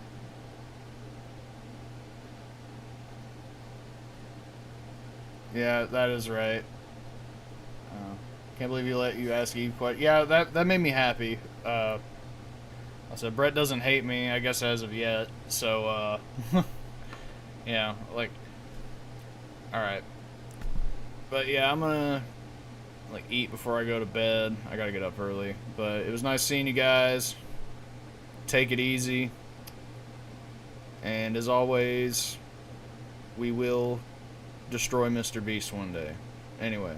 Yeah, that is right. Can't believe you let you ask Eve questions. Yeah, that made me happy. I said Brett doesn't hate me, I guess, as of yet. So yeah, like, all right. But yeah, I'm gonna like eat before I go to bed. I gotta get up early. But it was nice seeing you guys. Take it easy. And as always, we will destroy Mr. Beast one day. Anyway.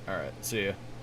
Alright, see ya.